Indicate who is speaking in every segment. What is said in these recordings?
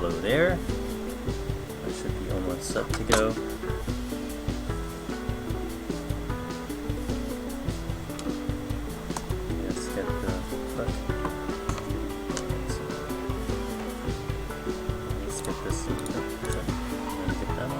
Speaker 1: yellow there. That should be almost set to go. Let's get the hook. Let's get this. Get that on.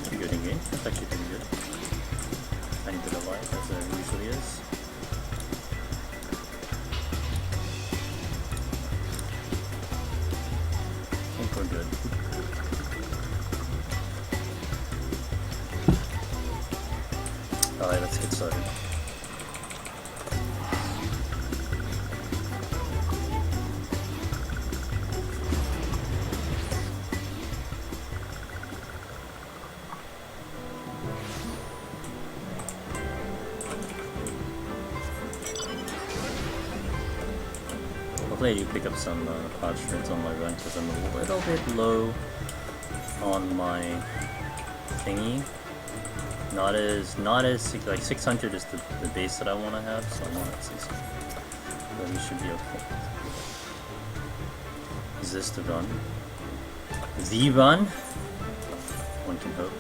Speaker 1: Pretty good in game. That's actually pretty good. Tiny bit of life as there usually is. I think we're good. Alright, let's get started. Hopefully I do pick up some pod strings on my run because I'm a little bit low on my thingy. Not as like 600 is the base that I want to have, so I'm on at 600. But we should be okay. Is this the run? The run? One can hope.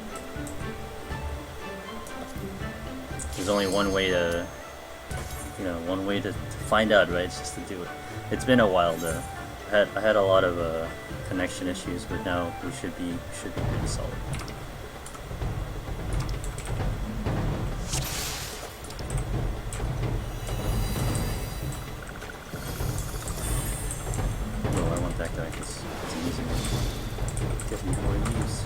Speaker 1: There's only one way to, one way to find out, right? It's just to do it. It's been a while though. I had a lot of connection issues, but now we should be pretty solid. Oh, I want that guy because it's an easy one. Get me more leaves.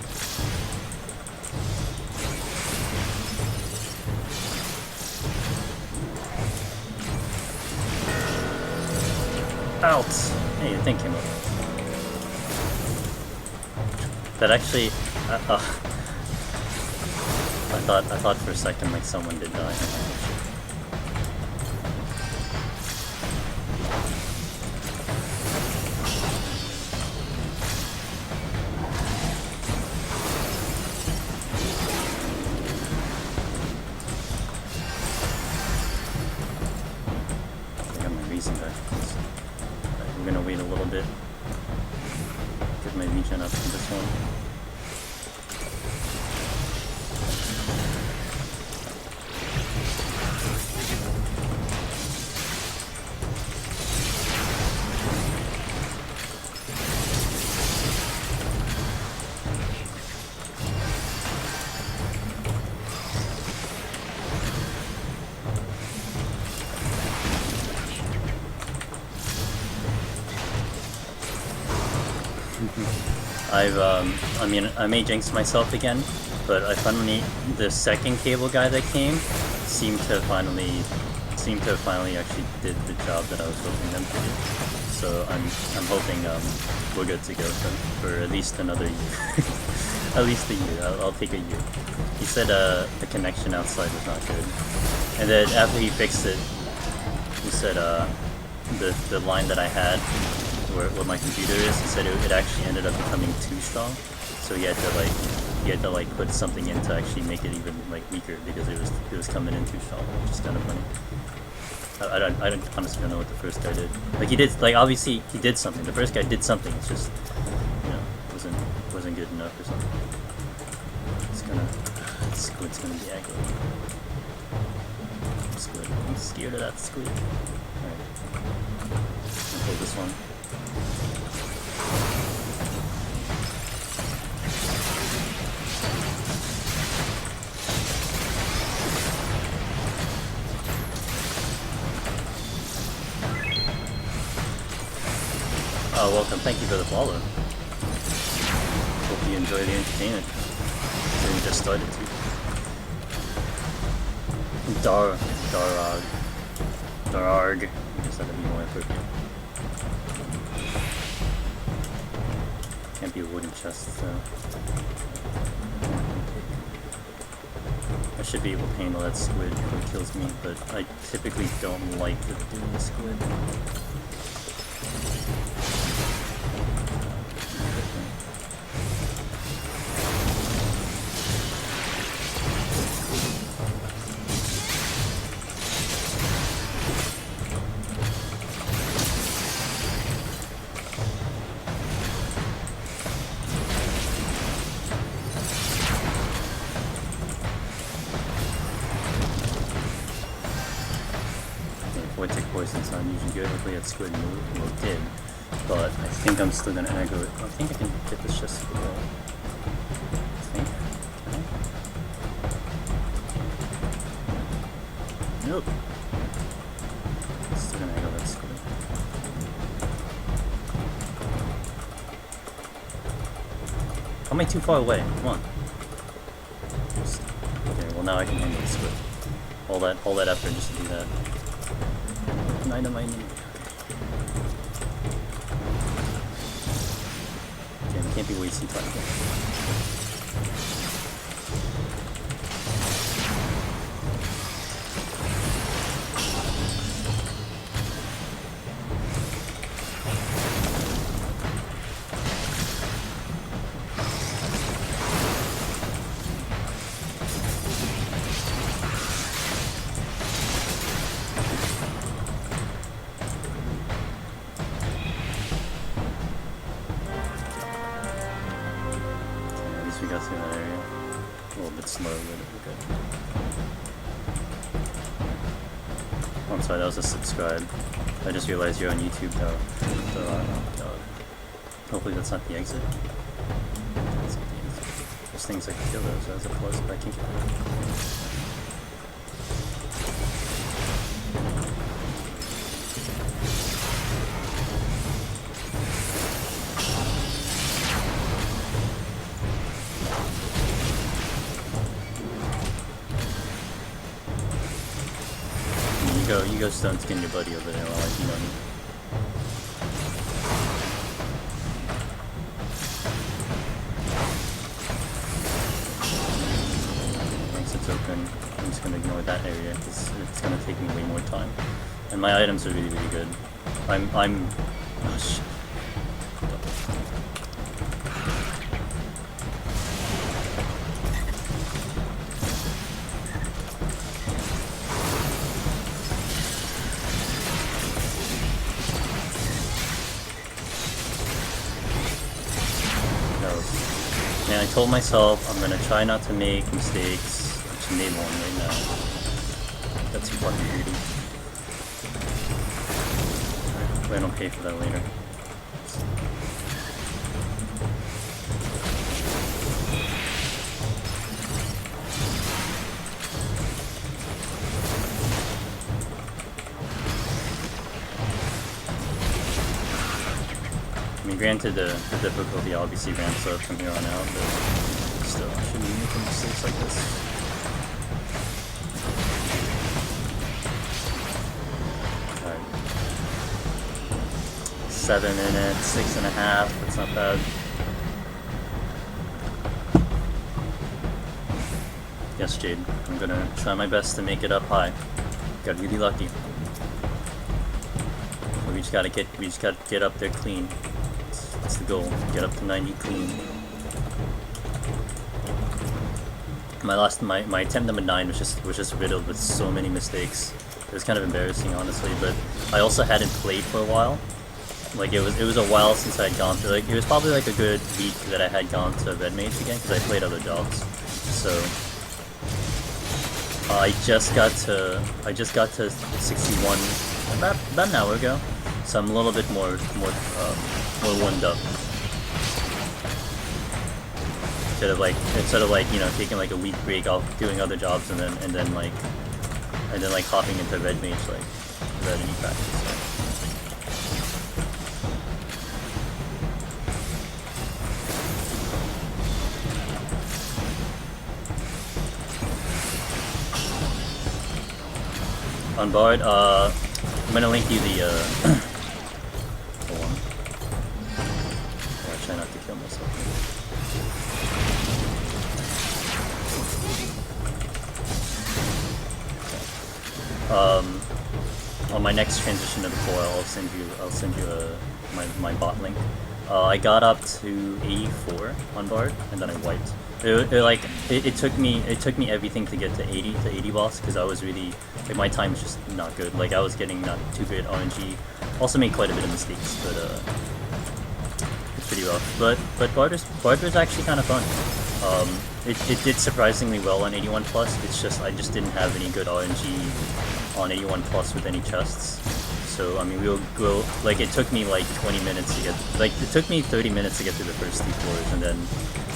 Speaker 1: Out! Hey, the thing came up. That actually, I thought for a second like someone did die. I got my reason back. I'm gonna wait a little bit. Get my regen up for this one. I may jinx myself again, but I finally, the second cable guy that came seemed to finally actually did the job that I was hoping them to do. So I'm hoping we're good to go for at least another year. At least a year. I'll take a year. He said the connection outside was not good, and then after he fixed it, he said the line that I had where my computer is, he said it actually ended up becoming too strong, so he had to like put something in to actually make it even like weaker because it was coming in too strong, which is kind of funny. I honestly don't know what the first guy did. Like he did, like obviously he did something. The first guy did something. It's just, you know, wasn't good enough or something. Squid's gonna be aggro. Squid. I'm scared of that squid. Alright. I'll hold this one. Oh, welcome. Thank you for the follow. Hope you enjoy the entertainment. We just started too. Darag. I guess that'd be more appropriate. Can't be a wooden chest, so. I should be able to handle that squid before it kills me, but I typically don't like doing the squid. Poison's not usually good. Hopefully that squid moved. Well, it did. But I think I'm still gonna aggro it. I think I can get this chest to the wall. I think. Nope. Still gonna aggro that squid. How am I too far away? Come on. Okay, well now I can handle the squid. All that effort just to do that. Item I need. Okay, I can't be wasting time here. We got through that area. A little bit slow, but we're good. Oh, I'm sorry, that was a subscribe. I just realized you're on YouTube, though. Hopefully that's not the exit. That's not the exit. There's things I can kill those as a plus, but I can't get them. You go stone skin your buddy over there while I keep on you. Once it's open, I'm just gonna ignore that area because it's gonna take me way more time. And my items are really, really good. Oh shit. And I told myself I'm gonna try not to make mistakes. I just made one right now. That's fucking greedy. I don't pay for that later. I mean, granted, the difficulty obviously ramps up from here on out, but still, I shouldn't be making mistakes like this. Alright. 7 minutes, 6.5, that's not bad. Yes, Jade. I'm gonna try my best to make it up high. Got really lucky. But we just gotta get up there clean. That's the goal. Get up to 90 clean. My attempt number 9 was just riddled with so many mistakes. It was kind of embarrassing, honestly. But I also hadn't played for a while. Like it was a while since I had gone to, like, it was probably like a good week that I had gone to Red Mage again because I played other jobs. So I just got to 61 about an hour ago. So I'm a little bit more warmed up. Instead of like, you know, taking like a week break off doing other jobs and then like hopping into Red Mage like without any practice. On Bard, I'm gonna link you the hold on. I'll try not to kill myself. On my next transition to the core, I'll send you my bot link. I got up to 84 on Bard, and then I wiped. It took me everything to get to 80 boss because I was really, like, my time was just not good. Like I was getting not too good RNG. Also made quite a bit of mistakes, but it's pretty rough. But Bard was actually kind of fun. It did surprisingly well on 81 plus. It's just I just didn't have any good RNG on 81 plus with any chests. So I mean we'll like it took me like 20 minutes to get, like it took me 30 minutes to get through the first 2 floors, and then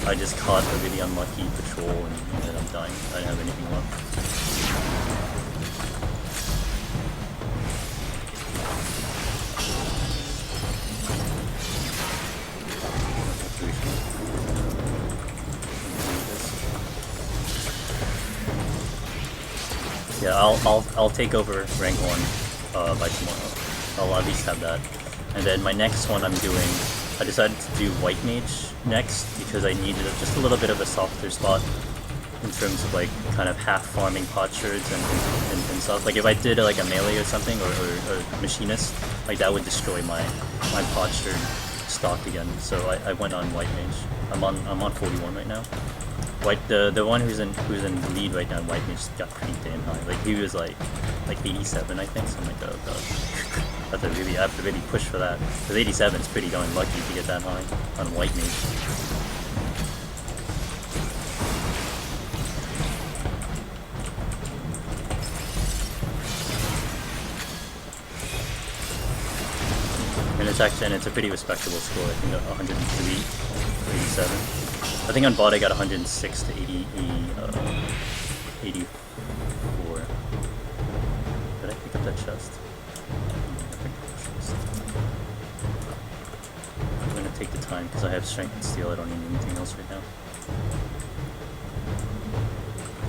Speaker 1: I just caught a really unlucky patrol and then I'm dying. I didn't have anything left. Yeah, I'll take over rank 1 by tomorrow. I'll at least have that. And then my next one I'm doing, I decided to do White Mage next because I needed just a little bit of a softer spot in terms of like kind of half farming potsherds and stuff. Like if I did like a melee or something or machinist, like that would destroy my potsherd stock again. So I went on White Mage. I'm on 41 right now. The one who's in the lead right now, White Mage, got pretty damn high. Like he was like 87, I think. So I'm like, oh god, I have to really push for that. Because 87 is pretty darn lucky to get that high on White Mage. And it's a pretty respectable score. I think 103 to 87. I think on bot I got 106 to 84. Did I pick up that chest? I'm gonna take the time because I have strength and steel. I don't need anything else right now.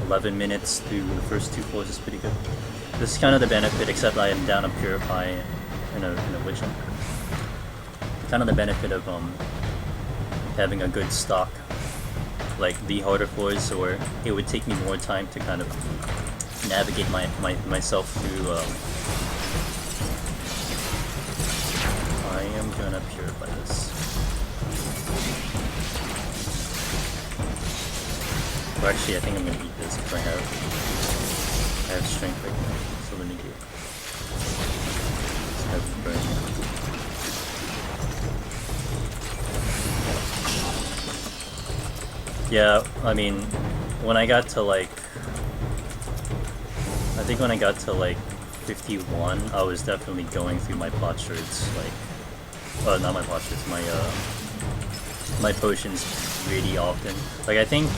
Speaker 1: 11 minutes through the first 2 floors is pretty good. This is kind of the benefit, except I am down a Purify and a Witching. Kind of the benefit of having a good stock, like the harder floors, or it would take me more time to kind of navigate myself through. I am gonna purify this. Or actually, I think I'm gonna eat this if I have strength right now. So let me do. Let's have burn. Yeah, I mean, when I got to like, I think when I got to like 51, I was definitely going through my potsherds, like, not my potsherds, my potions really often. Like I think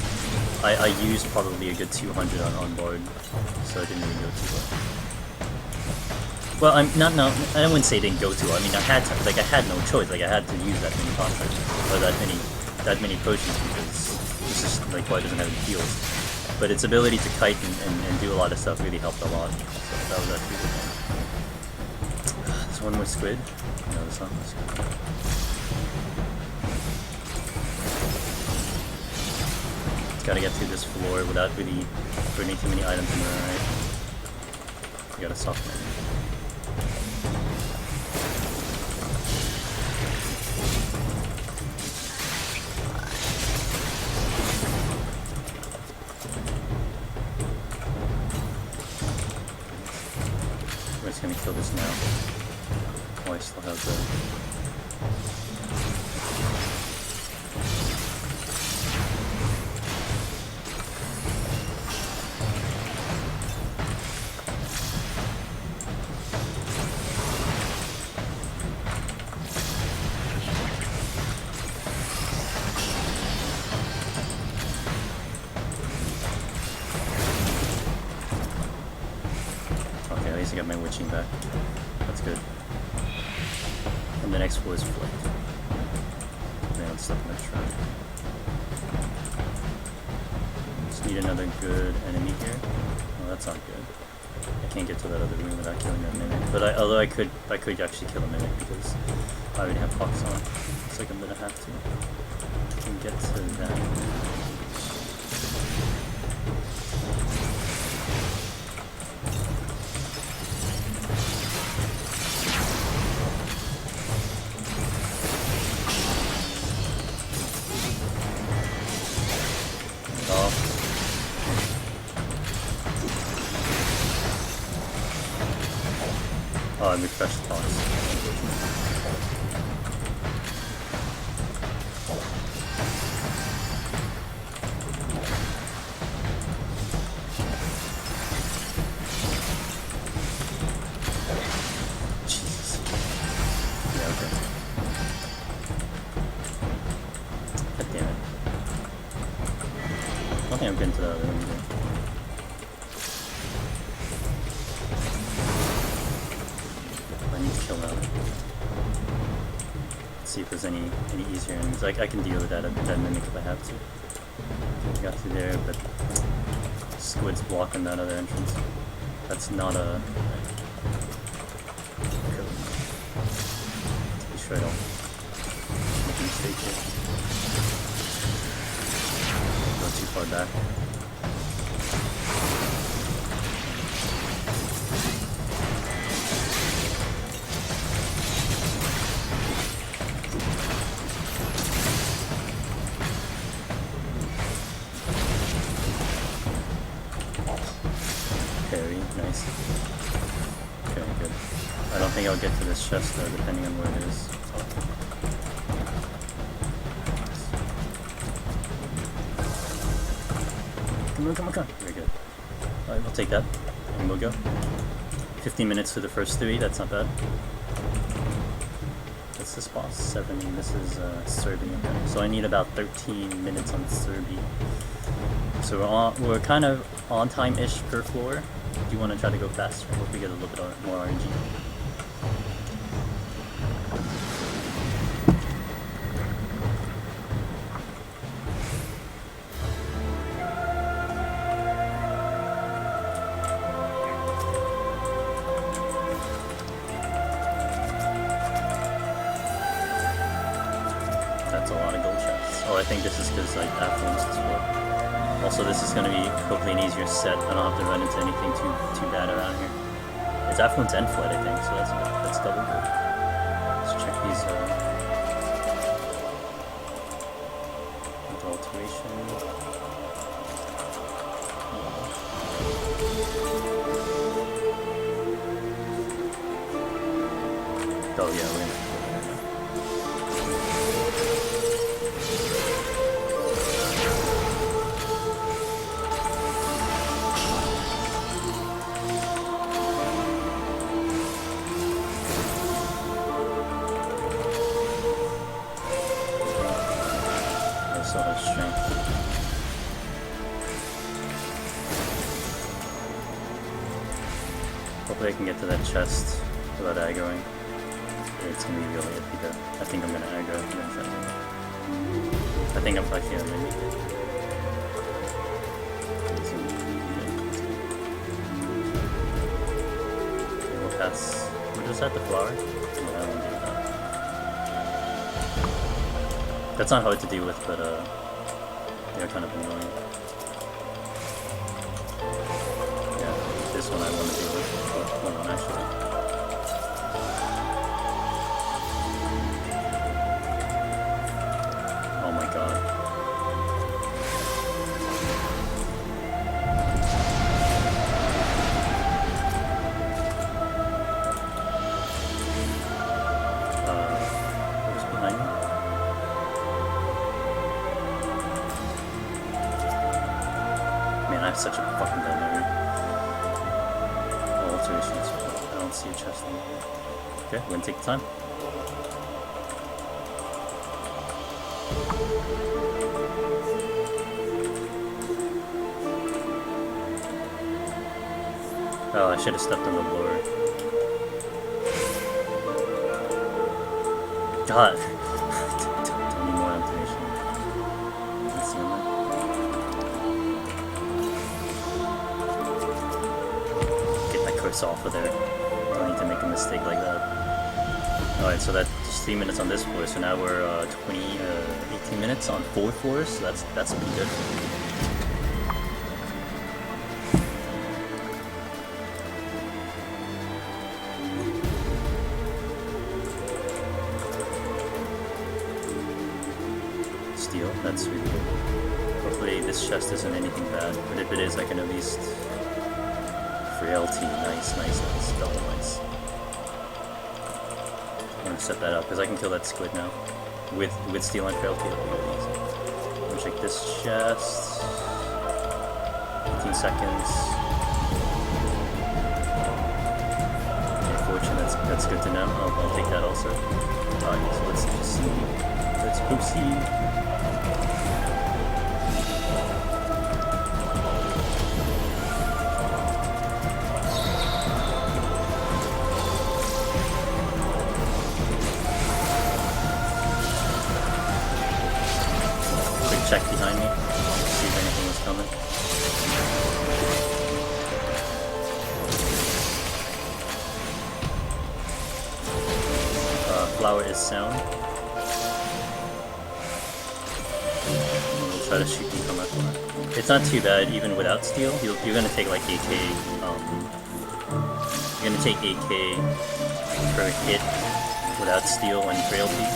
Speaker 1: I used probably a good 200 on board, so I didn't really go too well. Well, I wouldn't say didn't go too well. I mean, I had to, like I had no choice. Like I had to use that many potsherds or that many potions because it's just like why it doesn't have any heals. But its ability to kite and do a lot of stuff really helped a lot. So that was actually good. There's one more squid. No, there's not more squid. gotta get through this floor without really putting too many items in there, right? You gotta soften it. We're just gonna kill this now. Oh, I still have the... Okay, at least I got my witching back. That's good. And the next floor is flipped. Now it's stuck in the trap. Just need another good enemy here. Oh, that's not good. I can't get to that other room without killing that mimic. But although I could actually kill a mimic because I already have Fox on. Looks like I'm gonna have to. I can get to that. Oh, I refreshed Fox. Jesus. Yeah, okay. God damn it. I don't think I'm getting to that other room here. I need to kill that. Let's see if there's any easier enemies. Like I can deal with that mimic if I have to. I got through there, but squid's blocking that other entrance. That's not a. Let's be straight on. Make a mistake here. Go too far back. Nice. Okay, good. I don't think I'll get to this chest though, depending on where it is. Come on, come on, come on. Very good. Alright, we'll take that. And we'll go. 15 minutes for the first 3, that's not bad. What's this boss? 7, this is Serbi. Okay. So I need about 13 minutes on Serbi. So we're kind of on time-ish per floor. Do you want to try to go faster? I hope we get a little bit more RNG. That's a lot of gold chests. Oh, I think this is because like affluence as well. Also, this is going to be hopefully an easier set. I don't have to run into anything too bad around here. It's affluence and flight, I think, so that's double good. Let's check these with alteration. Oh yeah, we're gonna. So much strength. Hopefully I can get to that chest without aggroing. It's gonna be really iffy though. I think I'm gonna aggro eventually. I think I'm actually gonna make it. Okay, we'll pass. We'll just at the flower. Yeah, I won't do that. That's not hard to deal with, but They're kind of annoying. Yeah, this one I want to deal with. Hold on, actually. Oh my god. What's behind me? Man, I have such a fucking bad memory. Oh, alterations. I don't see a chest in here. Okay, we're gonna take the time. Oh, I should have stepped on the blower. God. Don't need more information. Concealment. Get that curse off of there. Don't need to make a mistake like that. Alright, so that's just 3 minutes on this floor, so now we're 18 minutes on 4 floors, so that's pretty good. Steel, that's really cool. Hopefully this chest isn't anything bad, but if it is, I can at least... Frailty, nice, double nice. I'm gonna set that up, because I can kill that squid now. With steel and frailty, it'll be really easy. I'm gonna check this chest. 15 seconds. Okay, fortune, that's good to know. I'll take that also. Alright, so let's proceed. Let's proceed. Check behind me, see if anything was coming. Flower is sound. We'll try to shoot him from that corner. It's not too bad even without steel. You're gonna take like AK. You're gonna take AK per hit without steel and frailty.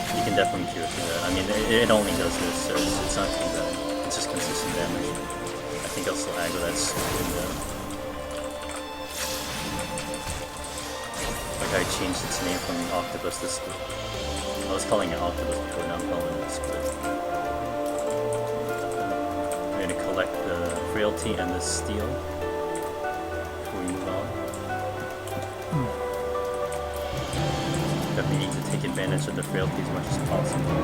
Speaker 1: You can definitely cure through that. I mean, it only does this, so it's not too bad. It's just consistent damage. I think I'll still aggro that squid though. Like I changed its name from octopus to squid. I was calling it octopus before, now I'm calling it squid. I'm gonna collect the frailty and the steel before we move on. Definitely need to take advantage of the frailty as much as possible.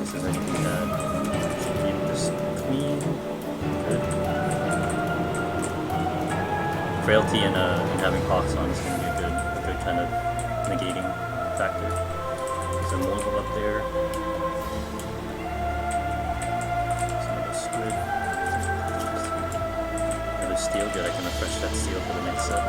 Speaker 1: If there's anything that should keep this clean. Good. Frailty and having pox on is going to be a good kind of negating factor. There's a mortal up there. There's squid. Another steel. Good, I can refresh that steel for the next set.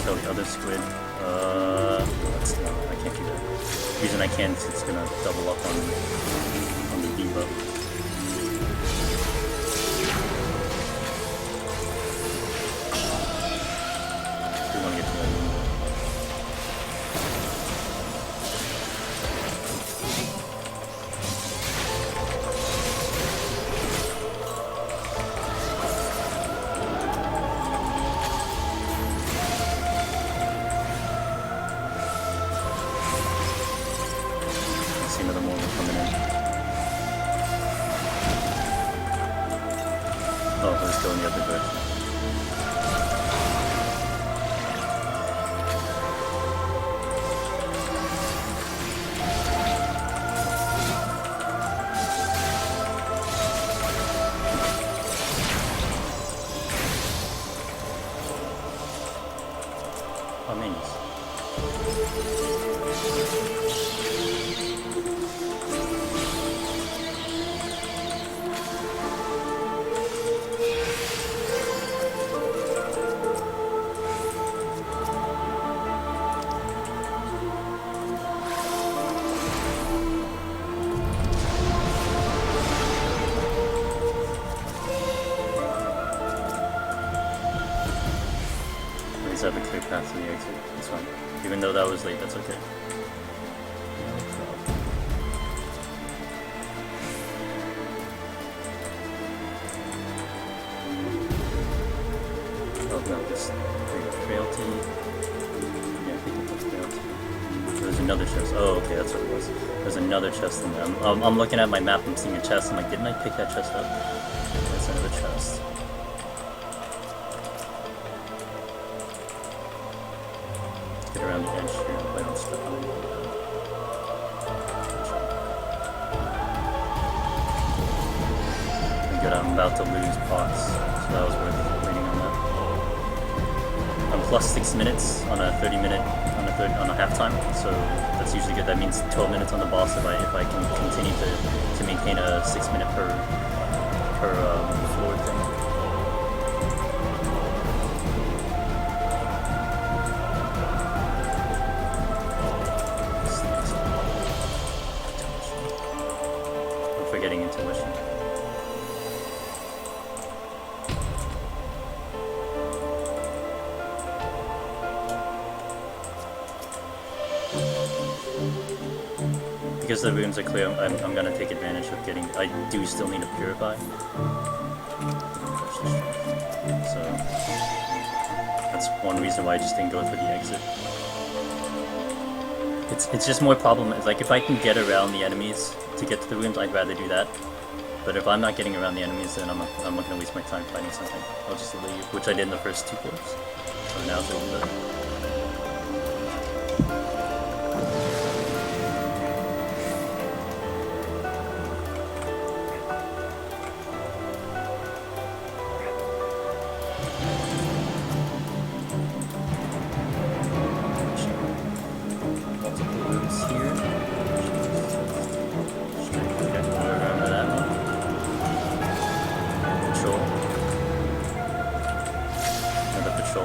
Speaker 1: Kill the other squid. Let's no, I can't do that. The reason I can't is it's gonna double up on the debuff. We want to get to that. another mortal coming in. Oh, let's go in the other direction. Oh, minis. Have a clear path to the exit. That's fine. Even though that was late, that's okay. No problem. Oh no, this frailty. Yeah, I think it's frailty. There's another chest. Oh, okay, that's what it was. There's another chest in there. I'm looking at my map. I'm seeing a chest. I'm like, didn't I pick that chest up? That's another chest. Around the edge here, I don't step on it. Good, I'm about to lose pots, so that was worth waiting on that. I'm plus 6 minutes on a 30-minute on a halftime, so that's usually good. That means 12 minutes on the boss if I can continue to maintain a 6-minute per floor thing. Getting intuition. Because the rooms are clear, I'm gonna take advantage of getting. I do still need to purify. So that's one reason why I just didn't go for the exit. It's just more problem. Like if I can get around the enemies to get to the rooms, I'd rather do that. But if I'm not getting around the enemies, then I'm not gonna waste my time fighting something. I'll just leave, which I did in the first 2 floors. So now it's a little better.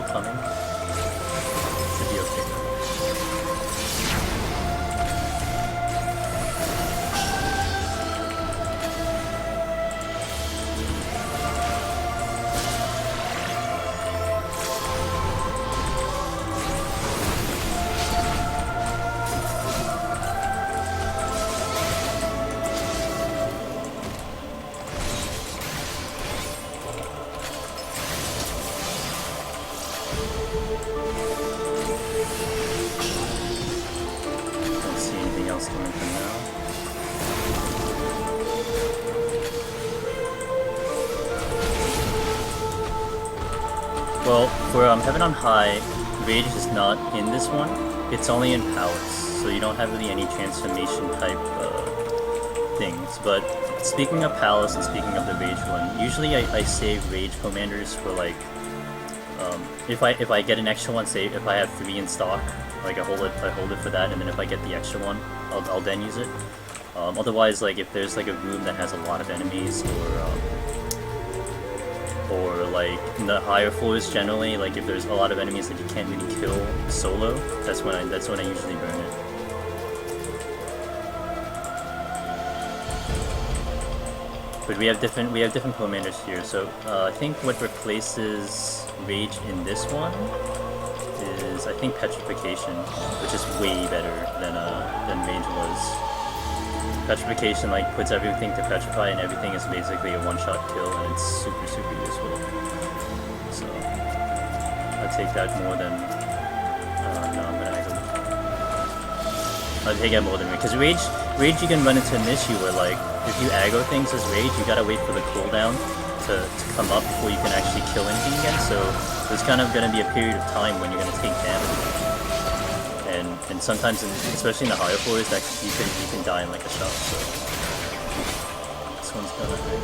Speaker 1: Coming. Should be okay. Coming from now. Well, for Heaven on High, Rage is not in this one. It's only in Palace, so you don't have really any transformation type things. But speaking of Palace and speaking of the Rage one, usually I save Rage commanders for like if I get an extra one, say if I have 3 in stock, like I hold it for that, and then if I get the extra one, I'll then use it. Otherwise, like if there's like a room that has a lot of enemies, or like in the higher floors generally, like if there's a lot of enemies that you can't really kill solo, that's when I usually burn it. But we have different commanders here. So I think what replaces Rage in this one is I think Petrification, which is way better than Rage was. Petrification like puts everything to petrify, and everything is basically a one-shot kill, and it's super useful. So I take that more than no, I'm gonna exit. They get more than Rage. Because Rage you can run into an issue where, like, if you aggro things as Rage, you gotta wait for the cooldown to come up before you can actually kill anything again, so there's kind of gonna be a period of time when you're gonna take damage. And sometimes, especially in the higher floors, that you can die in like a shot, so this one's gonna hurt.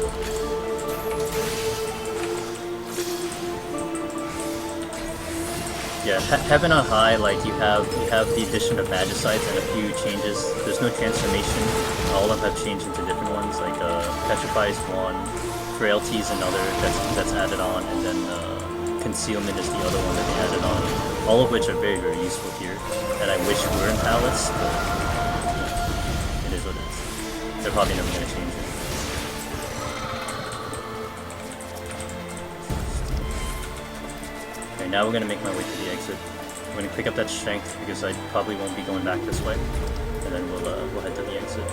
Speaker 1: Yeah, Heaven on High, like you have the addition of Magicites and a few changes. There's no transformation. All of them have changed into different ones. Like Petrify is one, Frailty is another that's added on, and then Concealment is the other one that they added on. All of which are very, very useful here. And I wish we were in Palace, but it is what it is. They're probably never gonna change it. Okay, now we're gonna make my way to the exit. I'm gonna pick up that strength because I probably won't be going back this way, and then we'll head to the exit.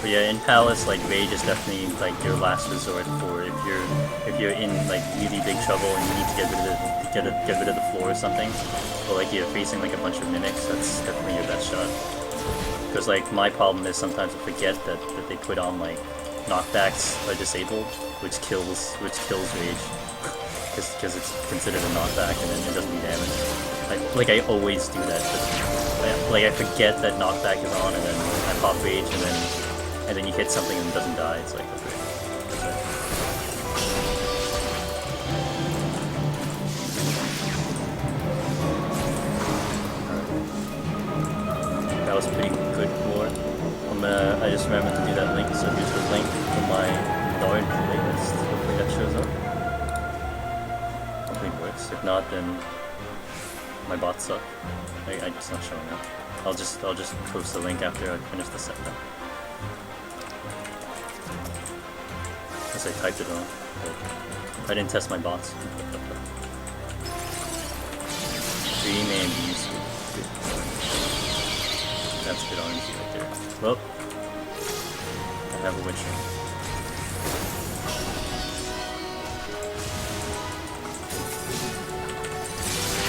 Speaker 1: Yeah, in Palace, like Rage is definitely like your last resort for if you're in like really big trouble and you need to get rid of the floor or something, or like you're facing like a bunch of mimics. That's definitely your best shot. Because like my problem is sometimes I forget that they put on like knockbacks are disabled, which kills Rage, because it's considered a knockback and then it doesn't do damage. I always do that. Like I forget that knockback is on and then I pop Rage and then you hit something and it doesn't die. It's like, okay, that's it. That was pretty good for. I just remembered to do that link, so here's the link for my Lord playlist. Hopefully that shows up. Hopefully it works. If not, then my bots suck. It's not showing up. I'll just post the link after I finish the setup. I typed it wrong, but I didn't test my bots. 3-man use. That's good RNG right there. Well, I have a witching.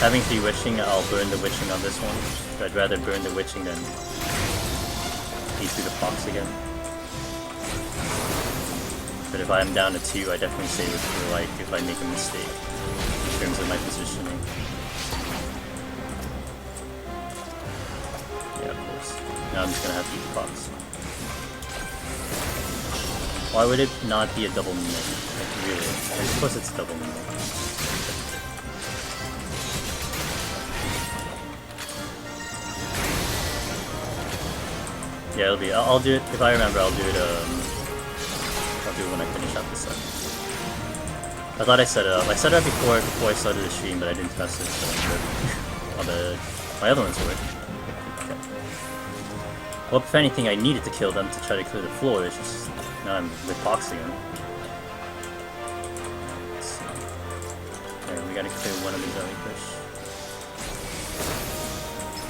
Speaker 1: Having 3 witching, I'll burn the witching on this one. I'd rather burn the witching than eat through the fox again. But if I'm down to 2, I definitely save it for like if I make a mistake in terms of my positioning. Yeah, of course. Now I'm just gonna have to eat the fox. Why would it not be a double mimic? Like really? I suppose it's double mimic. Yeah, it'll be. I'll do it if I remember. I'll do it. I'll do it when I finish up this set. I thought I set it up. I set it up before I started the stream, but I didn't test it, so my other ones work. Okay. Well, if anything, I needed to kill them to try to clear the floor. It's just now I'm with boxing them. Let's see. Okay, we gotta clear one of these early push.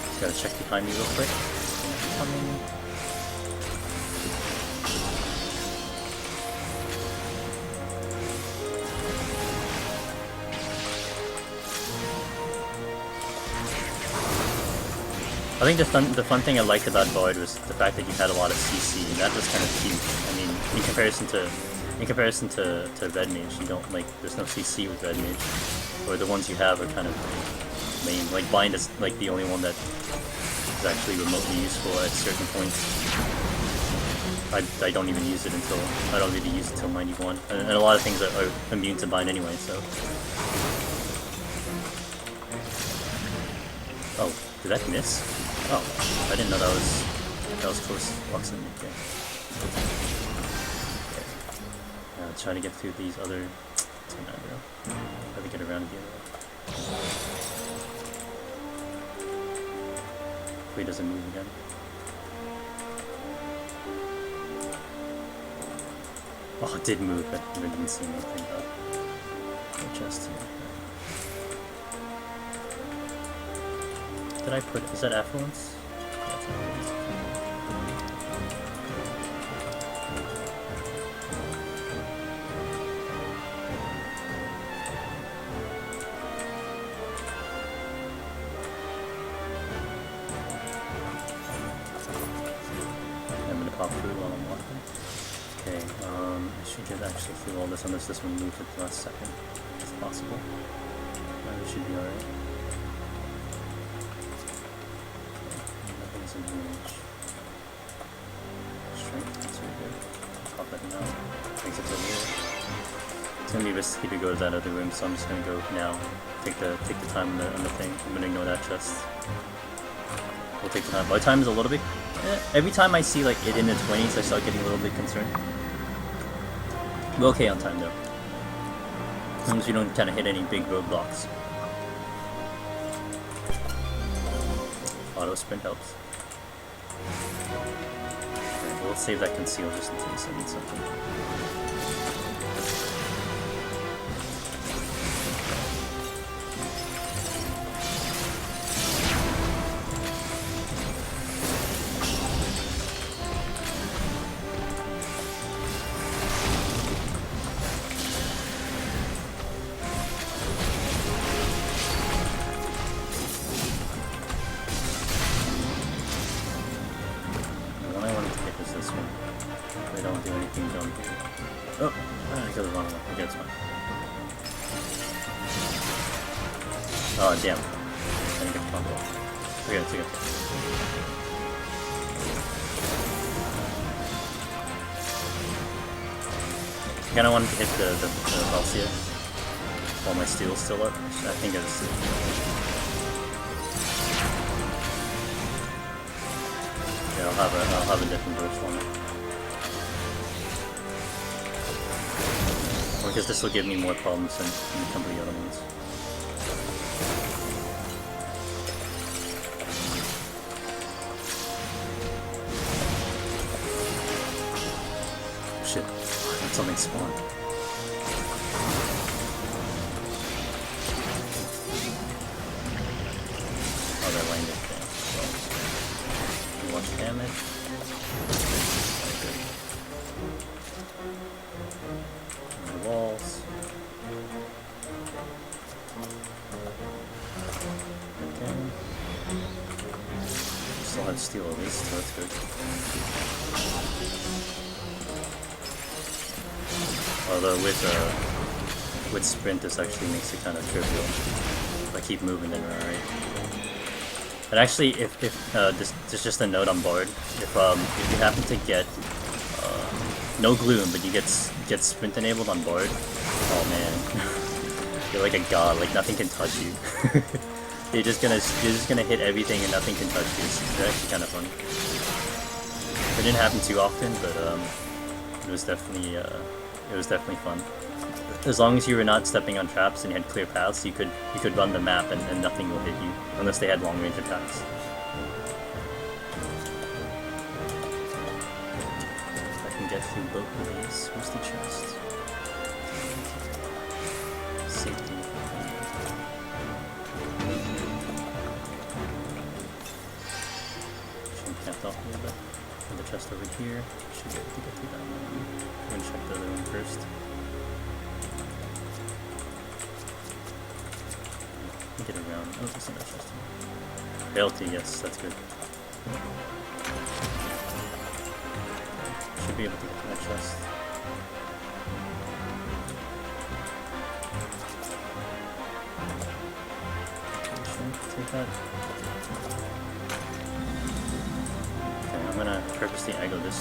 Speaker 1: Just gotta check behind me real quick. Coming. I think the fun thing I liked about Void was the fact that you had a lot of CC, and that was kind of cute. I mean, in comparison to in comparison to Red Mage, you don't like. There's no CC with Red Mage, or the ones you have are kind of lame. Like Bind is like the only one that is actually remotely useful at certain points. I don't even use it until I don't really use it until 91, and a lot of things are immune to Bind anyway. So. Oh, did that miss? Oh, I didn't know that was close. Walks in. Okay. Try to get through these other. Try to get around the other. If he doesn't move again. Oh, it did move, but I didn't see anything. No chest here. Did I put? Is that affluence? That's affluence. I should get actually through all this unless this one moves at the last second, if possible. We should be alright. Okay, nothing's in range. Strength, that's really good. Pop that now. Takes it over here. It's gonna be risky to go to that other room, so I'm just gonna go now. Take the time on the thing. I'm gonna ignore that chest. We'll take the time. My time is a little bit. Every time I see like it in the 20s, I start getting a little bit concerned. We're okay on time though, as long as we don't kind of hit any big roadblocks. Auto sprint helps. Okay, we'll save that conceal just in case I need something. Oh, damn. I didn't get the combo. Okay, it's okay. I kinda wanted to hit the Valsia while my steel's still up. I think it's... Yeah, I'll have a different burst on it. Because this will give me more problems than a couple of the other ones. Shit, something spawned. Oh, that landed there. So, watch damage. The walls. Okay. Still have steel at least, so that's good. Although with sprint, this actually makes it kind of trivial. If I keep moving, then we're alright. And actually, if this is just a note on board. If you happen to get no gloom, but you get sprint enabled on board, oh man, you're like a god. Like nothing can touch you. you're just gonna hit everything and nothing can touch you. It's actually kind of funny. It didn't happen too often, but it was definitely fun. As long as you were not stepping on traps and you had clear paths, you could run the map and nothing will hit you unless they had long range attacks. If I can get through both of these, where's the chest? Safety. Should have capped off a little bit. And the chest over here. Should be able to get through that one. I'm gonna check the other one first. Get around. Oh, there's another chest. Realty, yes, that's good. Should be able to get to that chest. like that. Okay, I'm gonna purposely aggro this.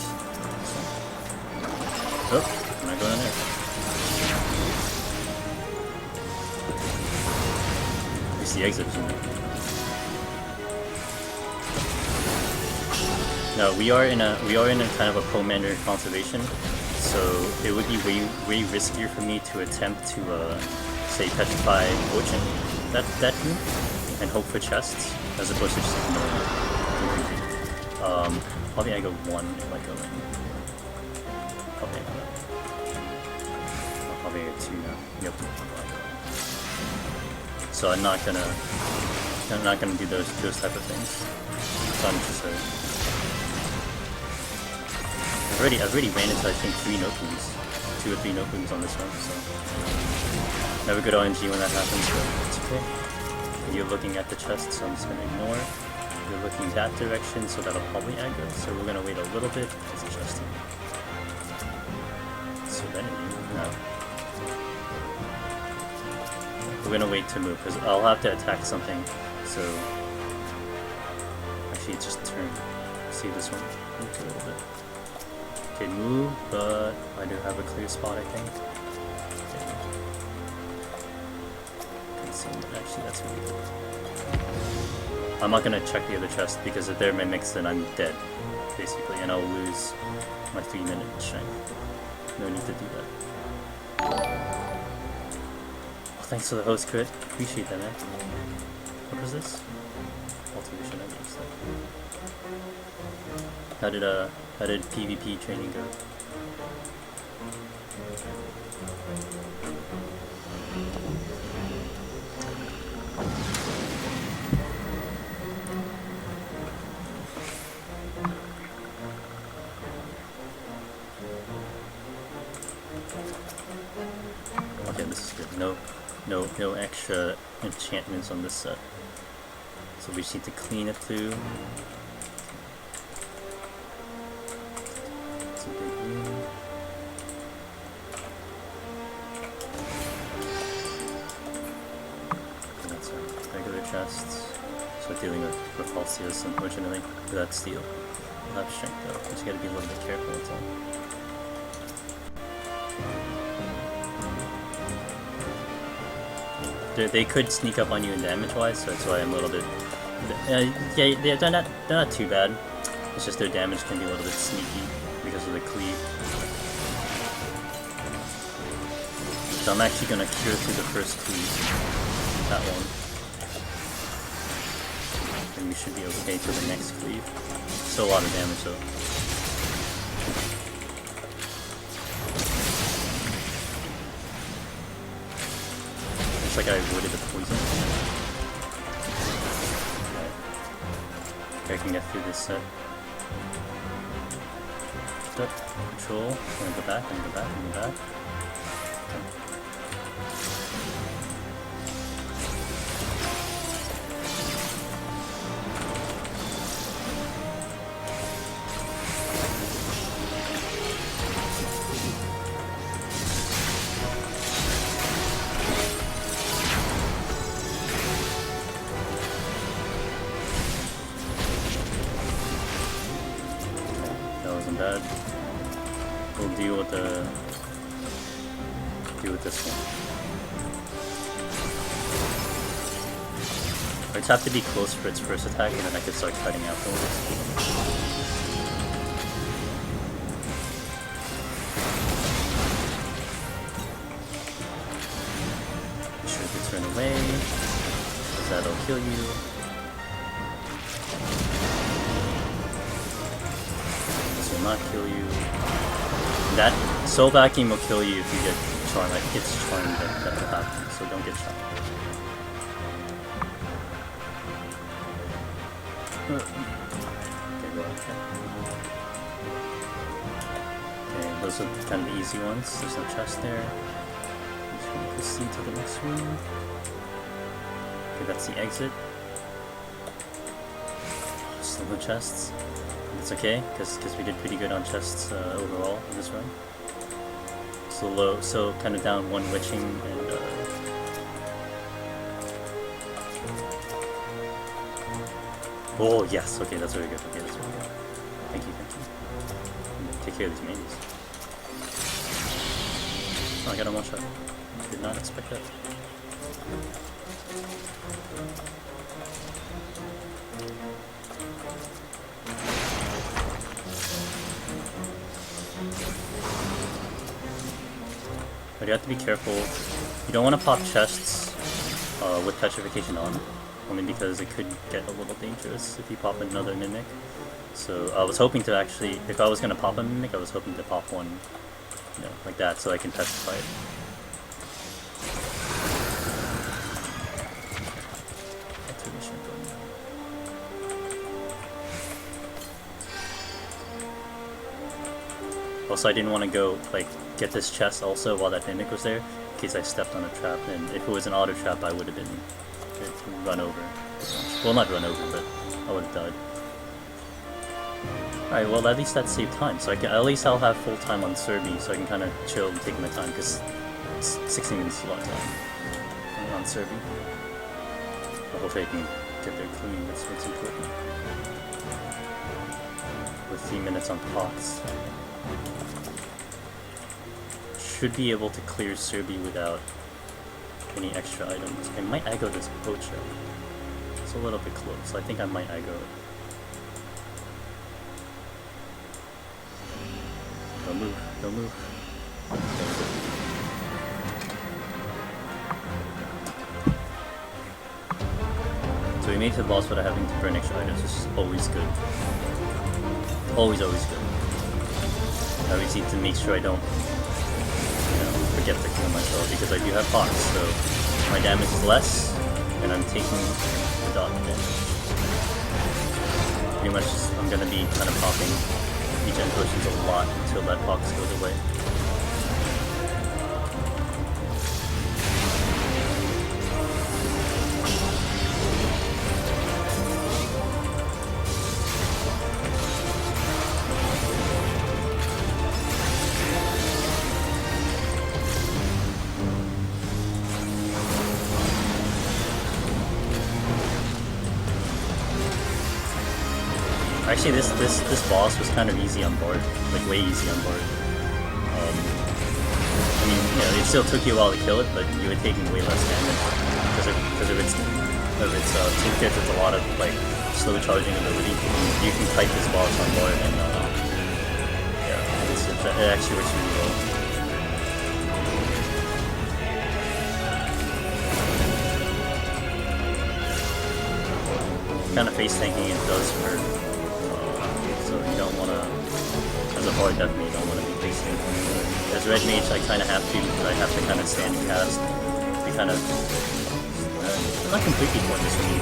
Speaker 1: Oh, I'm not going in there. At least the exit's in there. No, we are in a kind of a commander conservation, so it would be way riskier for me to attempt to say petrify HoH that team and hope for chests as opposed to just ignoring it. Probably I go 1 if I go in. Probably I go. Probably I go 2 now. Yep. So I'm not gonna do those type of things. So I'm just I've already ran into I think 3 Noku's. 2 or 3 Noku's on this one, so never good RNG when that happens, but it's okay. And you're looking at the chest, so I'm just gonna ignore. You're looking that direction, so that'll probably aggro. So we're gonna wait a little bit. It's a chest. Serenity. No. We're gonna wait to move because I'll have to attack something. So actually, it's just turn. See this one. Move a little bit. Okay, move, but I do have a clear spot, I think. Actually, that's really good. I'm not gonna check the other chest because if they're mimics, then I'm dead, basically, and I'll lose my 3-minute strength. No need to do that. Oh, thanks for the host crit. Appreciate that, man. What was this? Alteration, I guess. How did PvP training go? Okay, this is good. No extra enchantments on this set. So we just need to clean it through. It's a big room. Okay, that's our regular chests. So we're dealing with repulsives, unfortunately. Without steel. We'll have strength though. Just gotta be a little bit careful, that's all. They could sneak up on you in damage-wise, so that's why I'm a little bit... yeah, they're not too bad. It's just their damage can be a little bit sneaky because of the cleave. So I'm actually going to cure through the first cleave. That one. And we should be okay to the next cleave. Still a lot of damage though. Like I avoided the poison. Okay, I can get through this set. Step, control, I'm gonna go back, I'm gonna go back, I'm gonna go back. Okay. Bad. We'll deal with this one. I just have to be close for its first attack, and then I can start cutting afterwards. Be sure to turn away, because that'll kill you. Not kill you. That soul vacuum will kill you if you get charmed. Like it's charmed that will happen, so don't get charmed. Okay, go okay, those are kind of the easy ones. There's no chest there. Just gonna proceed to the next room. Okay, that's the exit. Still no chests. It's okay, because we did pretty good on chests overall in this run. So kind of down 1 witching and Oh, yes. Okay, that's very good. Okay, that's very good. Thank you, thank you. Take care of these mages. Oh, I got a one shot. Did not expect that. But you have to be careful. You don't want to pop chests with petrification on, only because it could get a little dangerous if you pop another mimic. So I was hoping to actually, if I was going to pop a mimic, I was hoping to pop one, you know, like that, so I can petrify it. Also, I didn't want to go, like, get this chest also while that mimic was there, in case I stepped on a trap, and if it was an auto trap, I would have been run over. Well, not run over, but I would have died. Alright, well, at least that saved time, so I can, at least I'll have full time on Serbi, so I can kind of chill and take my time, because 16 minutes is a lot of time on Serbi. But hopefully I can get there clean, that's what's important. With 3 minutes on pots. Should be able to clear Serbi without any extra items. I might aggro this poacher. It's a little bit close. I think I might aggro it. Don't move. Don't move. So we made it to the boss without having to burn extra items, which is always good. Always, always good. I always need to make sure I don't forget to kill myself, because I do have pox, so my damage is less, and I'm taking the dot damage. Pretty much, I'm gonna be kind of popping regen potions a lot until that pox goes away. Actually, this boss was kind of easy on board, like way easy on board. I mean, you know, it still took you a while to kill it, but you were taking way less damage because of its toolkit. It's a lot of like slow charging ability. You can kite this boss on board, and yeah, it actually works really well. Kind of face tanking it does hurt. So you don't want to, as a hard death mage, you don't want to be facing. As red mage, I kind of have to, because I have to kind of stand and cast. To kind of, I'm not completely pointless for me.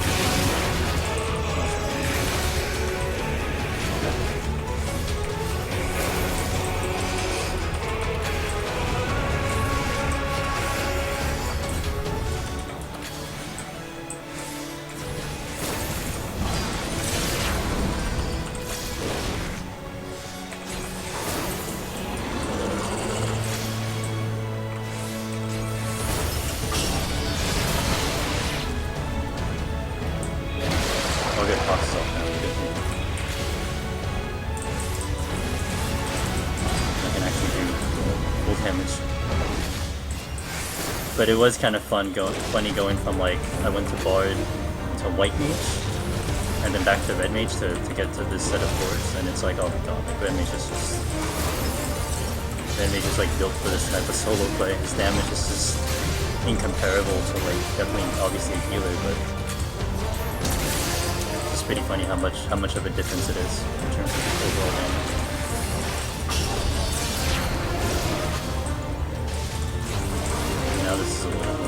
Speaker 1: But it was kind of funny going from like, I went to Bard to White Mage, and then back to Red Mage to get to this set of boards, and it's like, oh my god, like Red Mage is like built for this type of solo play. His damage is just incomparable to like, definitely obviously a healer, but it's pretty funny how much of a difference it is in terms of overall damage. Now this is a little bit more.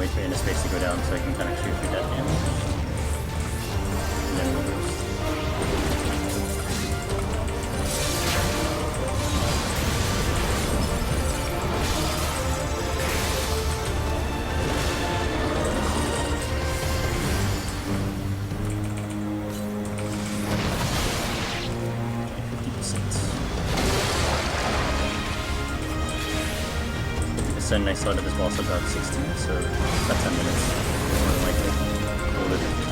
Speaker 1: wait for inner space to go down so I can kind of shoot through that damage. And then reverse. And I started this boss about 16, so about 10 minutes, more than likely.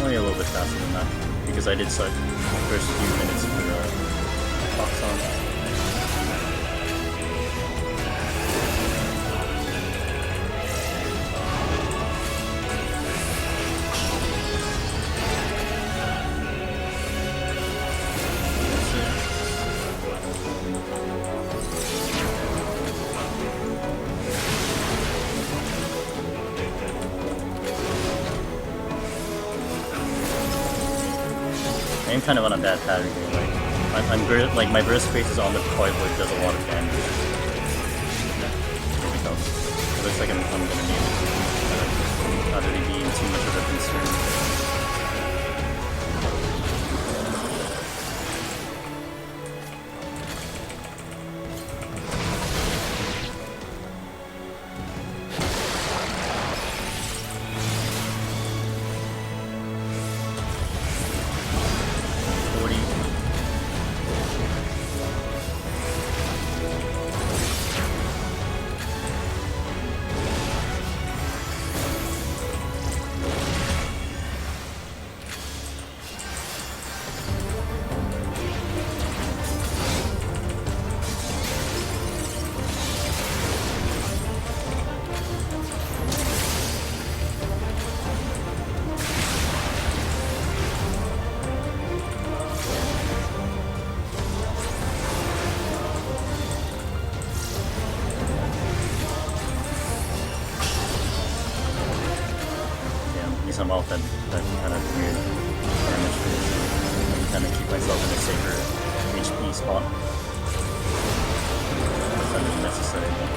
Speaker 1: Only a little bit faster than that, because I did start the first few minutes with the box on. I'm kind of on a bad pattern here, like my burst phase is on the point where it does a lot of damage. Here we go. It looks like I'm gonna need it. Not really being too much of a concern. I'm off that kind of weird damage phase. I kind of keep myself in a safer HP spot. That's not really necessary though.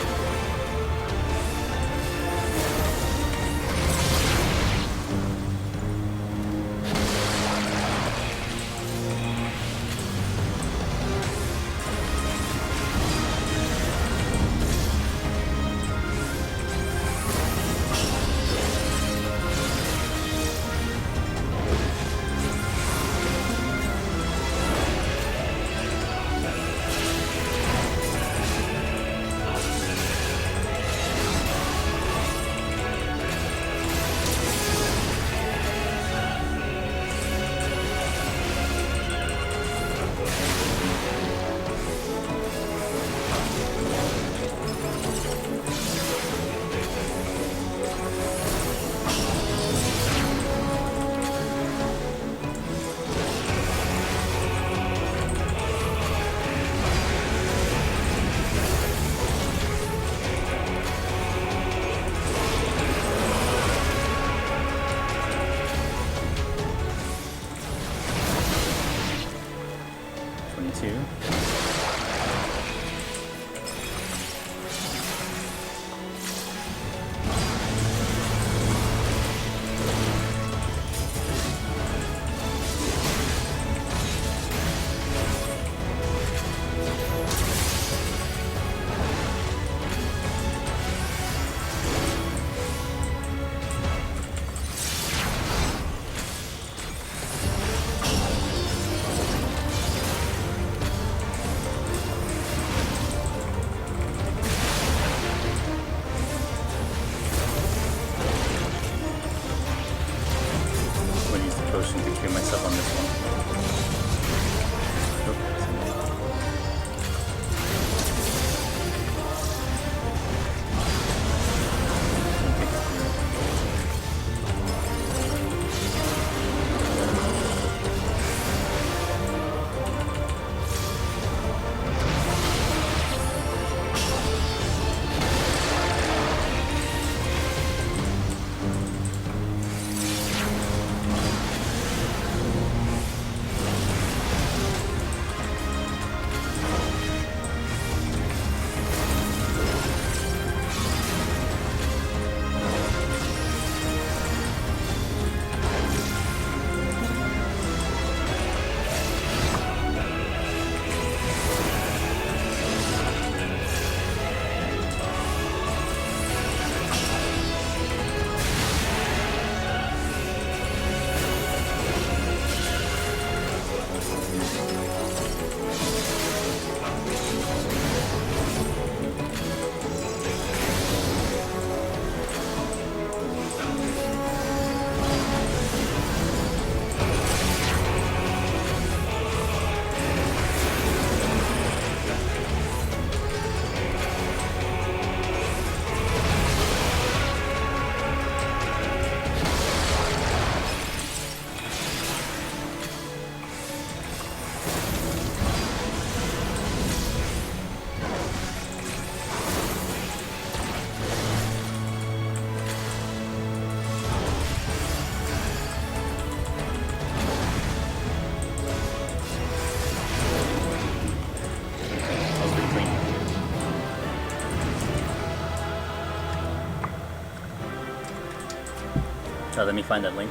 Speaker 1: Let me find that link,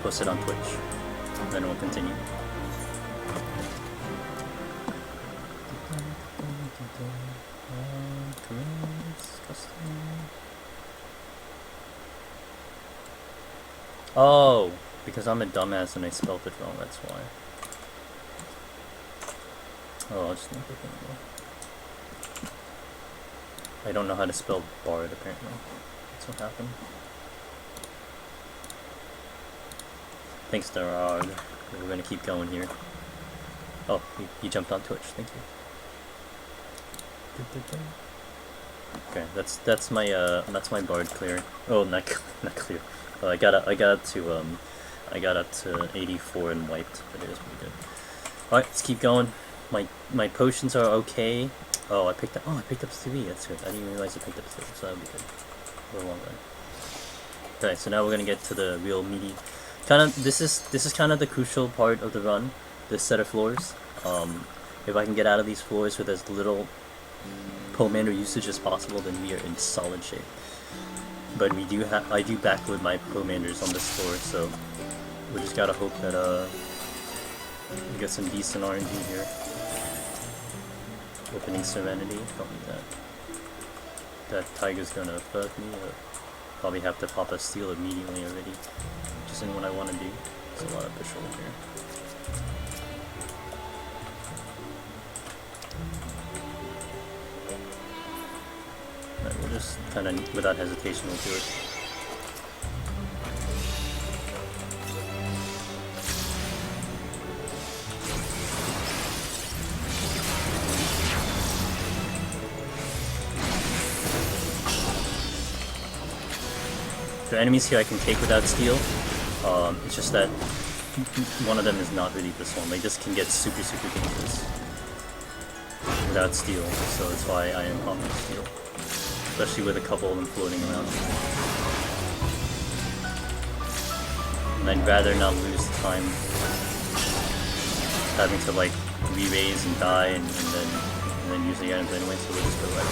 Speaker 1: post it on Twitch, and then we'll continue. Oh, because I'm a dumbass and I spelled it wrong, that's why. Oh, I'll just make it anyway. I don't know how to spell bard, apparently. That's what happened. Thanks, Darag. We're gonna keep going here. Oh, you jumped on Twitch, thank you. Okay, that's my bard clear. Oh, not clear. I got up to 84 and wiped, but it was pretty good. All right, let's keep going. My potions are okay. Oh, I picked up 3. That's good. I didn't even realize I picked up 3, so that'll be good for a long run. Okay, so now we're gonna get to the real meaty. This is kind of the crucial part of the run. This set of floors. If I can get out of these floors with as little Pomander usage as possible, then we are in solid shape. But I do backload my Pomanders on this floor, so we just gotta hope that we get some decent RNG here. Opening Serenity, don't need that. That Tiger's gonna fuck me up. Probably have to pop a steal immediately already, which isn't what I want to do. There's a lot of patrol here. Alright, we'll just kind of, without hesitation, we'll do it. The enemies here I can take without steal. It's just that one of them is not really this one. They just can get super dangerous without steal, so that's why I am popping steal. Especially with a couple of them floating around. And I'd rather not lose time having to like re-raise and die and then use the items anyway, so we'll just go right.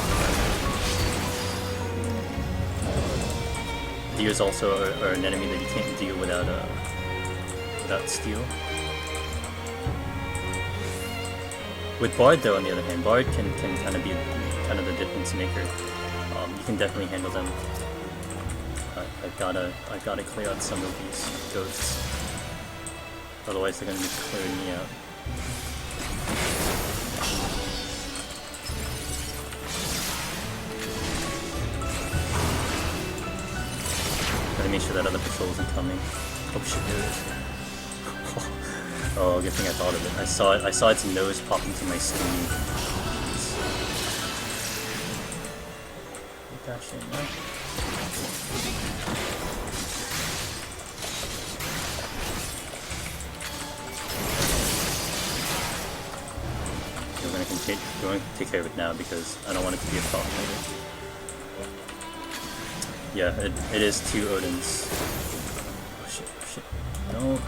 Speaker 1: Deers also are an enemy that you can't deal without steal. With Bard though, on the other hand, Bard can kind of be kind of the difference maker. You can definitely handle them. I've gotta clear out some of these ghosts. Otherwise they're gonna be clearing me out. Gotta make sure that other patrol isn't coming. Oh shit, there it is. Oh, good thing I thought of it. I saw its nose pop into my screen. Dash in now. We're going to take care of it now because I don't want it to be a problem later. Yeah, it is 2 Odins. Oh shit, no.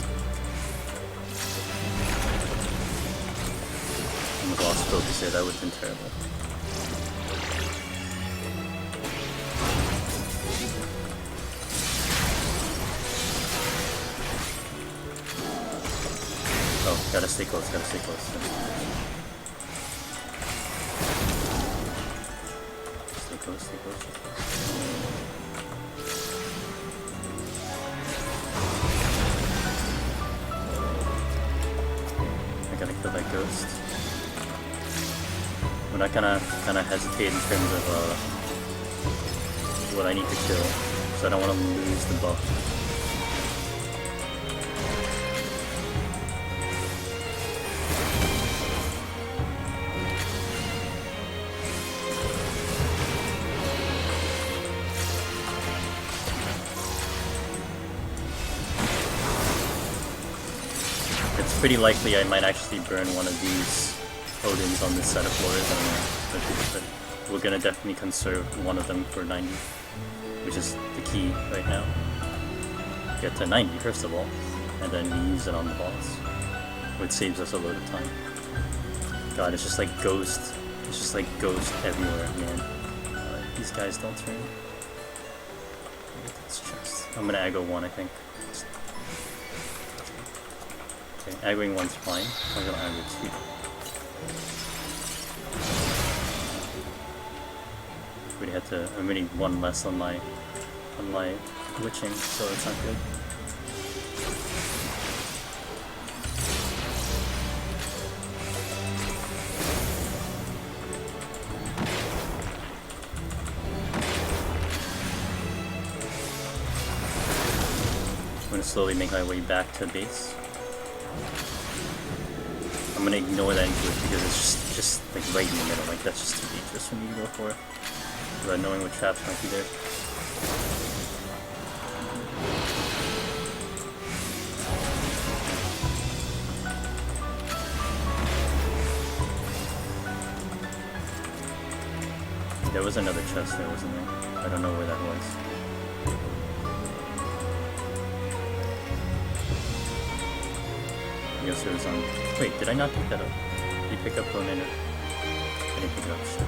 Speaker 1: Almost lost focus there, that would have been terrible. Oh, gotta stay close. Stay close. I gotta kill that ghost. I'm not gonna hesitate in terms of what I need to kill, so I don't want to lose the buff. Pretty likely I might actually burn one of these Odins on this set of floors, but we're gonna definitely conserve one of them for 90, which is the key right now. Get to 90 first of all, and then we use it on the boss, which saves us a load of time. God, it's just like ghost everywhere, man. These guys don't turn. Let's chest. I'm gonna aggro one, I think. Okay, aggroing one's fine. I'm gonna aggro two. Really had to. I'm really one less on my glitching, so it's not good. I'm gonna slowly make my way back to base. I'm gonna ignore that engage because it's just like right in the middle. Like that's just too dangerous for me to go for. Without knowing what traps might be there. There was another chest there, wasn't there? I don't know where that was. I guess it was on... Wait, did I not pick that up? Did you pick up one in it? I didn't pick it up, shit.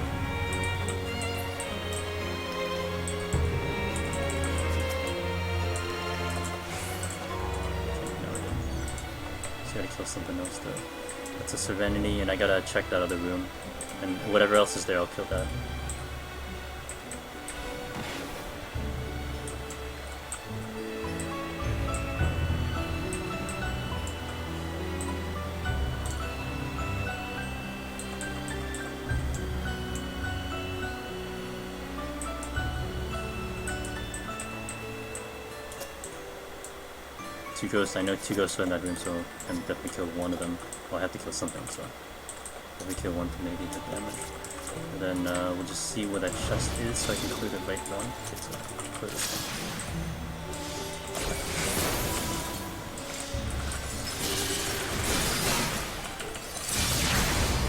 Speaker 1: So I gotta kill something else though. That's a Serenity, and I gotta check that other room. And whatever else is there, I'll kill that. Two ghosts, I know two ghosts are in that room, so I can definitely kill one of them. Well, I have to kill something, so definitely kill one to maybe hit damage. And then we'll just see where that chest is, so I can clear the right one. Okay, so clear this one.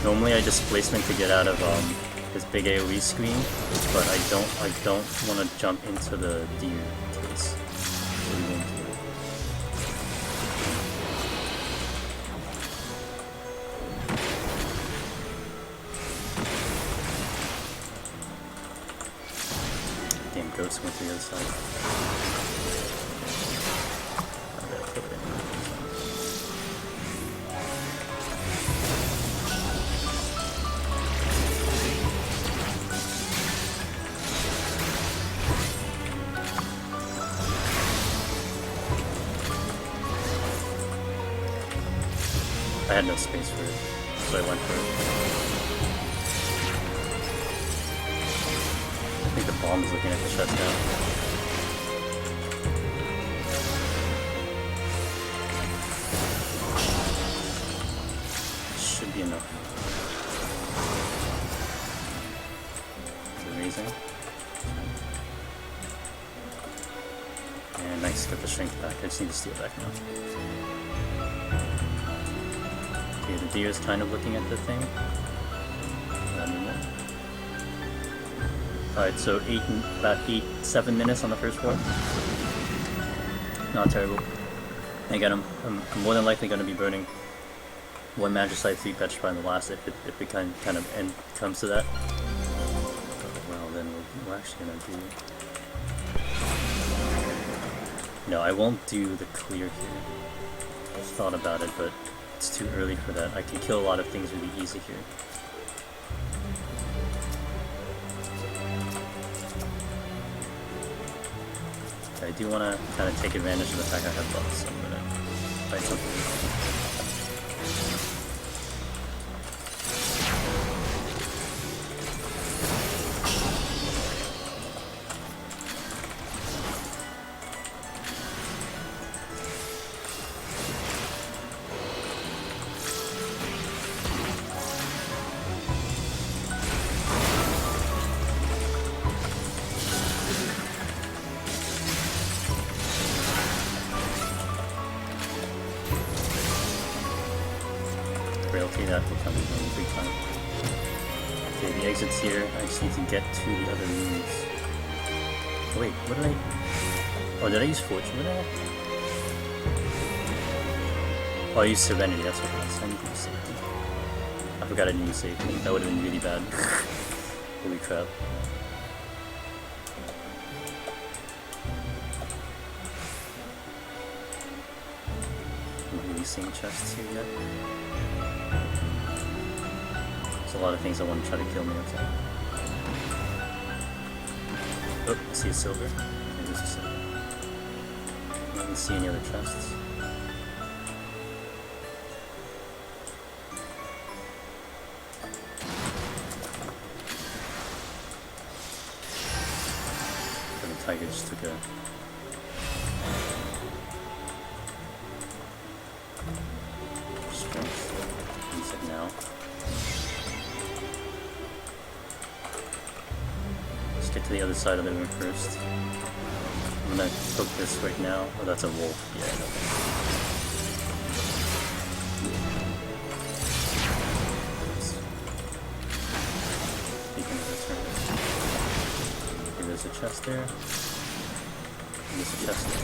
Speaker 1: Normally I displacement to get out of this big AoE screen, but I don't want to jump into the deer case. So we won't do it. Ghost went to the other side. I gotta put it in. I had no space for it, so I went for it. I think the bomb is looking at the chest now. Should be enough. It's amazing. And nice, got the shrink back. I just need to steal it back now. Okay, the deer is kind of looking at the thing. Alright, so about 7 minutes on the first floor. Not terrible. Again, I'm more than likely going to be burning one Magicite, 3 Petrify in the last if it kind of comes to that. Well, then we're actually going to do... No, I won't do the clear here. I've thought about it, but it's too early for that. I can kill a lot of things really easy here. I do want to kind of take advantage of the fact I have buffs, so I'm going to find something. Frailty, that will come in big time. Okay, the exit's here. I just need to get to the other rooms. Oh, wait, what did I... Oh, did I use Fortune? What did I... Oh, I used Serenity, that's what it was. I need to use Safety. I forgot I didn't use Safety. That would have been really bad. Holy crap. really seeing chests here yet. There's a lot of things that want to try to kill me with that. Oh, I see a silver. Okay, there's a silver. I don't see any other chests. The tiger just took a strength. Use it now. Let's get to the other side of the room first. I'm gonna poke this right now. Oh, that's a wolf. Yeah, I know that. Speaking of this right. Okay, there's a chest there. There's a chest there.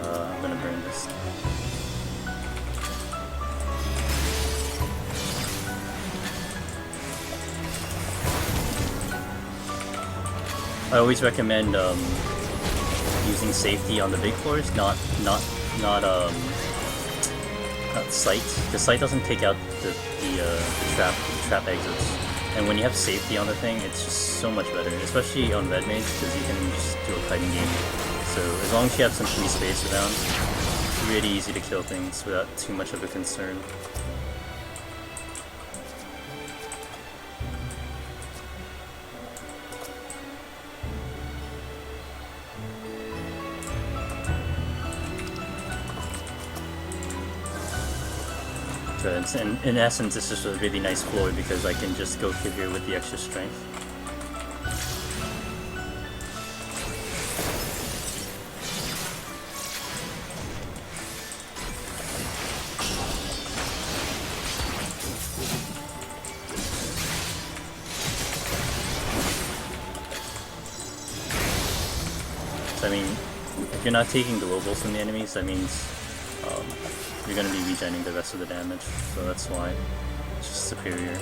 Speaker 1: I'm gonna burn this. I always recommend using safety on the big floors, not sight, because sight doesn't take out the trap exits. And when you have safety on the thing, it's just so much better, especially on red mage, because you can just do a kiting game. So as long as you have some free space around, it's really easy to kill things without too much of a concern. In essence, it's just a really nice floor because I can just go through here with the extra strength. So I mean, if you're not taking globals from the enemies, that means you're going to be regenerating the rest of the damage, so that's why it's just superior.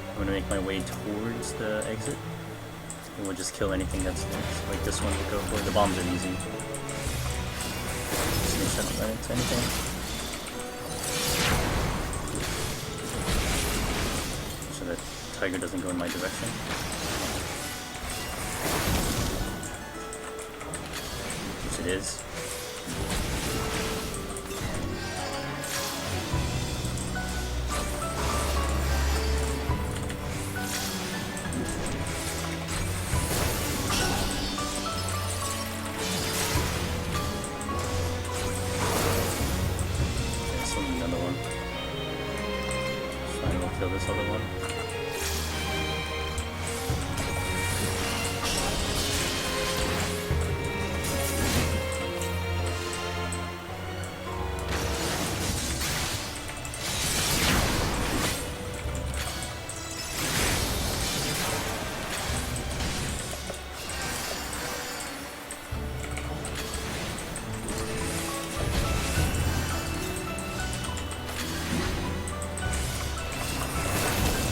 Speaker 1: I'm going to make my way towards the exit, and we'll just kill anything that's there. So like this one we'll go for. The bombs are easy. Just make sure I don't run into anything. So that tiger doesn't go in my direction. Which it is. Kill this other one.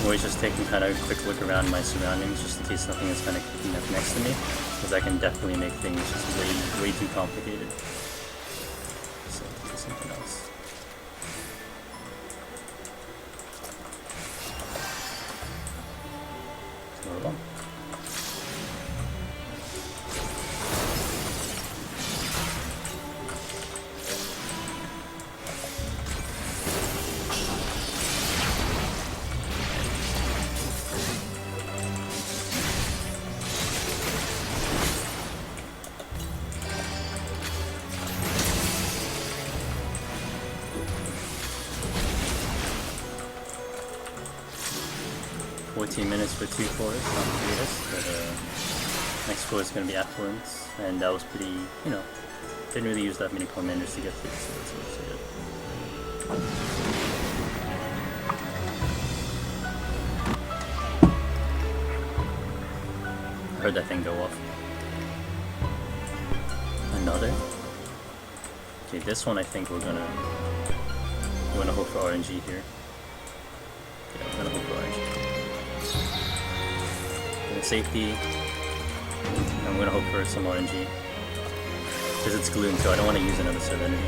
Speaker 1: Always just taking kind of a quick look around my surroundings just in case nothing is kind of kicking up next to me, because that can definitely make things just way too complicated. So do something else. Hold on. Minutes for 2 floors, not the greatest, but next floor is going to be Affluence, and that was pretty, you know, didn't really use that many commanders to get through, so that's good. I heard that thing go off. Another? Okay, this one I think we're gonna hope for RNG here. Yeah, we're gonna hope for RNG. with safety. I'm gonna hope for some RNG. Because it's Gloom, so I don't want to use another Serenity.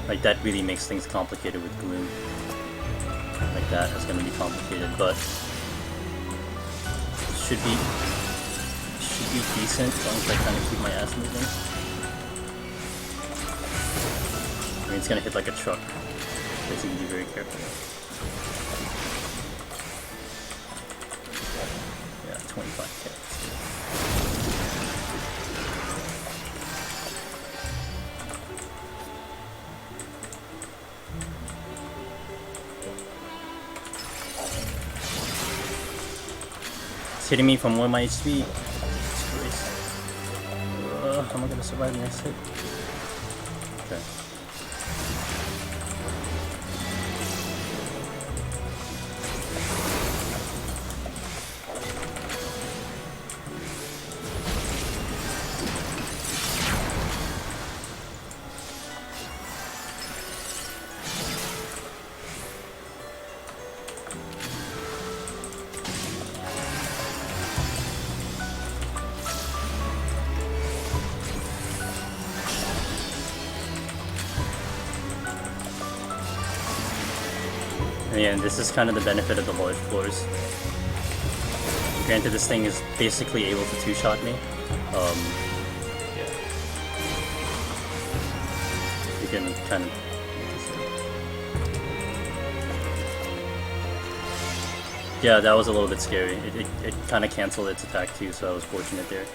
Speaker 1: Like, that really makes things complicated with Gloom. Like, that is gonna be complicated, but should be decent as long as I kind of keep my ass moving. I mean, it's gonna hit like a truck, so you need to be very careful. Yeah, 25k. It's hitting me from 1 of my HP. How am I gonna survive the next hit? Okay. Yeah, and this is kind of the benefit of the large floors. Granted, this thing is basically able to two-shot me. Yeah. You can kind of... Yeah, that was a little bit scary. It kind of canceled its attack too, so I was fortunate there.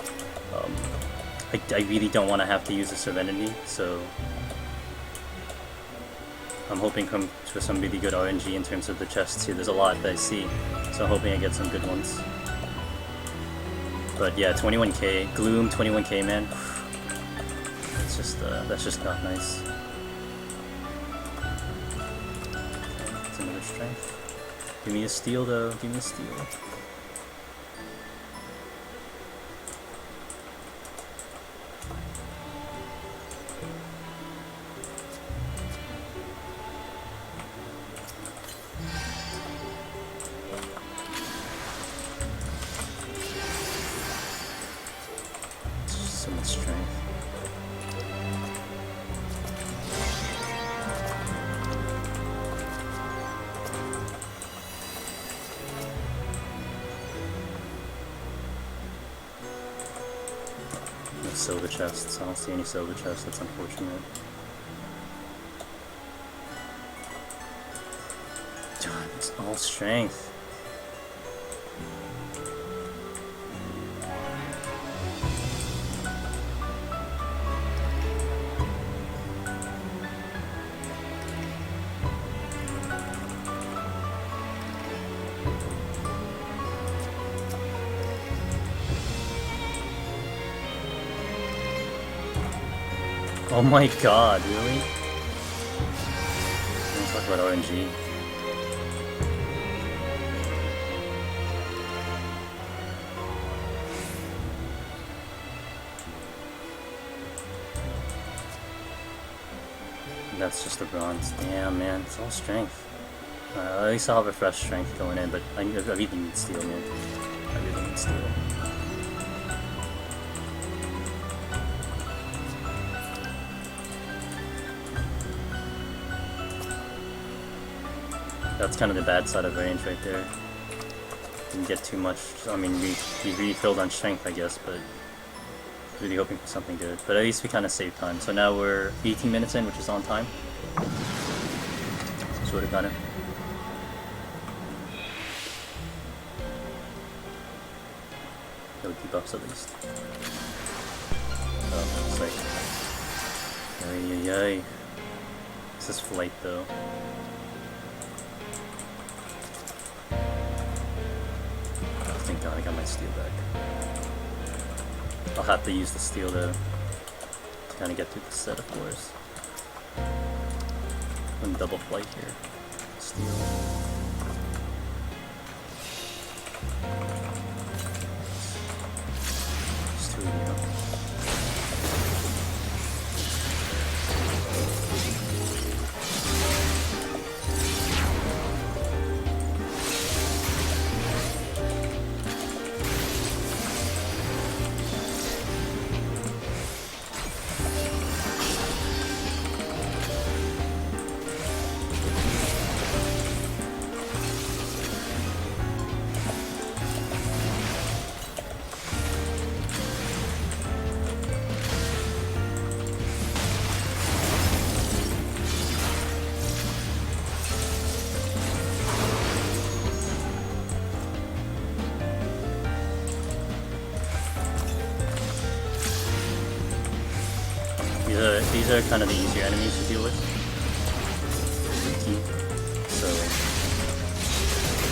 Speaker 1: I really don't want to have to use a Serenity, so... I'm hoping for some really good RNG in terms of the chests too. There's a lot that I see, so I'm hoping I get some good ones. But yeah, 21k, Gloom, 21k, man. It's just that's just not nice. It's another strength. Give me a steal though. Give me a steal. So much strength. No silver chests. I don't see any silver chests. That's unfortunate. God, it's all strength. Oh my god, really? Let's talk about RNG. That's just a bronze. Damn, man, it's all strength. At least I'll have a fresh strength going in, but I really need steel, man. I really need steel. That's kind of the bad side of range right there. Didn't get too much. I mean, we refilled on strength, I guess, but really hoping for something good. But at least we kind of saved time. So now we're 18 minutes in, which is on time. Sort of, kind of. No debuffs at least. Oh, it's like... Ay, ay, ay. This is flight, though. Thank god I got my steel back. I'll have to use the steel to kind of get through the set, of course. And double flight here. Steel. these are kind of the easier enemies to deal with. So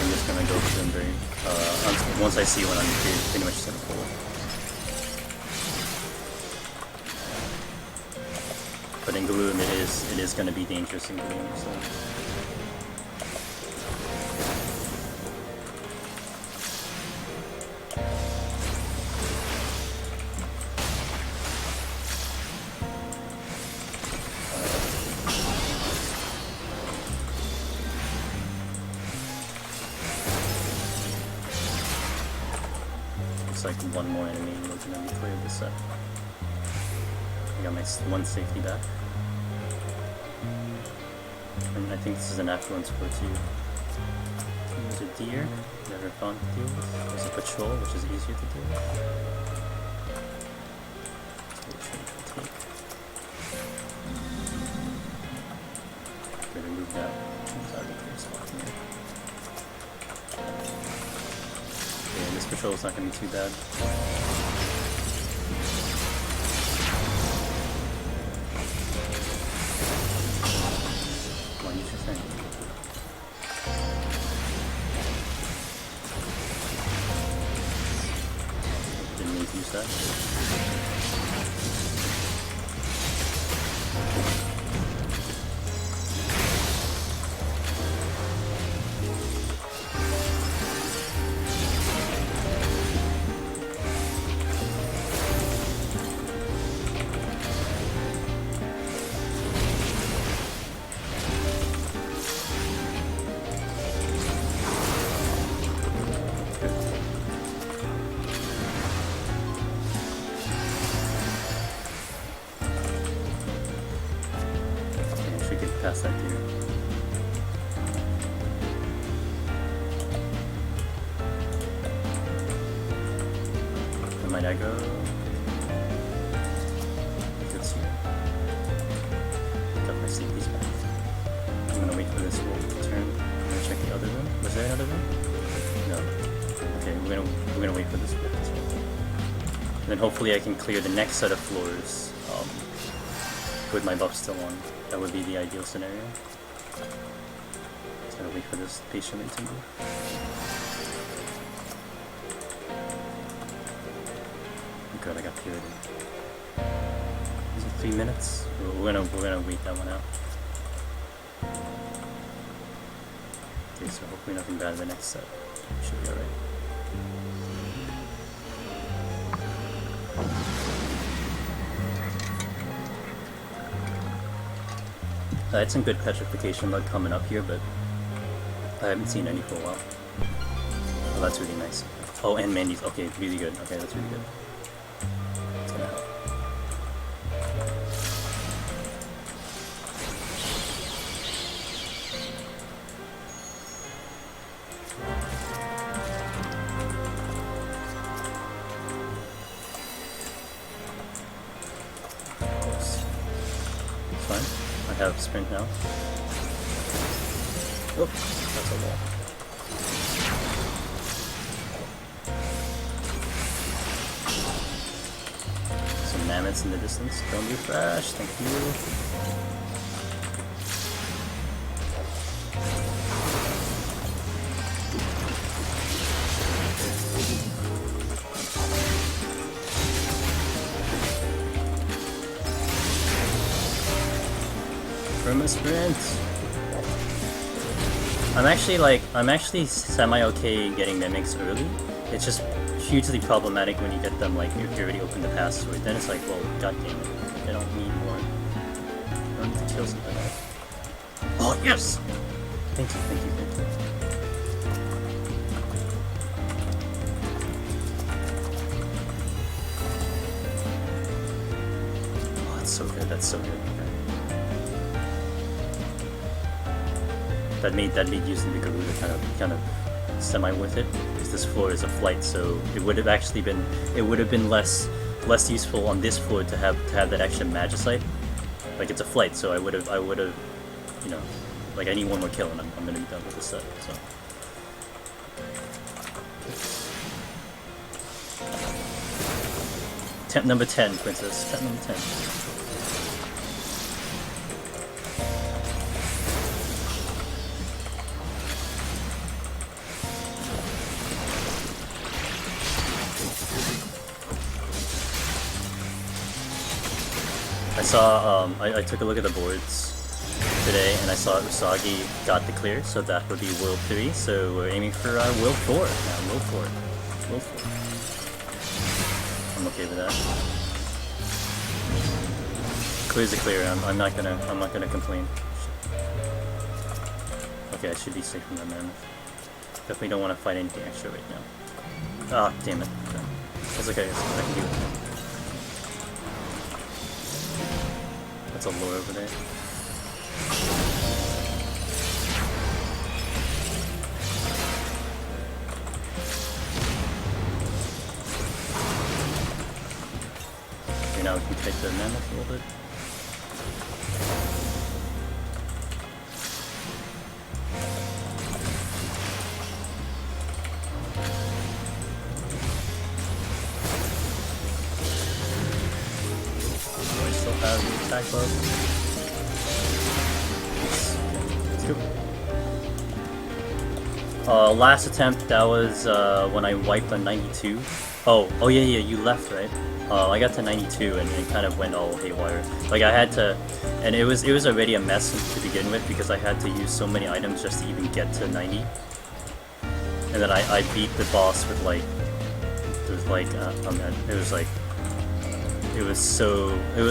Speaker 1: I'm just gonna go for them very once I see one, I'm pretty much just gonna pull it. But in Gloom, it is gonna be dangerous in Gloom. So. Like one more enemy and we're gonna be clear of the set. I got my one safety back. And I think this is an affluence for two. There's a deer, never fun to deal with. There's a patrol, which is easier to deal with. So which one can take? Better move that. It's out of the clear spot here. Yeah, this patrol is not going to be too bad. Come on, use your thing. Didn't need to use that. Past that deer. Where might I go? Let's see. Pick up my safeties back. I'm gonna wait for this wolf to turn. I'm gonna check the other room. Was there another room? No. Okay, we're gonna wait for this wolf as well. And then hopefully I can clear the next set of floors with my buff still on. That would be the ideal scenario. Just gotta wait for this patiently to move. Good, I got purity. Is it 3 minutes? We're gonna wait that one out. Okay, so hopefully nothing bad in the next set. Should be alright. I had some good petrification luck coming up here, but I haven't seen any for a while. Oh, that's really nice. Oh, and Mandy's. Okay, really good. Okay, that's really good. It's gonna help. It's fine. I have sprint now. Oh, that's a wall. Some mammoths in the distance. Don't be fresh, thank you. From a sprint. I'm actually semi-okay getting mimics early. It's just hugely problematic when you get them like if you already opened the password. Then it's like, well, god damn it, I don't need more. I don't need to kill something else. Oh yes! Thank you, thank you, thank you. Oh, that's so good, that's so good. That made using the Garuda kind of semi worth it, because this floor is a flight, so it would have been less useful on this floor to have that extra magicite. Like it's a flight, so I would have you know, like I need one more kill and I'm gonna be done with the set. So. Temp number 10, princess. Temp number 10. I saw, I took a look at the boards today, and I saw Usagi got the clear, so that would be World 3, so we're aiming for World 4 now, World 4. World 4. I'm okay with that. Clear's a clear, I'm not gonna complain. Okay, I should be safe from that man. Definitely don't want to fight anything extra right now. Ah, damn it. Okay. That's okay, I can do it. That's a lure over there. Okay, now we can take the mammoth a little bit. Attack bug. Let's go. Last attempt, that was when I wiped on 92. Oh yeah, you left, right? I got to 92 and it kind of went all haywire. Like I had to, and it was already a mess to begin with because I had to use so many items just to even get to 90. And then I beat the boss with like, it was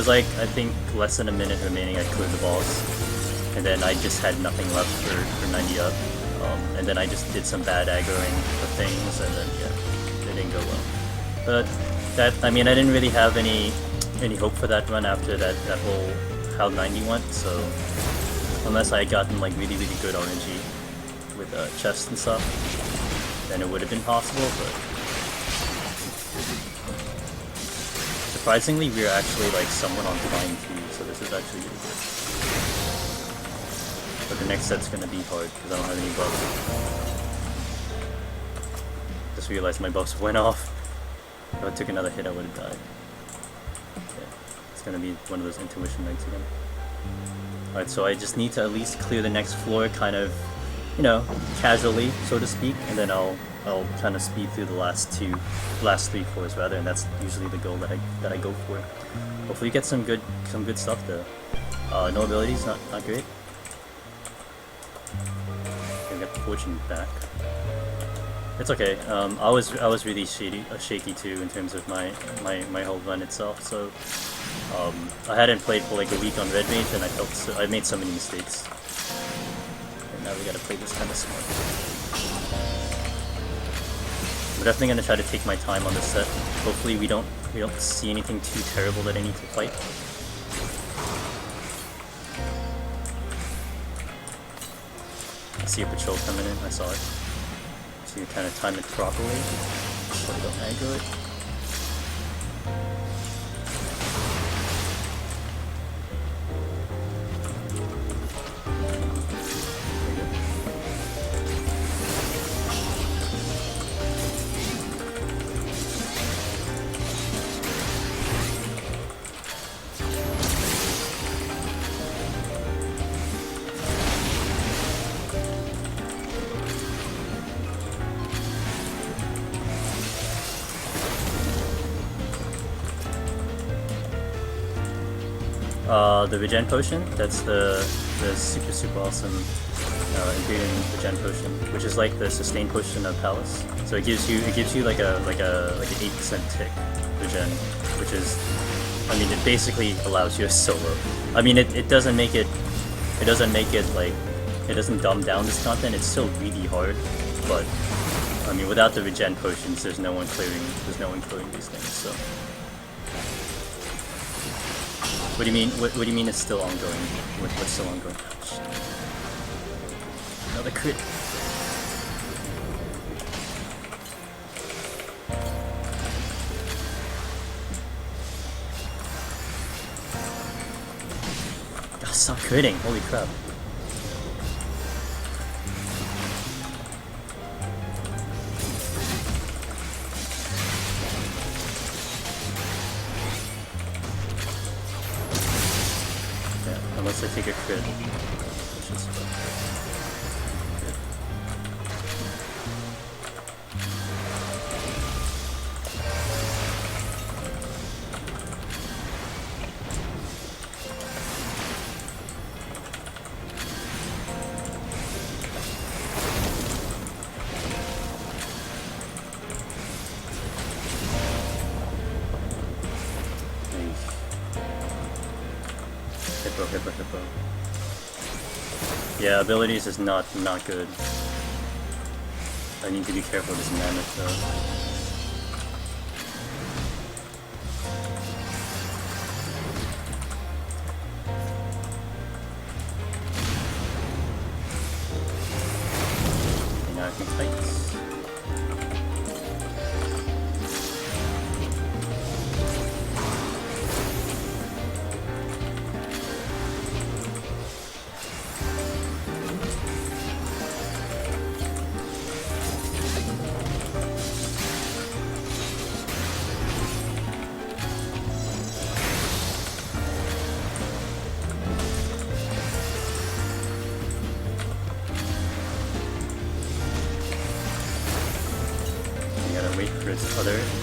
Speaker 1: like, I think less than a minute remaining. I cleared the boss, and then I just had nothing left for 90 up, and then I just did some bad aggroing for things, and then yeah, it didn't go well. But that, I mean, I didn't really have any hope for that run after that whole how 90 went, so unless I had gotten like really good RNG with chests and stuff, then it would have been possible, but surprisingly, we're actually like somewhat on time too, so this is actually really good. But the next set's gonna be hard because I don't have any buffs. Just realized my buffs went off. If I took another hit, I would have died. Okay. It's gonna be one of those intuition nights again. Alright, so I just need to at least clear the next floor kind of, you know, casually, so to speak, and then I'll kind of speed through the last three floors rather, and that's usually the goal that I go for. Hopefully get some good stuff though. No abilities, not great. Okay, we got the fortune back. It's okay. I was really shaky too in terms of my whole run itself. So I hadn't played for like a week on Red Mage, and I made so many mistakes. And now we gotta play this kind of smart. I'm definitely gonna try to take my time on this set. Hopefully we don't see anything too terrible that I need to fight. I see a patrol coming in. I saw it. So you kind of time it properly, so I don't aggro it. The regen potion, that's the super awesome Imperium regen potion, which is like the sustain potion of Palace. So it gives you like an 8% tick regen, which is, I mean, it basically allows you to solo. I mean, it doesn't make it like, it doesn't dumb down this content. It's still really hard, but I mean, without the regen potions, there's no one clearing these things. So. What do you mean? What do you mean it's still ongoing? What's still ongoing? Oh, another crit. Oh, stop critting! Holy crap! Unless I take a crit. hippo, hippo. Yeah, abilities is not good. I need to be careful with this mammoth though.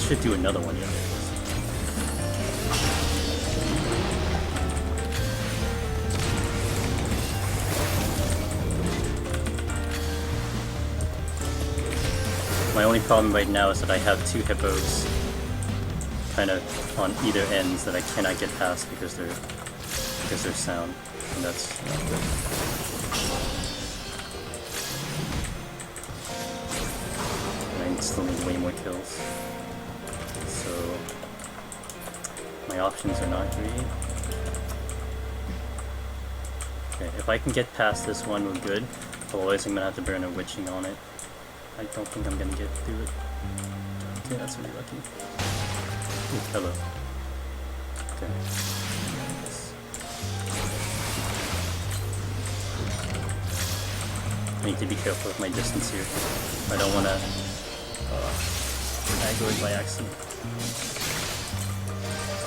Speaker 1: Should do another one, yeah. My only problem right now is that I have two hippos kind of on either ends that I cannot get past because they're sound, and that's not good. And I still need way more kills. So my options are not great. Okay, if I can get past this one, we're good. Otherwise I'm gonna have to burn a witching on it. I don't think I'm gonna get through it. Okay, that's really lucky. Ooh, hello. Okay. I need to be careful with my distance here. I don't wanna aggro it by accident.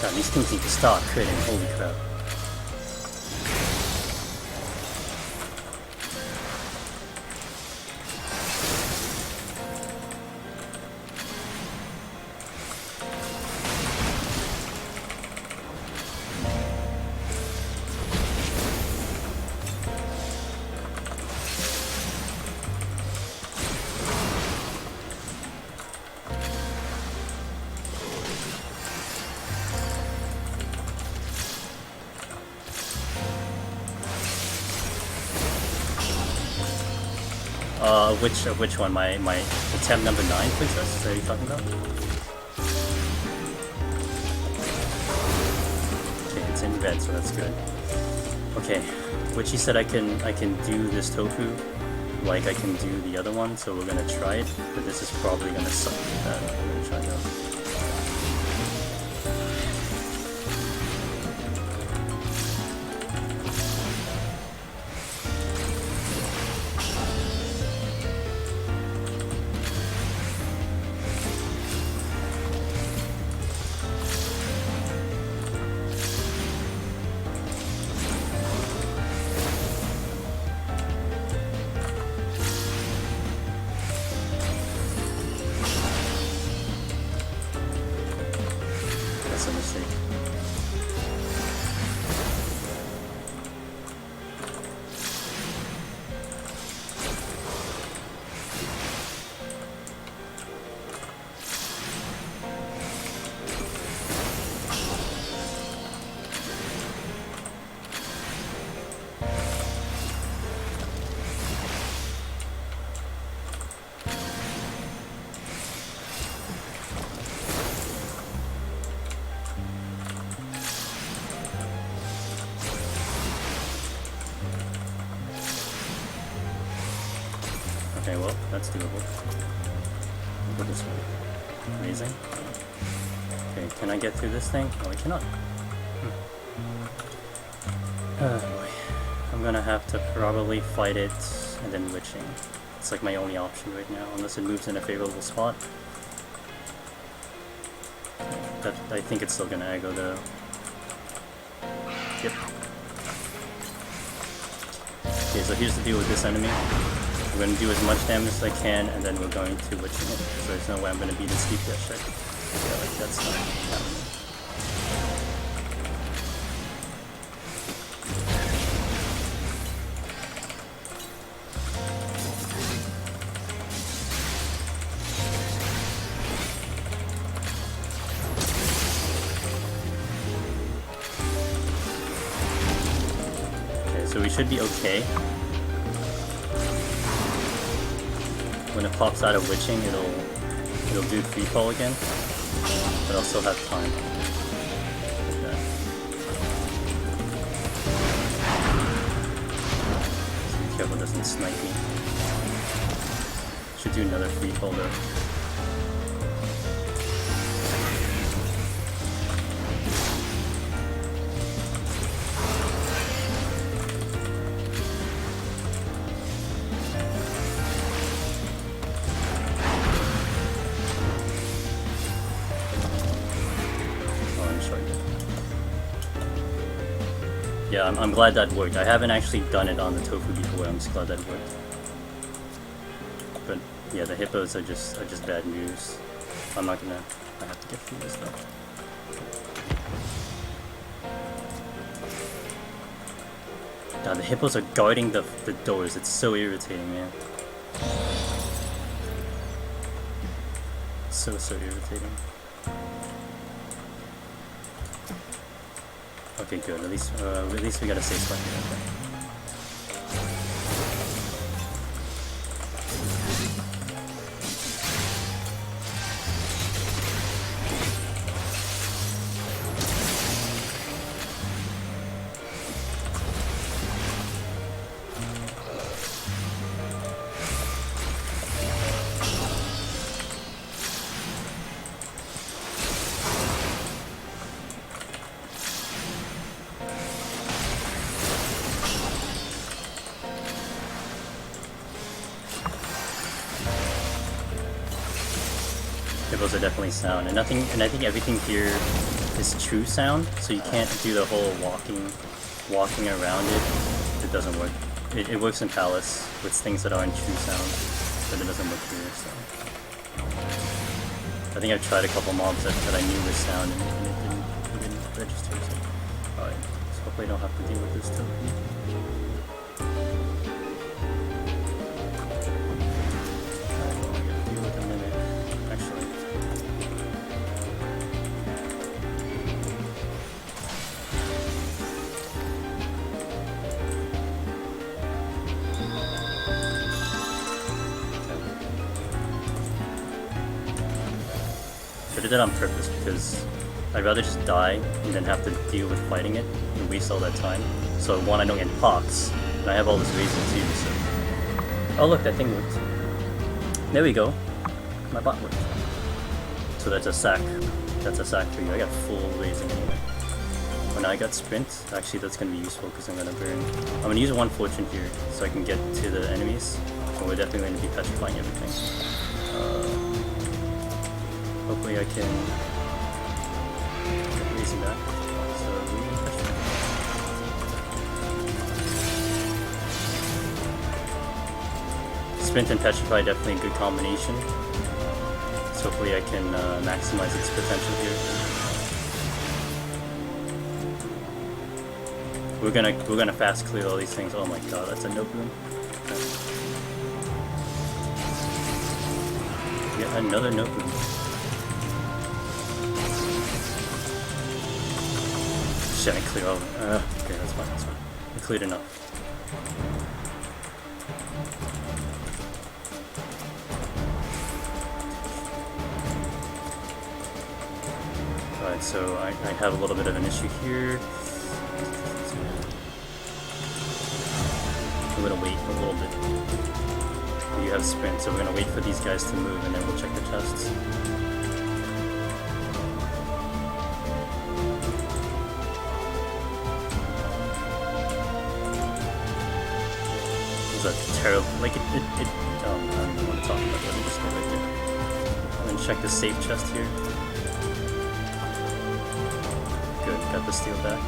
Speaker 1: God, these things need to stop critting, holy crap. Which one? My attempt number 9 princess? Is that what you're talking about? Okay, it's in red, so that's good. Okay, Witchy said I can do this tofu like I can do the other one, so we're gonna try it, but this is probably gonna suck with that. I'm gonna try that. Okay, well, that's doable. We'll go this way. Amazing. Okay, can I get through this thing? No, I cannot. Oh boy. I'm gonna have to probably fight it and then witching. It's like my only option right now, unless it moves in a favorable spot. That, I think it's still gonna aggro though. Yep. Okay, so here's the deal with this enemy. I'm going to do as much damage as I can, and then we're going to witching it, because there's no way I'm going to beat this DPS check. Yeah, like that's not happening. should be okay. When it pops out of witching, it'll do free fall again, but I'll still have time. Okay. So be careful it doesn't snipe me. Should do another free fall though. Yeah, I'm glad that worked. I haven't actually done it on the tofu before. I'm just glad that worked. But yeah, the hippos are just bad news. I have to get through this though. God, the hippos are guarding the doors. It's so irritating, man. So irritating. Okay, good. At least we got a safe spot here. Okay. Hippos are definitely sound, and I think everything here is true sound, so you can't do the whole walking around it. It doesn't work. It works in Palace with things that aren't true sound, but it doesn't work here. So I think I've tried a couple mobs that I knew were sound, and it didn't register. So. Alright, so hopefully I don't have to deal with this till. I did that on purpose because I'd rather just die and then have to deal with fighting it and waste all that time. So one, I don't get pox, and I have all this reason too, so... Oh look, that thing worked. There we go. My bot worked. So that's a sack. That's a sack for you. I got full raising anyway. Oh, now I got sprint. Actually, that's going to be useful because I'm going to burn... I'm going to use one fortune here so I can get to the enemies. And we're definitely going to be petrifying everything. Hopefully I can get raising back. So we can petrify. Sprint and petrify definitely a good combination. So hopefully I can maximize its potential here. We're gonna fast clear all these things. Oh my god, that's a no boom. Okay. Yet another no boom. Shit, I clear all of it. Okay, that's fine, that's fine. I cleared enough. Alright, so I have a little bit of an issue here. I'm gonna wait a little bit. You have sprint, so we're gonna wait for these guys to move and then we'll check the chests. It's a terrible, like I don't even want to talk about that. Let me just go right there. I'm gonna check the safe chest here. Good, got the steel back.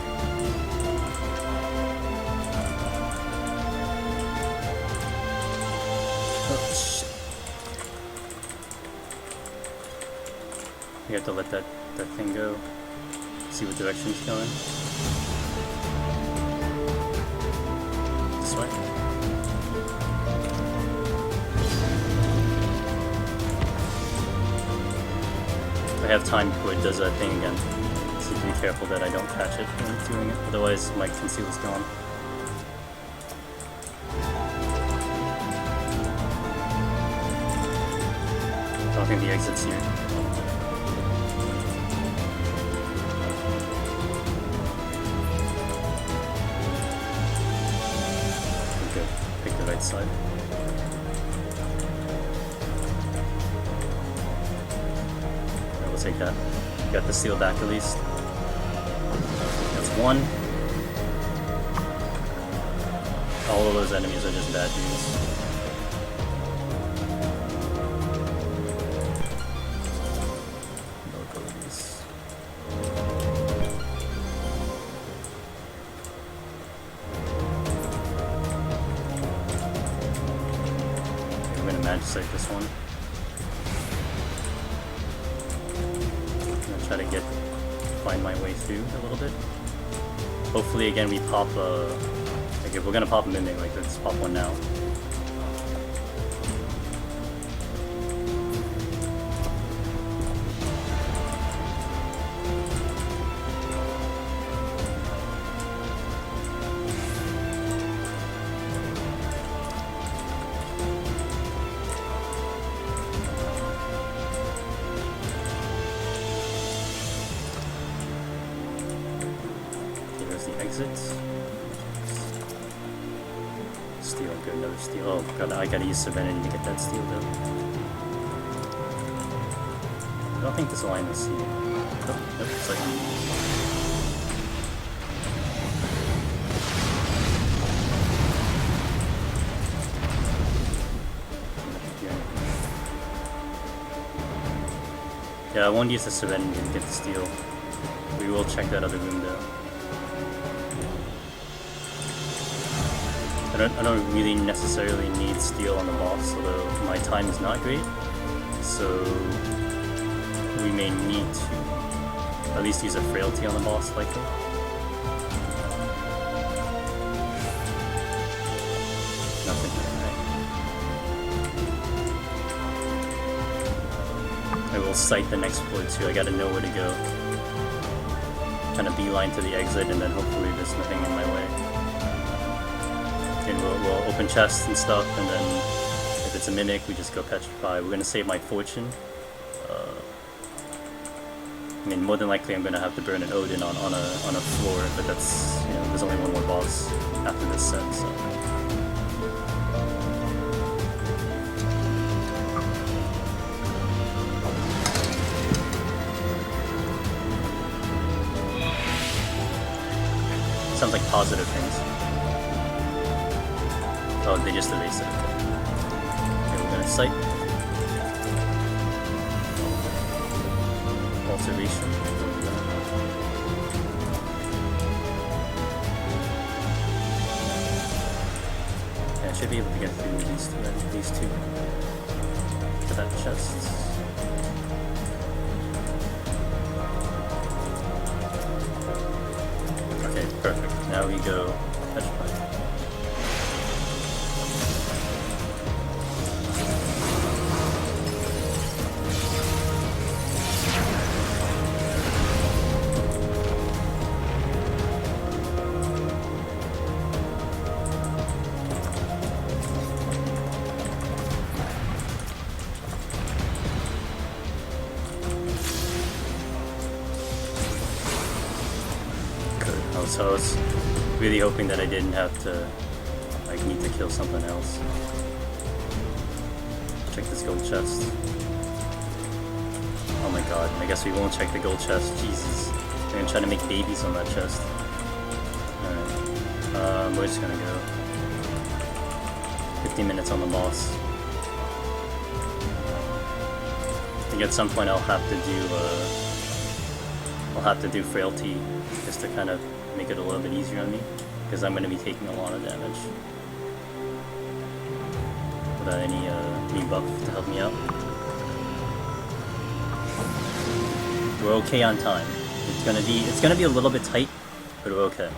Speaker 1: Oh shit. We have to let that thing go. See what direction it's going. This way. I have time before it does that thing again. So be careful that I don't catch it when it's doing it, otherwise my conceal is gone. don't think the exit's here. Good. Pick the right side. Alright, we'll take that. Got the steel back at least. That's one. All of those enemies are just bad dudes. Magic this one. I'm gonna try to find my way through a little bit. Hopefully, again, we pop like if we're gonna pop a mimic, like let's pop one now. Exits. Steel, good, another steel. Oh god, I gotta use Serenity to get that steel though. I don't think this line is here. Nope, nope, it's like... Yeah, I won't use the Serenity to get the steel. We will check that other room though. I don't really necessarily need steel on the boss, although my time is not great, so we may need to at least use a frailty on the boss likely. Nothing, right. I will sight the next floor too, I gotta know where to go. Kind of beeline to the exit and then hopefully there's nothing in my way. And we'll open chests and stuff, and then if it's a mimic, we just go petrify. We're gonna save my fortune. I mean, more than likely, I'm gonna have to burn an Odin on a floor, but that's, you know, there's only one more boss after this set, so. Sounds like positive things. Oh, they just erased it. Okay, we're gonna sight. Alteration. Yeah, I should be able to get through these two to that chest. Okay, perfect. Now we go petrify. So I was really hoping that I didn't have to, like, need to kill something else. Check this gold chest. Oh my god, I guess we won't check the gold chest. Jesus. I'm gonna try to make babies on that chest. Alright. We're just gonna go. 15 minutes on the boss. I think at some point I'll have to do frailty just to kind of make it a little bit easier on me, because I'm going to be taking a lot of damage without any buff to help me out. We're okay on time. It's gonna be a little bit tight, but we're okay.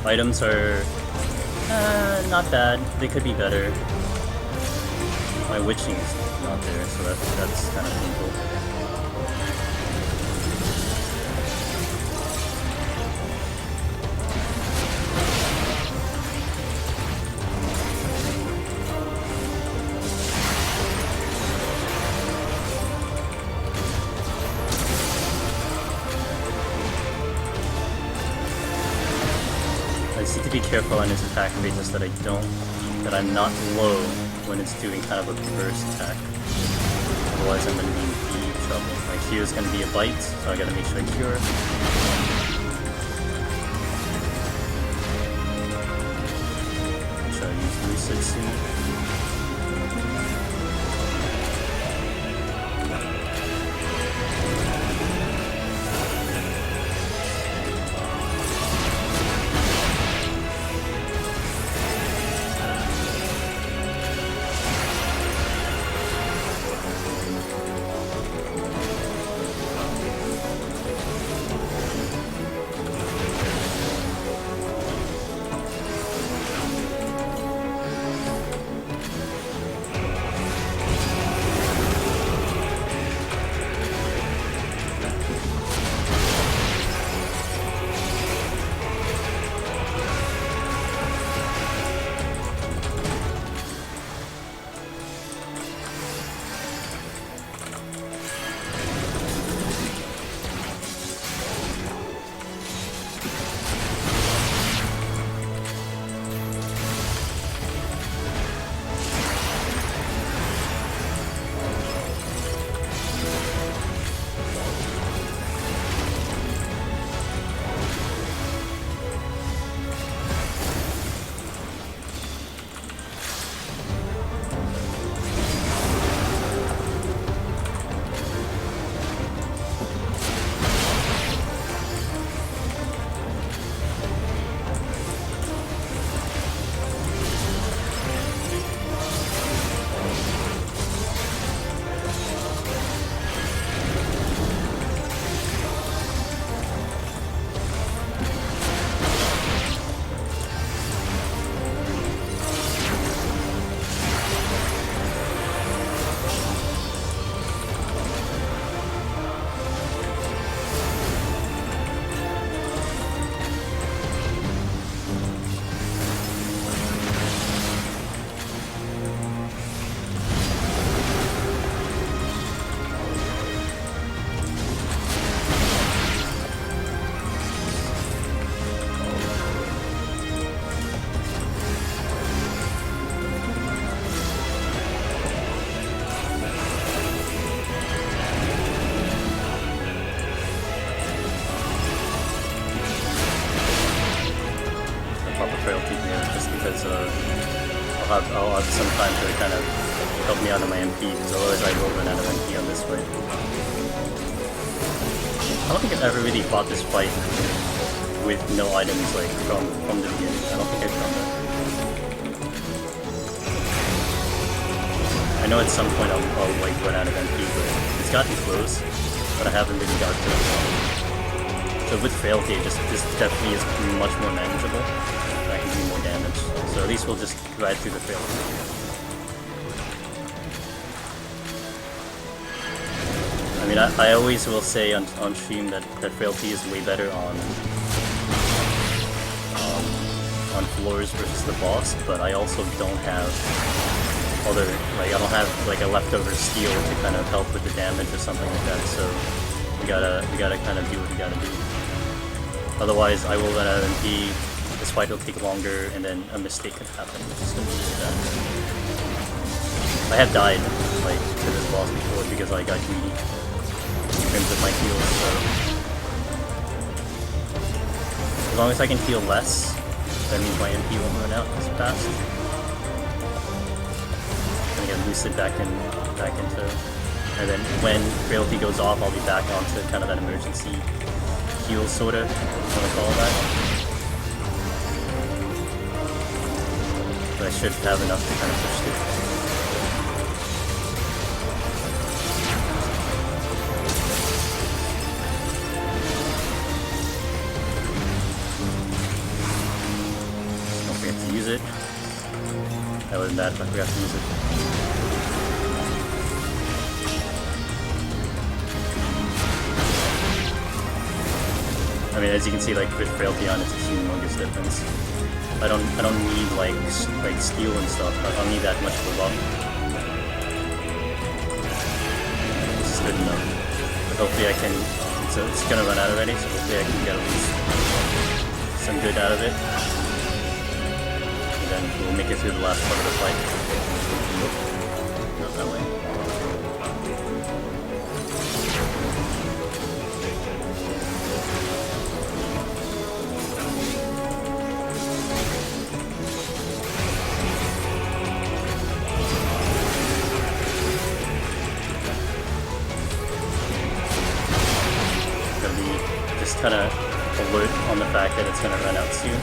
Speaker 1: Items are not bad. They could be better. My witching is not there, so that's kind of painful. just need to be careful on its attack rate, just that I'm not low when it's doing kind of a burst attack. Otherwise I'm gonna be in deep trouble. My Q is gonna be a bite, so I gotta make sure I cure. Try to use Lucid soon. I'll have some time to kind of help me out on my MP, because otherwise I will run out of MP on this fight. I don't think I've ever really fought this fight with no items like from the beginning. I don't think I've done that. I know at some point I'll like run out of MP, but it's gotten close, but I haven't really got to it. So with Frailty, this definitely is much more manageable. I can do more damage. So at least we'll just ride through the Frailty. I mean, I always will say on stream that Frailty is way better on floors versus the boss, but I also don't have other, like, I don't have like a leftover steel to kind of help with the damage or something like that, so we gotta kind of do what we gotta do. Otherwise, I will run out of MP, this fight will take longer, and then a mistake could happen, which is gonna be really bad. I have died, like, to this boss before because I got greedy in terms of my heals, so as long as I can heal less, that means my MP won't run out as fast. I'm gonna get Lucid back into, and then when Frailty goes off, I'll be back onto kind of that emergency heal sorta, if you wanna call that. But I should have enough to kind of push through. Use it. That wasn't bad if I forgot to use it. I mean, as you can see, like with Frailty on, it's a humongous difference. I don't need like steel and stuff. I don't need that much of a buff. This is good enough. But hopefully I can. So it's gonna run out already. So hopefully I can get at least some good out of it. and we'll make it through the last part of the fight. Not that way. Gonna be just kind of alert on the fact that it's gonna run out soon.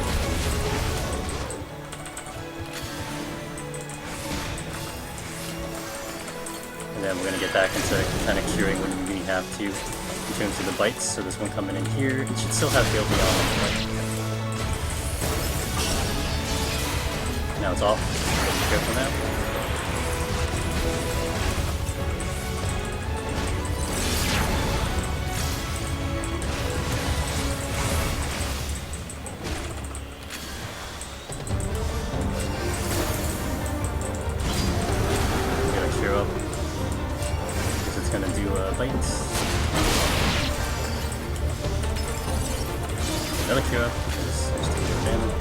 Speaker 1: And then we're going to get back into kind of curing when we have to in terms of the bites. So this one coming in here, it should still have heal beyond the bite. Now it's off. Be careful now. Gotta cure up. Gonna do bites. Another cure up because there's too much damage.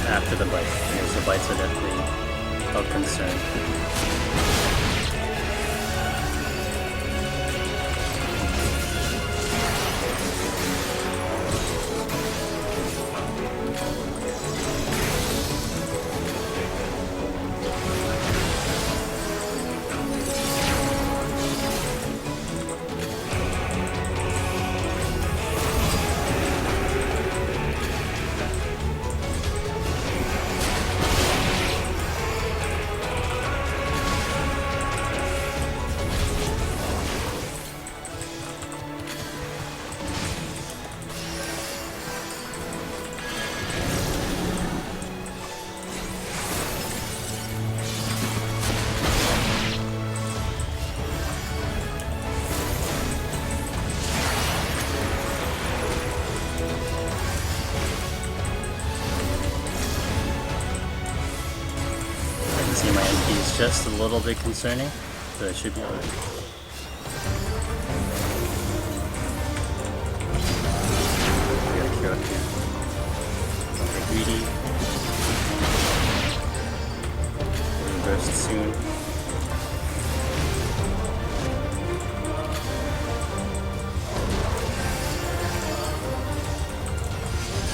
Speaker 1: After the bites, because the bites are definitely of concern. See, my MP is just a little bit concerning, but it should be alright. We gotta cure up here. Don't get greedy. We'll burst soon.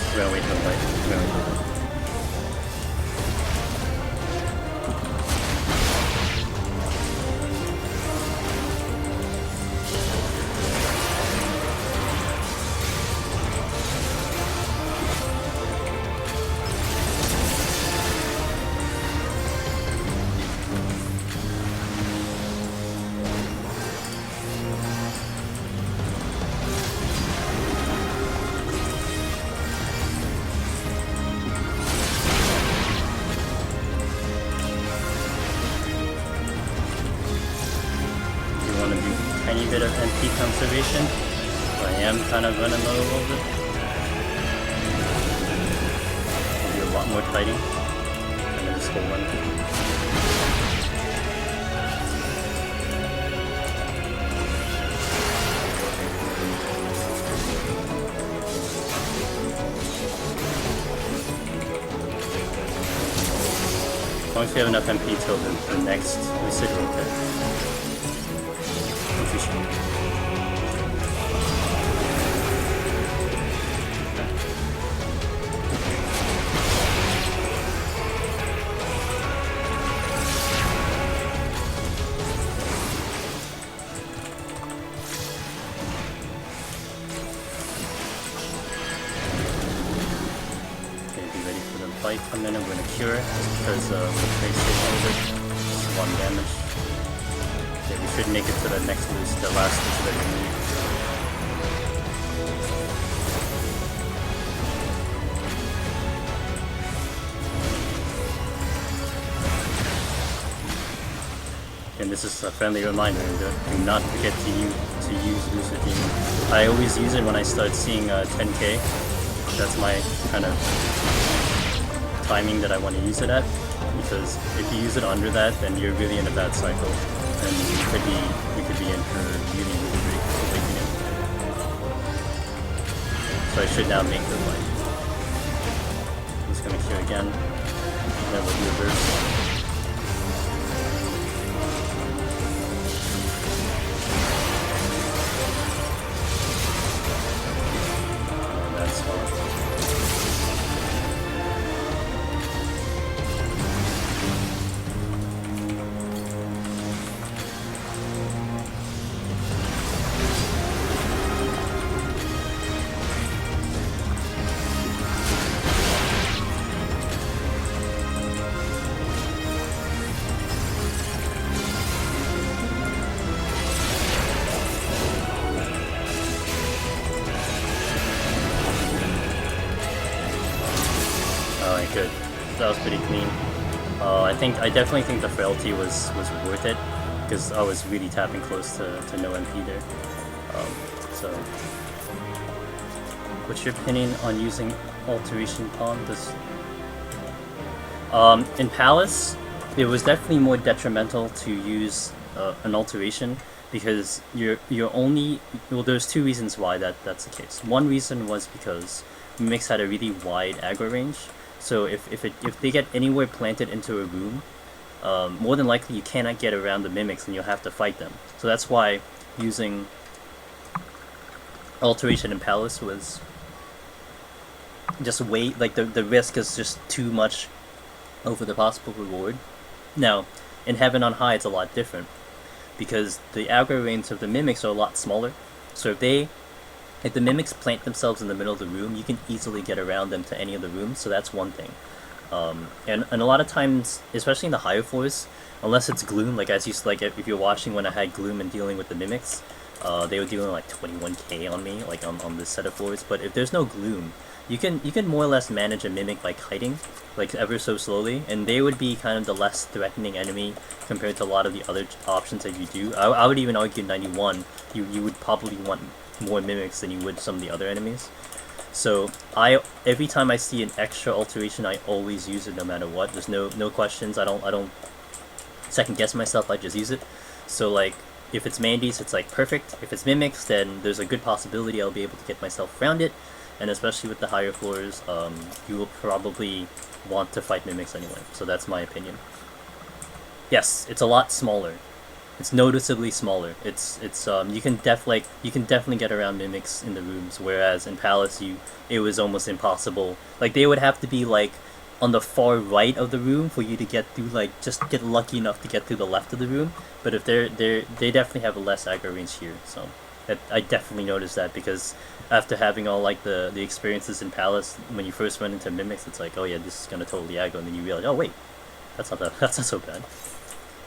Speaker 1: We're gonna wait for the fight. We're gonna wait for the fight. Tiny bit of MP conservation. So I am kind of running low a little bit. I'll do a lot more fighting. And then just hold one. As long as we have enough MP till the next residual hit. And then I'm gonna cure just because the trade state over. Just 1 damage. Okay, we should make it to the next boost, the last boost that we need. And this is a friendly reminder, do not forget to use Lucid Demon. I always use it when I start seeing 10k. That's my kind of timing that I want to use it at, because if you use it under that, then you're really in a bad cycle, and we could be in for a really great awakening. So I should now make the light. I'm just gonna cure again, and then we'll do reverse. Alright, good. That was pretty clean. I definitely think the frailty was worth it, because I was really tapping close to no MP there. So, what's your opinion on using alteration pawn? In Palace, it was definitely more detrimental to use an alteration, because you're only, well, there's 2 reasons why that's the case. One reason was because Mimics had a really wide aggro range. So if they get anywhere planted into a room, more than likely you cannot get around the Mimics and you'll have to fight them. So that's why using Alteration in Palace was just the risk is just too much over the possible reward. Now, in Heaven on High it's a lot different, because the aggro range of the Mimics are a lot smaller. So if the Mimics plant themselves in the middle of the room, you can easily get around them to any of the rooms, so that's one thing. And a lot of times, especially in the higher floors, unless it's Gloom, like if you're watching when I had Gloom and dealing with the Mimics, they were dealing like 21k on me, like on this set of floors. But if there's no Gloom, you can more or less manage a Mimic by kiting, like ever so slowly, and they would be kind of the less threatening enemy compared to a lot of the other options that you do. I would even argue 91, you would probably want more Mimics than you would some of the other enemies. So every time I see an extra alteration, I always use it no matter what. There's no questions. I don't second guess myself. I just use it. So like if it's Mandy's, it's like perfect. If it's Mimics, then there's a good possibility I'll be able to get myself around it. And especially with the higher floors, you will probably want to fight Mimics anyway. So that's my opinion. Yes, it's a lot smaller. It's noticeably smaller. You can definitely get around Mimics in the rooms, whereas in Palace it was almost impossible. Like they would have to be like on the far right of the room for you to get through, like just get lucky enough to get through the left of the room. But if they definitely have a less aggro range here. So I definitely noticed that, because after having all like the experiences in Palace, when you first run into Mimics, it's like, oh yeah, this is gonna totally aggro, and then you realize, oh wait, that's not so bad.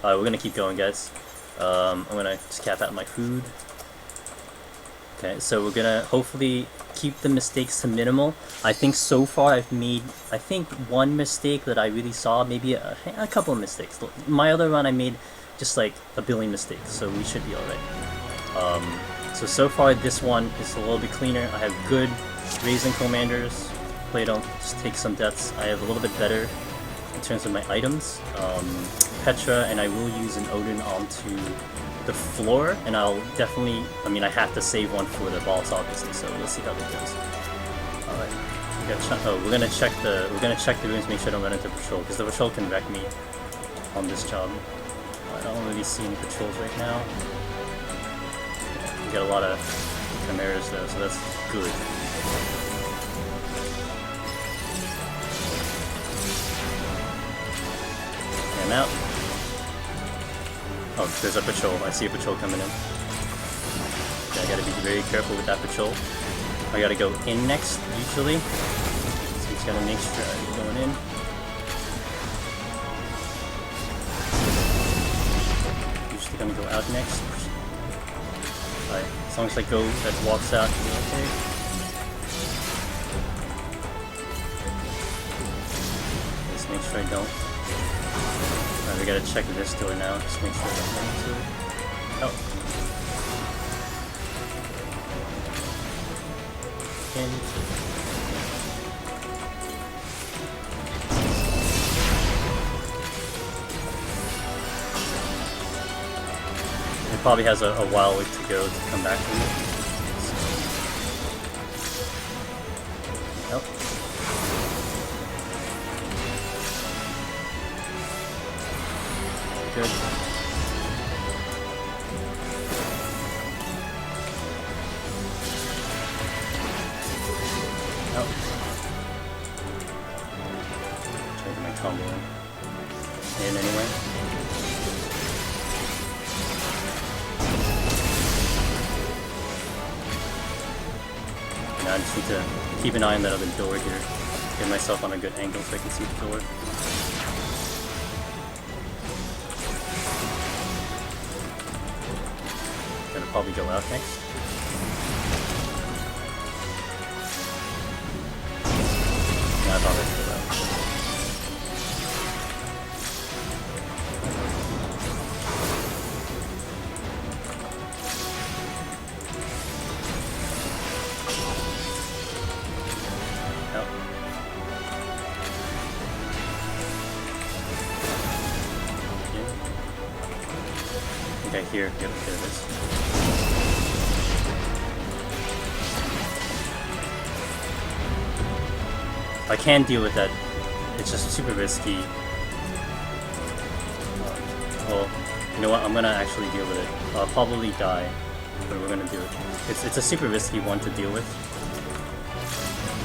Speaker 1: Alright, we're gonna keep going, guys. I'm gonna just cap out my food. Okay, so we're gonna hopefully keep the mistakes to minimal. I think so far I've made, I think, 1 mistake that I really saw, maybe a couple of mistakes. My other run I made just like a billion mistakes, so we should be alright. So far this one is a little bit cleaner. I have good Raising Commanders. Hopefully I don't just take some deaths. I have a little bit better in terms of my items. Petra, and I will use an Odin onto the floor, and I'll definitely, I have to save one for the boss obviously, so we'll see how that goes. Alright, we're gonna check the rooms, make sure I don't run into patrol, because the patrol can wreck me on this job. I don't really see any patrols right now. We get a lot of chimeras though, so that's good. I'm out. Oh, there's a patrol. I see a patrol coming in. Okay, I gotta be very careful with that patrol. I gotta go in next, usually. So just gotta make sure I'm going in. out next. Alright, as long as I go that walks out, okay. Just make sure I don't. Alright, we gotta check this door now. Just make sure I don't run into it. Oh. It probably has a while to go to come back from it. Oh. Good. Oh. Try to get my combo in anyway. Now I just need to keep an eye on that other door here. Get myself on a good angle so I can see the door. Gonna probably go out next. Yeah, I thought I'd go out. Okay, here, there it is. I can deal with that. It's just super risky. Well, you know what? I'm gonna actually deal with it. I'll probably die, but we're gonna do it. It's a super risky one to deal with.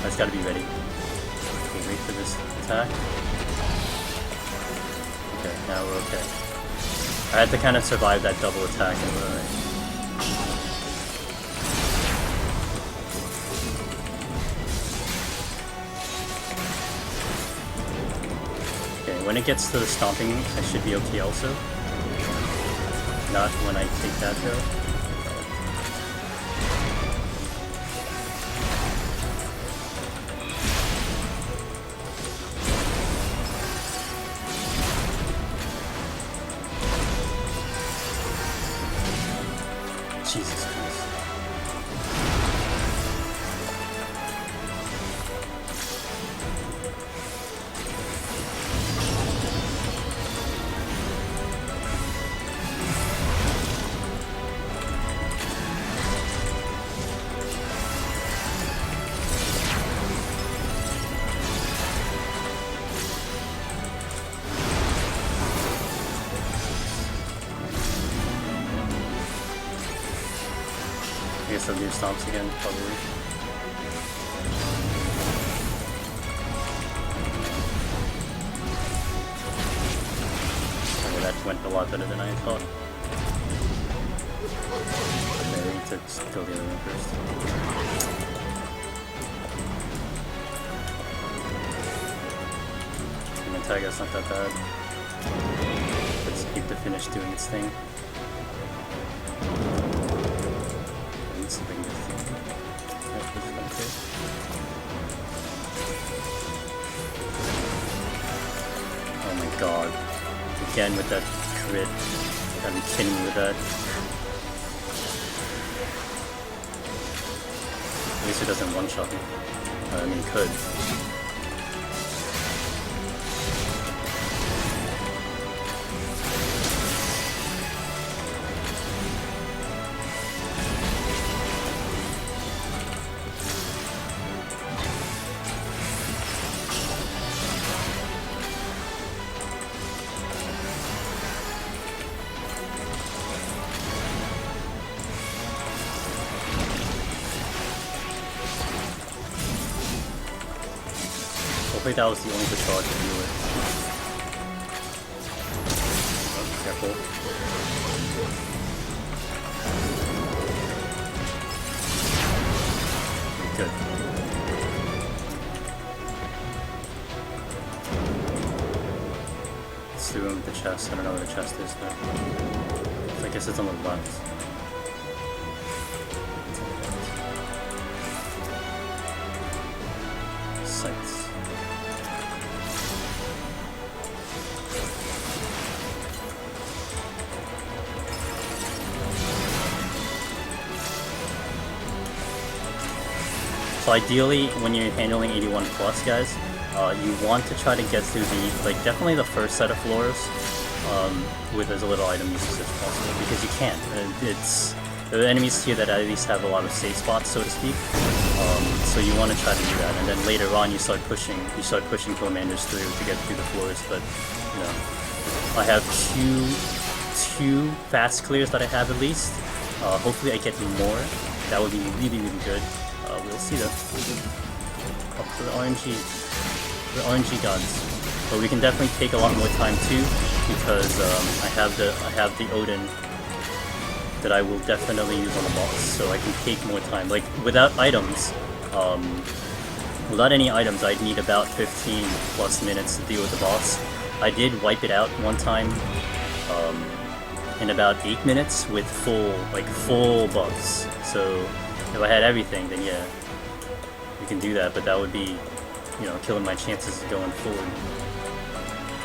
Speaker 1: I just gotta be ready. Okay, wait for this attack. Okay, now we're okay. I had to kind of survive that double attack and we're alright. Okay, when it gets to the stomping, I should be okay also. Not when I take that though. Jesus Christ. I guess I'll do stomps again, probably. Okay, that went a lot better than I thought. Okay, we need to kill the other one first. The antagonist's not that bad. Let's keep the finish doing its thing. See if I can get this. Oh my god. Again with that crit. Gotta be kidding me with that. At least it doesn't one-shot me. I mean, it could. Hopefully that was the only charge to do it. Oh, careful. Good. Let's do him with the chest. I don't know where the chest is, but if I I guess it's on the left. Sights. So ideally, when you're handling 81 plus, guys, you want to try to get through definitely the first set of floors with as little item usage as possible, because you can't. There are enemies here that at least have a lot of safe spots, so to speak. So you want to try to do that, and then later on you start pushing commanders through to get through the floors. But you know, I have two fast clears that I have at least. Hopefully I get more. That would be really good. We'll see though. Up to the RNG gods. But we can definitely take a lot more time too, because I have the Odin that I will definitely use on the boss, so I can take more time. Like without items, without any items, I'd need about 15 plus minutes to deal with the boss. I did wipe it out one time in about 8 minutes with full buffs. So if I had everything, then yeah, we can do that. But that would be, you know, killing my chances of going forward.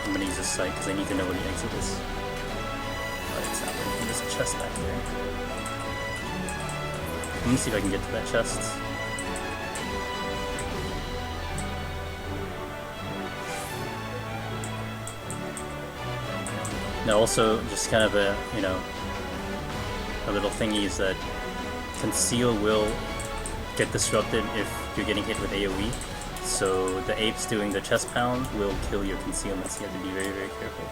Speaker 1: I'm gonna use this site because I need to know where the exit is. Alright, it's not working. There's a chest back there. Let me see if I can get to that chest. Now also, just kind of a, you know, a little thingy is that conceal will get disrupted if you're getting hit with AoE. So the apes doing the chest pound will kill your concealment, so you have to be very careful.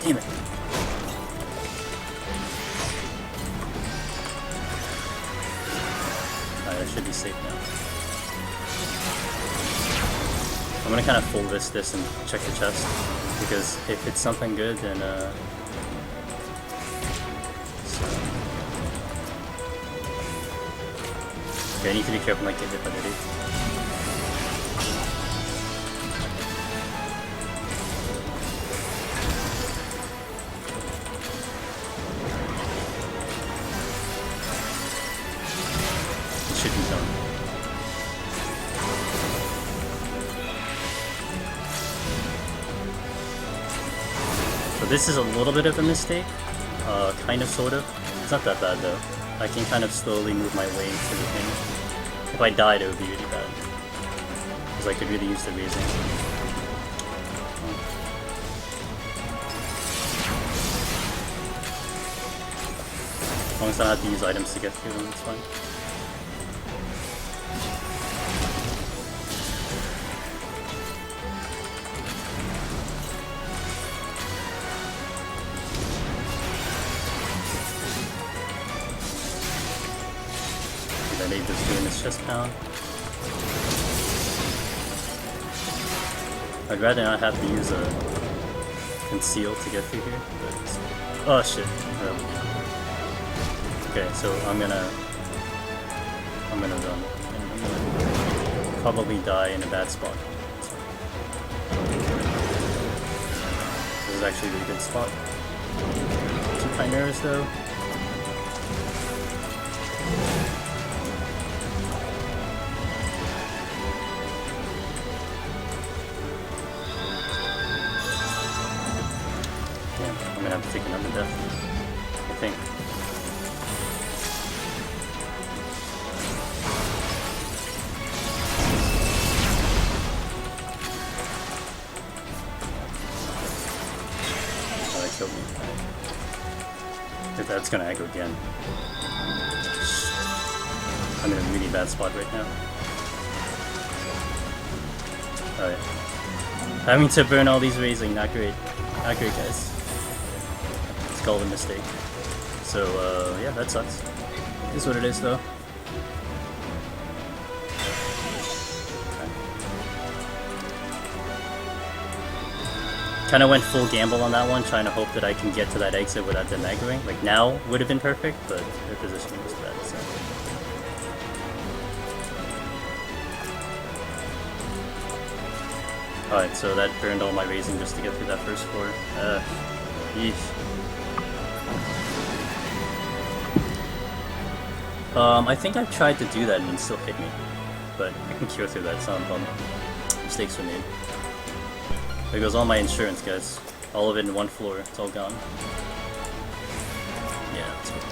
Speaker 1: Damn it! Alright, I should be safe now. I'm gonna kind of full this and check the chest, because if it's something good, then okay, I need to be careful not get hit by that ape. It should be done. So this is a little bit of a mistake, kind of, sort of. It's not that bad though. I can kind of slowly move my way to the thing. If I died, it would be really bad, because I could really use the raising. As long as I don't have to use items to get through them, it's fine. That ape is doing this chest pound. I'd rather not have to use a conceal to get through here, but oh shit. Okay, so I'm gonna run. And I'm gonna probably die in a bad spot. This is actually a really good spot. 2 chimeras though. I'm gonna have to take another death, I think. Oh, that killed me. If that's gonna aggro again. I'm in a really bad spot right now. Alright. Having to burn all these raising, not great. Not great, guys. It's called a mistake. So, yeah, that sucks. It is what it is, though. Kind of went full gamble on that one, trying to hope that I can get to that exit without them aggroing. Like, now would have been perfect, but their positioning was bad, so. Alright, so that burned all my raising just to get through that first floor. Yeesh. I think I've tried to do that and it still hit me. But I can cure through that, it's not a problem. Mistakes were made. There goes all my insurance, guys. All of it in one floor, it's all gone. Yeah, that's good.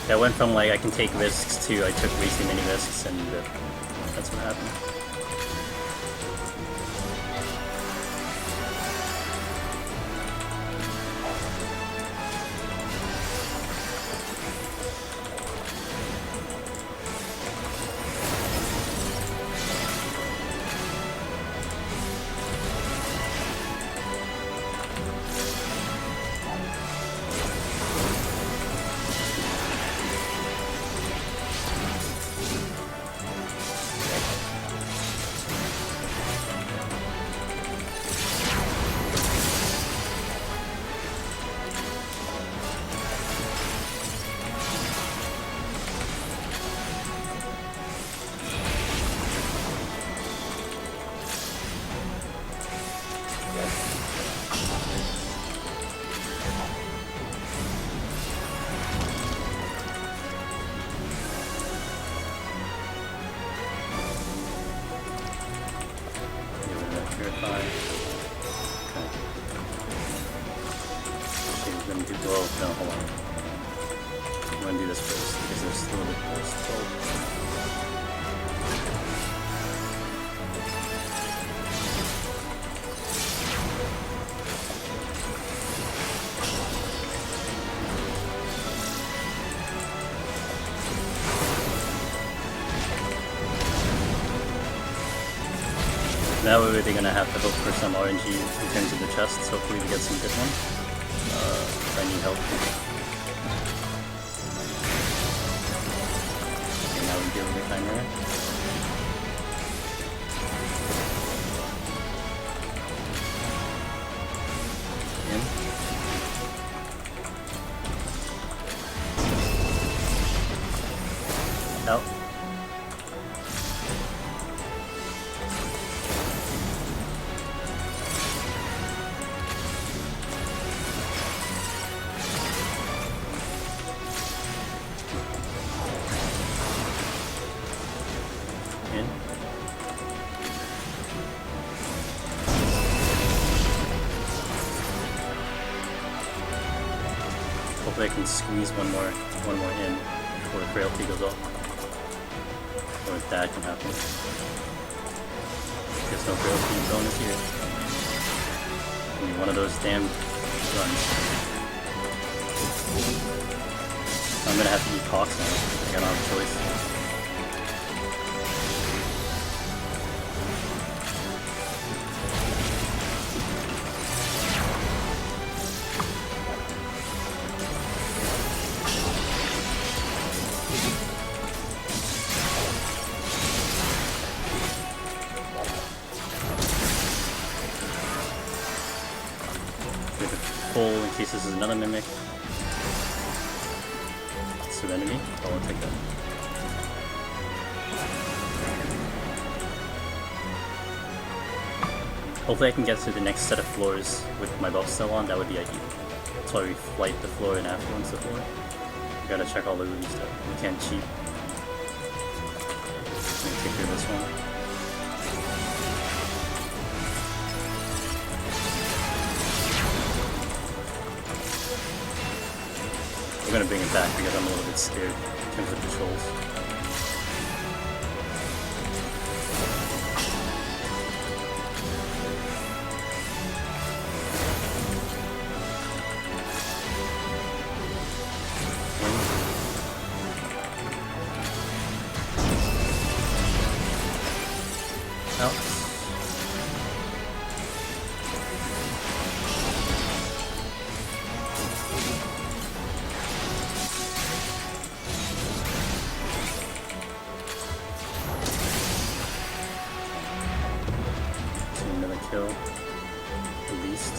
Speaker 1: I went from like I can take risks to I took way too many risks, and that's what happened. Now we're really gonna have to hope for some RNG in terms of the chests. Hopefully we get some good ones. I need help. Okay, now we deal with the Chimera. In. Out. Hopefully I can squeeze one more in before the frailty goes off. Or if that can happen. Guess no frailty bonus here. Give me one of those damn runs. I'm gonna have to eat Cox now. I don't have a choice. In case this is another mimic. Serenity. Oh, I'll take that. Hopefully I can get through the next set of floors with my buff still on, that would be ideal. That's why we flight the floor and afterwards the floor. We gotta check all the ruby stuff. We can't cheat. Let me take care of this one. I'm gonna bring it back because I'm a little bit scared in terms of controls. Out. kill, at least.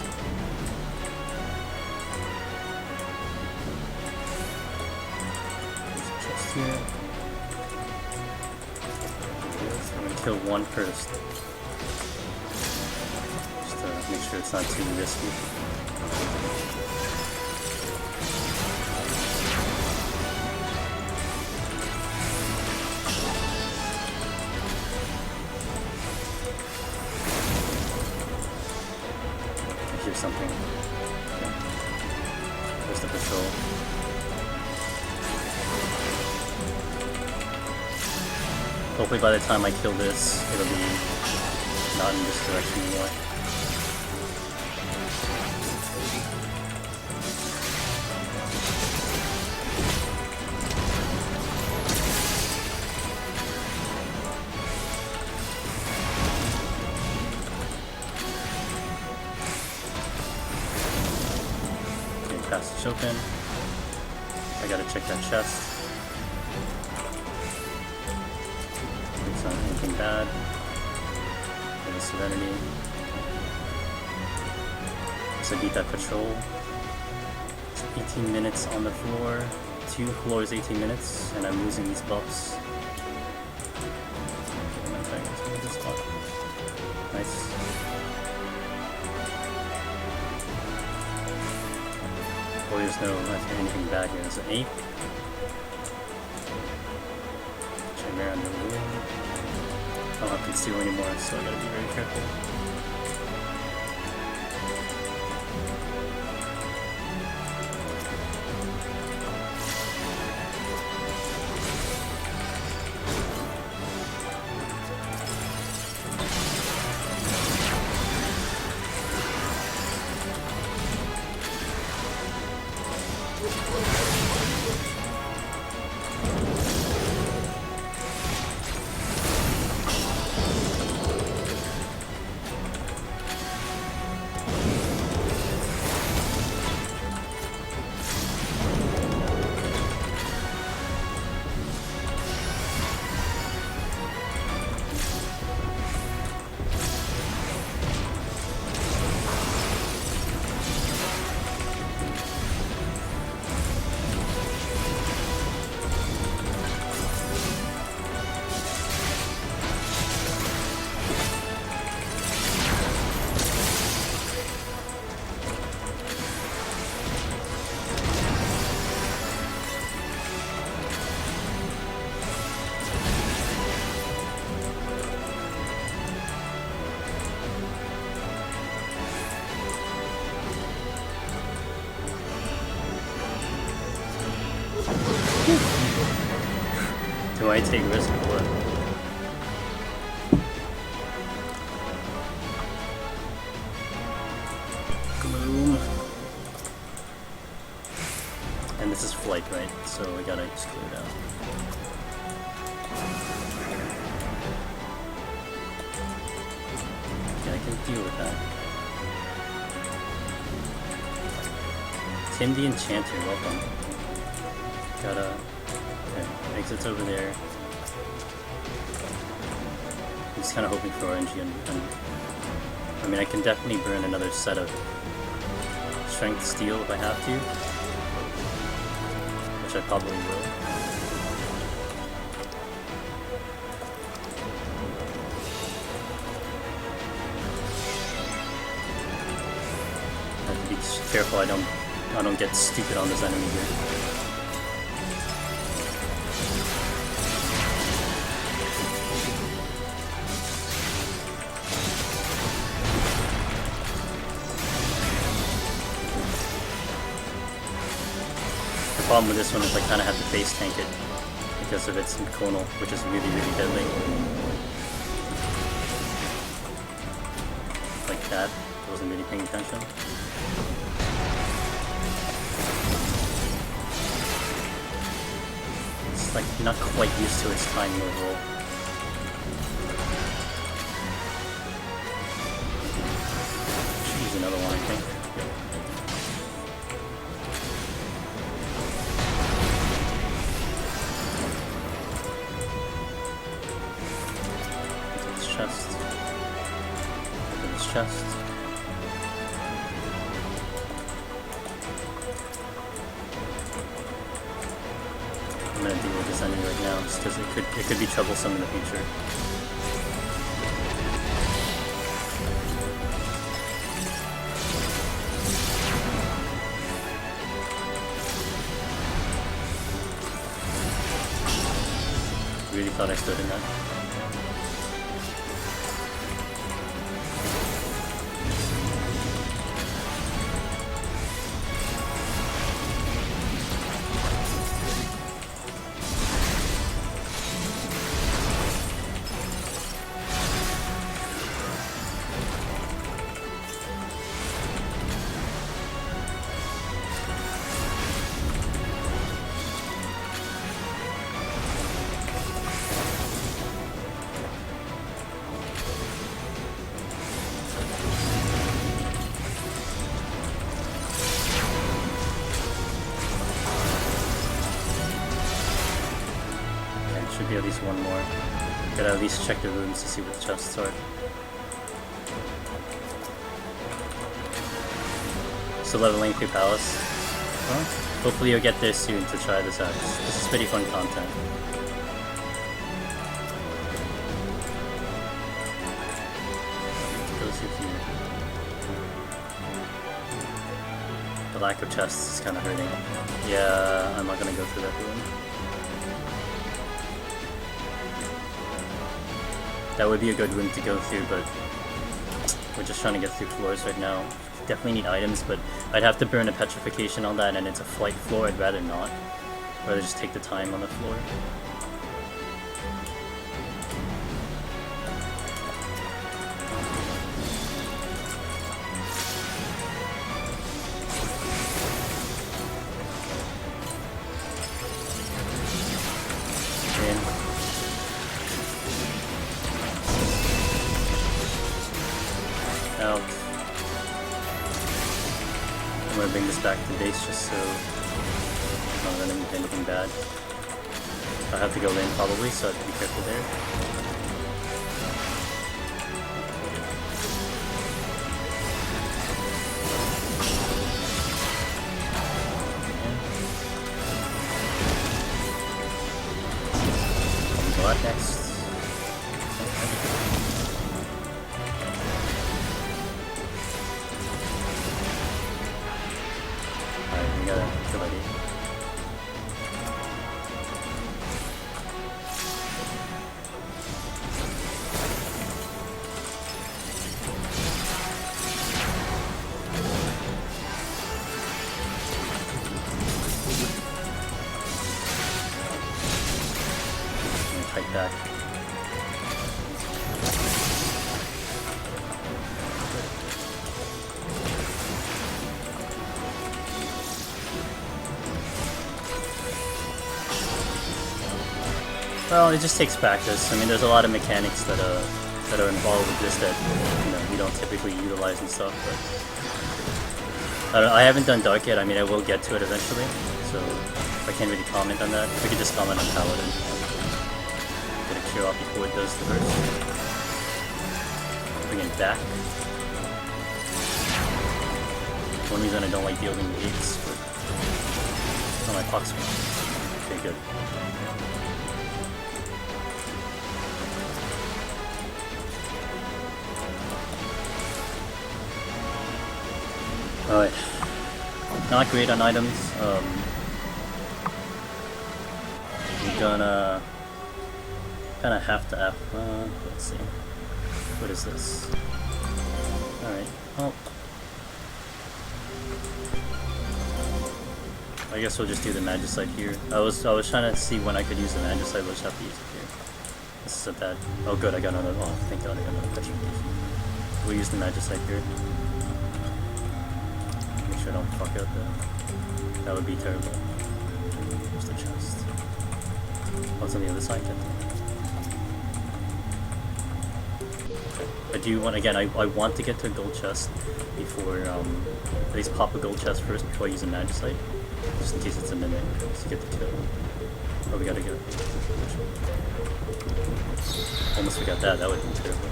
Speaker 1: There's a chest here. I'm gonna kill one first. Just to make sure it's not too risky. Here's something. Okay. There's the patrol. Hopefully by the time I kill this, it'll be not in this direction anymore. Passage open. I gotta check that chest. It's not anything bad. Maybe Serenity. So I beat that patrol. It's 18 minutes on the floor. 2 floors, 18 minutes, and I'm losing these buffs. This spot. Nice. There's no anything bad here. There's an 8. Chimera under the room. I don't have to conceal anymore, so I gotta be very careful. Do I take risk or what? Gloom. And this is flight, right? So we gotta just clear it out. Okay, I can deal with that. Tim the Enchanter, welcome. Gotta... Okay, exit's over there. I'm just kind of hoping for RNG and I mean, I can definitely burn another set of Strength Steel if I have to, which I probably will. I have to be careful I don't get stupid on this enemy here. The problem with this one is I kind of have to base tank it because of its conal, which is really, really deadly. Like that. I wasn't really paying attention. It's like not quite used to its timing overall. Should use another one, I think. Chest. Open this chest. I'm gonna deal with this enemy right now, just because it could be troublesome in the future. Really thought I stood in that. Should be at least one more. Gotta at least check the rooms to see what the chests are. Still leveling through Palace. Well, hopefully you'll get there soon to try this out. This is pretty fun content. Go through here. The lack of chests is kind of hurting. Yeah, I'm not gonna go through that room. That would be a good room to go through, but we're just trying to get through floors right now. Definitely need items, but I'd have to burn a petrification on that, and it's a flight floor. I'd rather not. I'd rather just take the time on the floor. Out. I'm gonna bring this back to base just so I'm not running into anything bad. I'll have to go in probably, so I have to be careful there. Go out next. We gotta kill it. Fight back. Well, it just takes practice. I mean, there's a lot of mechanics that are involved with this that we don't typically utilize and stuff. But I haven't done Dark yet. I mean, I will get to it eventually, so I can't really comment on that. We could just comment on Paladin. Get a cure off before it does the burst. Bring it back. One reason I don't like dealing with 8s, but oh, my pox. Okay, good. Alright, not great on items. We're gonna kind of have to let's see, what is this? Alright, well, I guess we'll just do the Magicite here. I was trying to see when I could use the Magicite, we'll just have to use it here. This is a bad, oh good, I got another, oh thank god I got another petrification. We'll use the Magicite here. I don't fuck out that. That would be terrible. Where's the chest? Oh, it's on the other side. Okay. I do want, again, I want to get to a gold chest before, at least pop a gold chest first before I use a Magicite. Just in case it's a mimic, to get the kill. Oh, we gotta go. Almost forgot that, that would be terrible.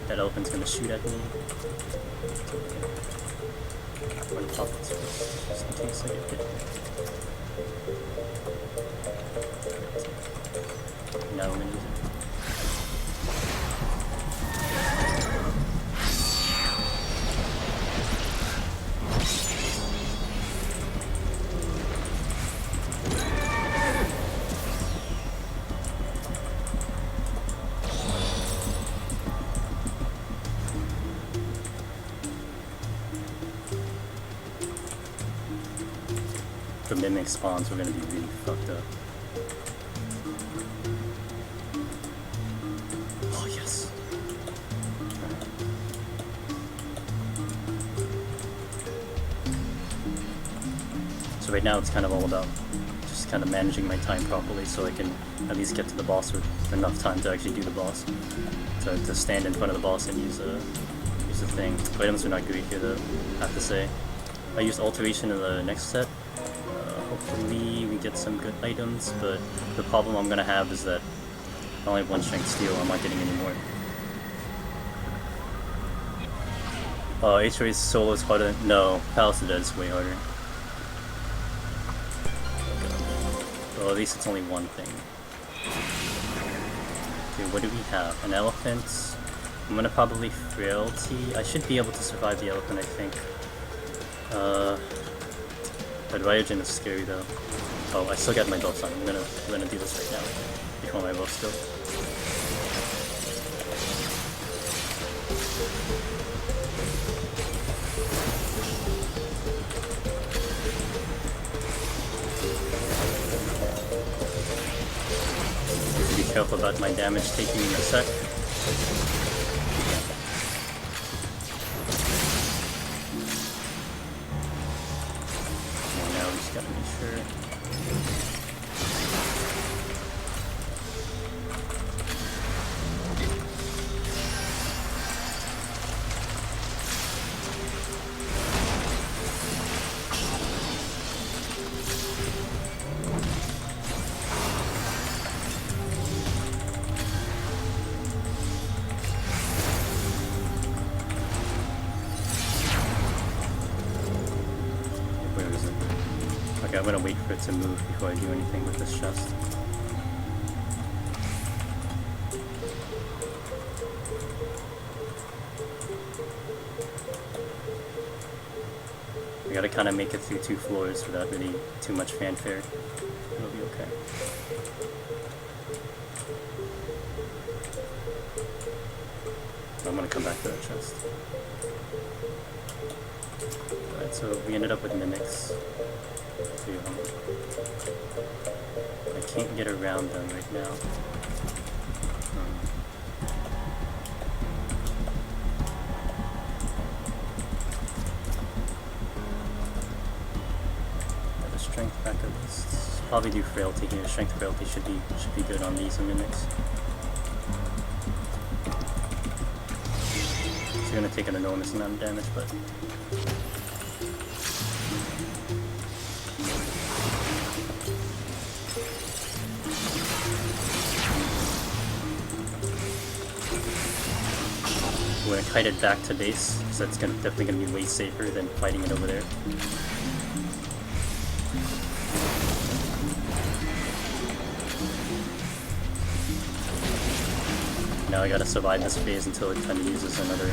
Speaker 1: That elephant's gonna shoot at me. I'm gonna pop this first, just in case I get hit. Now I'm gonna use it. The mimic spawns are gonna be really fucked up. Oh yes. So right now it's kind of all about just kind of managing my time properly so I can at least get to the boss with enough time to actually do the boss. To stand in front of the boss and use the thing. Items are not great here though, I have to say. I used alteration in the next set. Hopefully we get some good items, but the problem I'm gonna have is that I only have one strength steel, I'm not getting any more. HoH solo is harder. No, Palace of the Dead is way harder. Well, at least it's only one thing. Okay, what do we have? An elephant. I'm gonna probably frailty. I should be able to survive the elephant, I think. But Ryogen is scary though. Oh, I still got my buffs on. I'm gonna do this right now before my buffs go. Be careful about my damage taking in a sec. Gotta make sure. Where is it? Okay, I'm gonna wait for it to move before I do anything with this chest. We gotta kind of make it through 2 floors without really too much fanfare. It'll be okay. I'm gonna come back to that chest. Alright, so we ended up with mimics. 3 of them. I can't get around them right now. Got a strength back at least. Probably do frailty here. Strength frailty should be good on these mimics. It's gonna take an enormous amount of damage, but we're gonna kite it back to base, so it's definitely gonna be way safer than fighting it over there. Now I gotta survive this phase until it kind of uses another.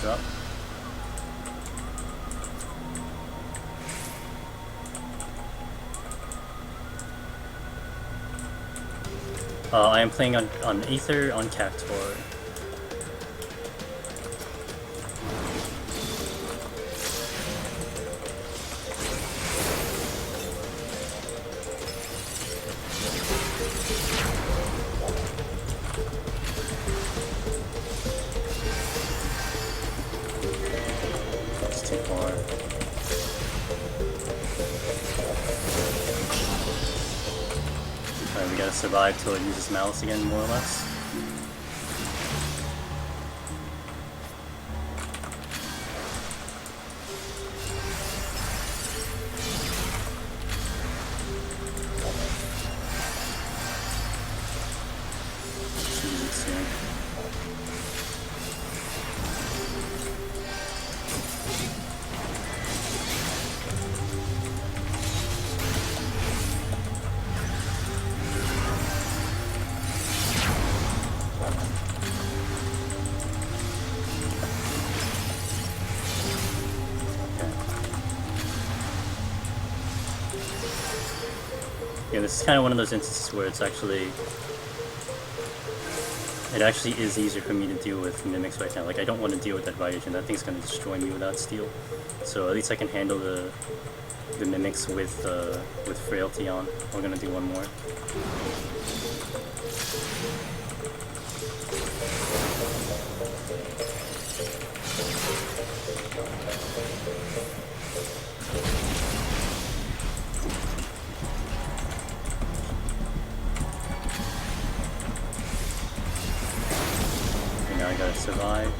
Speaker 1: Drop. I am playing on Aether on Cactor. That's too far. Alright, we gotta survive till it uses malice again, more or less. Yeah, this is kind of one of those instances where it actually is easier for me to deal with mimics right now. Like, I don't want to deal with that Viagen. That thing's gonna destroy me without steel. So at least I can handle the mimics with frailty on. We're gonna do one more. I gotta survive.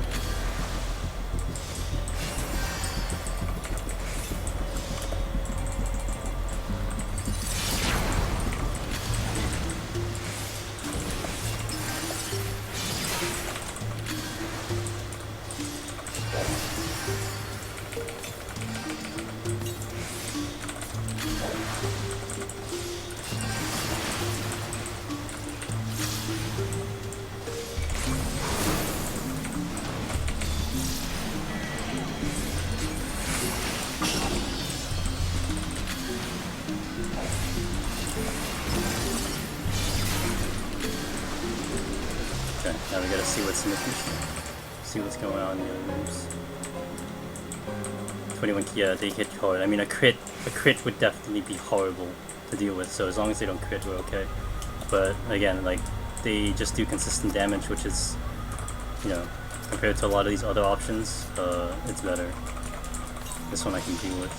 Speaker 1: Now we gotta see what's in the future. See what's going on in the other rooms. 21, yeah, they hit hard. I mean, a crit would definitely be horrible to deal with, so as long as they don't crit, we're okay. But again, like, they just do consistent damage, which is, you know, compared to a lot of these other options, it's better. This one I can deal with.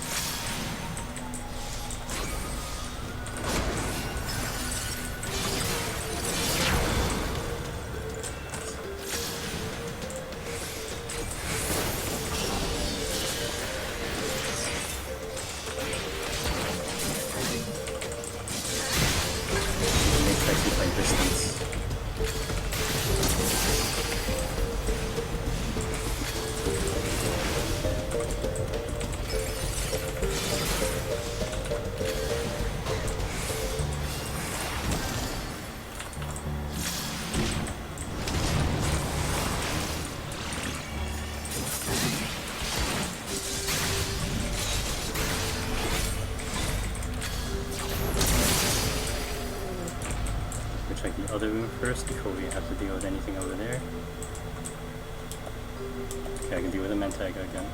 Speaker 1: Check the other room first before we have to deal with anything over there. Okay, I can deal with a Mentaga again.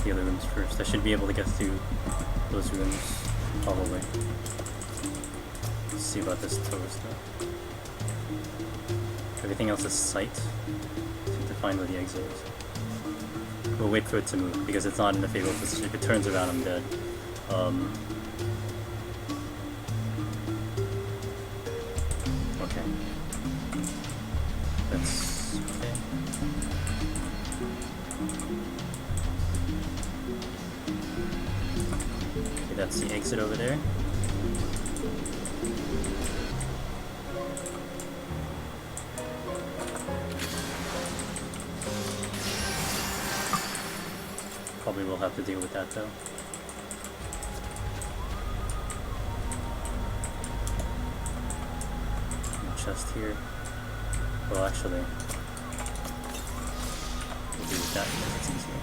Speaker 1: The other rooms first. I should be able to get through those rooms, probably. Let's see about this toast though. Everything else is sight. I need to find where the exit is. We'll wait for it to move, because it's not in a favorable position. If it turns around, I'm dead. Okay. That's okay. That's the exit over there. Probably will have to deal with that though. Chest here. Well, actually, we'll do with that because it's easier.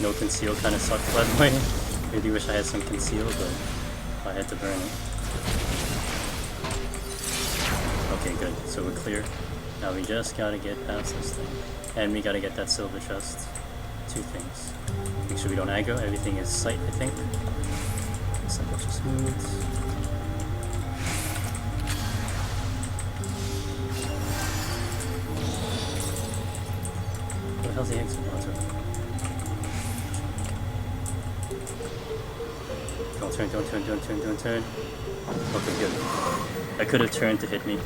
Speaker 1: No conceal kind of sucked, by the way. Really wish I had some conceal, but I had to burn it. Okay, good. So we're clear. Now we just gotta get past this thing. And we gotta get that silver chest. Two things. Make sure we don't aggro. Everything is sight, I think. Simple, smooth. What the hell's the exit? Oh, it's okay. Don't turn. Okay, good. I could have turned to hit me.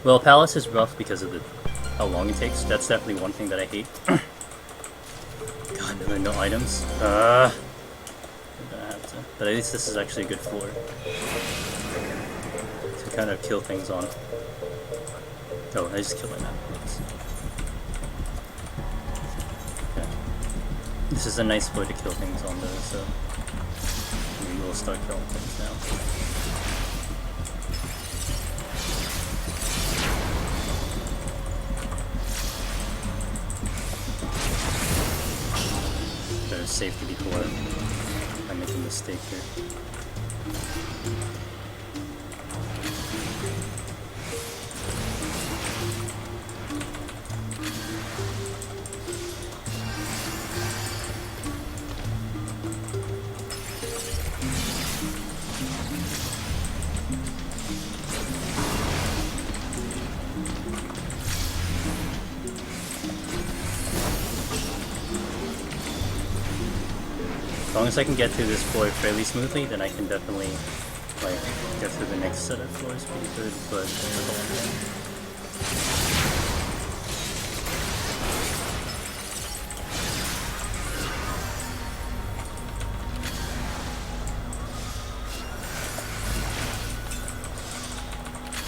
Speaker 1: Well, Palace is rough because of how long it takes. That's definitely one thing that I hate. God, no items. I'm gonna have to. But at least this is actually a good floor to kind of kill things on. Oh, I just killed my map. This is a nice way to kill things on those, so we will start killing things now. Better safety before I make a mistake here. As long as I can get through this floor fairly smoothly, then I can definitely like get through the next set of floors pretty good, but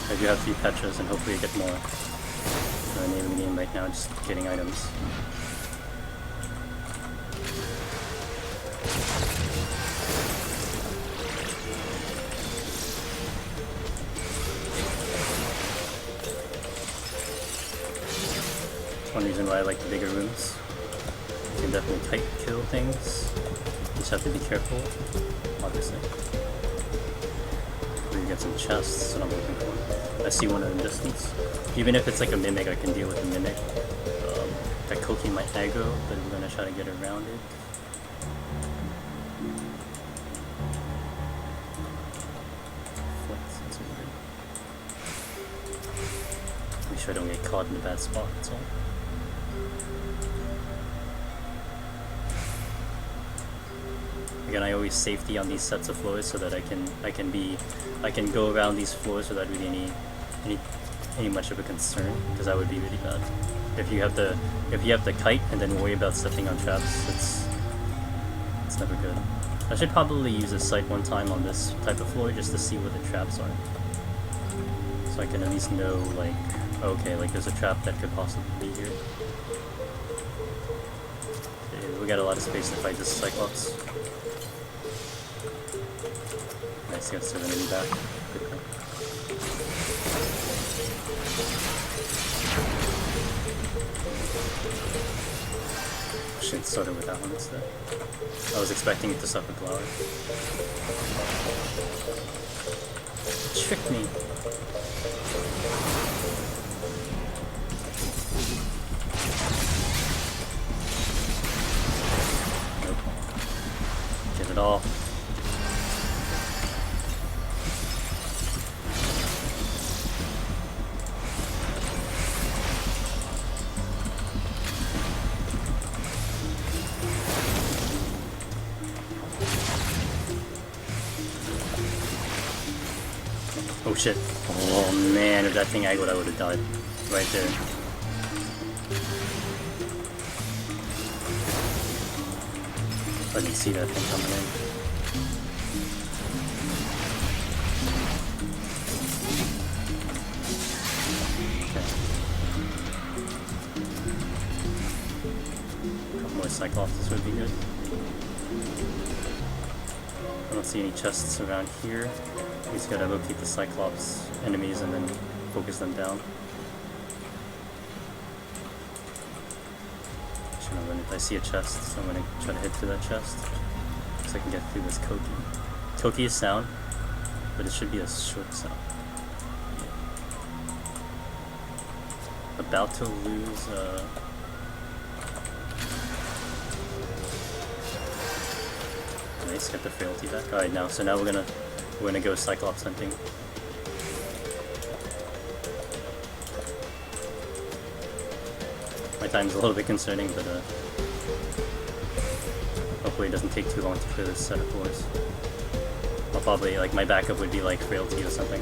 Speaker 1: I do have 3 Petras and hopefully I get more. I'm in the game right now, just getting items. One reason why I like the bigger rooms. You can definitely tight kill things. You just have to be careful, obviously. You get some chests, that's what I'm looking for. I see one in the distance. Even if it's like a mimic, I can deal with the mimic. That Koki might aggro, but we're gonna try to get around it. That's weird. Make sure I don't get caught in a bad spot, that's all. Again, I always safety on these sets of floors so that I can go around these floors without really any much of a concern, because that would be really bad. If you have the kite and then worry about stepping on traps, it's never good. I should probably use a sight one time on this type of floor just to see where the traps are, so I can at least know like, okay, like there's a trap that could possibly be here. Okay, we got a lot of space to fight this Cyclops. Nice, got Serenity back. Good call. Shit, started with that one instead. I was expecting it to suffer Glower. Trick me. it all. Oh shit. Oh man, if that thing aggled, I would have died. Right there. I didn't see that thing coming in. Okay. A couple more Cyclops would be good. I don't see any chests around here. We just gotta locate the Cyclops enemies and then focus them down. If I see a chest, so I'm gonna try to head to that chest so I can get through this Koki. Koki is sound, but it should be a short sound. Yeah. About to lose. Nice, get the frailty back. All right, now so now we're gonna go Cyclops hunting. My time's a little bit concerning, but hopefully it doesn't take too long to clear this set of floors. I'll probably, like, my backup would be like frailty or something.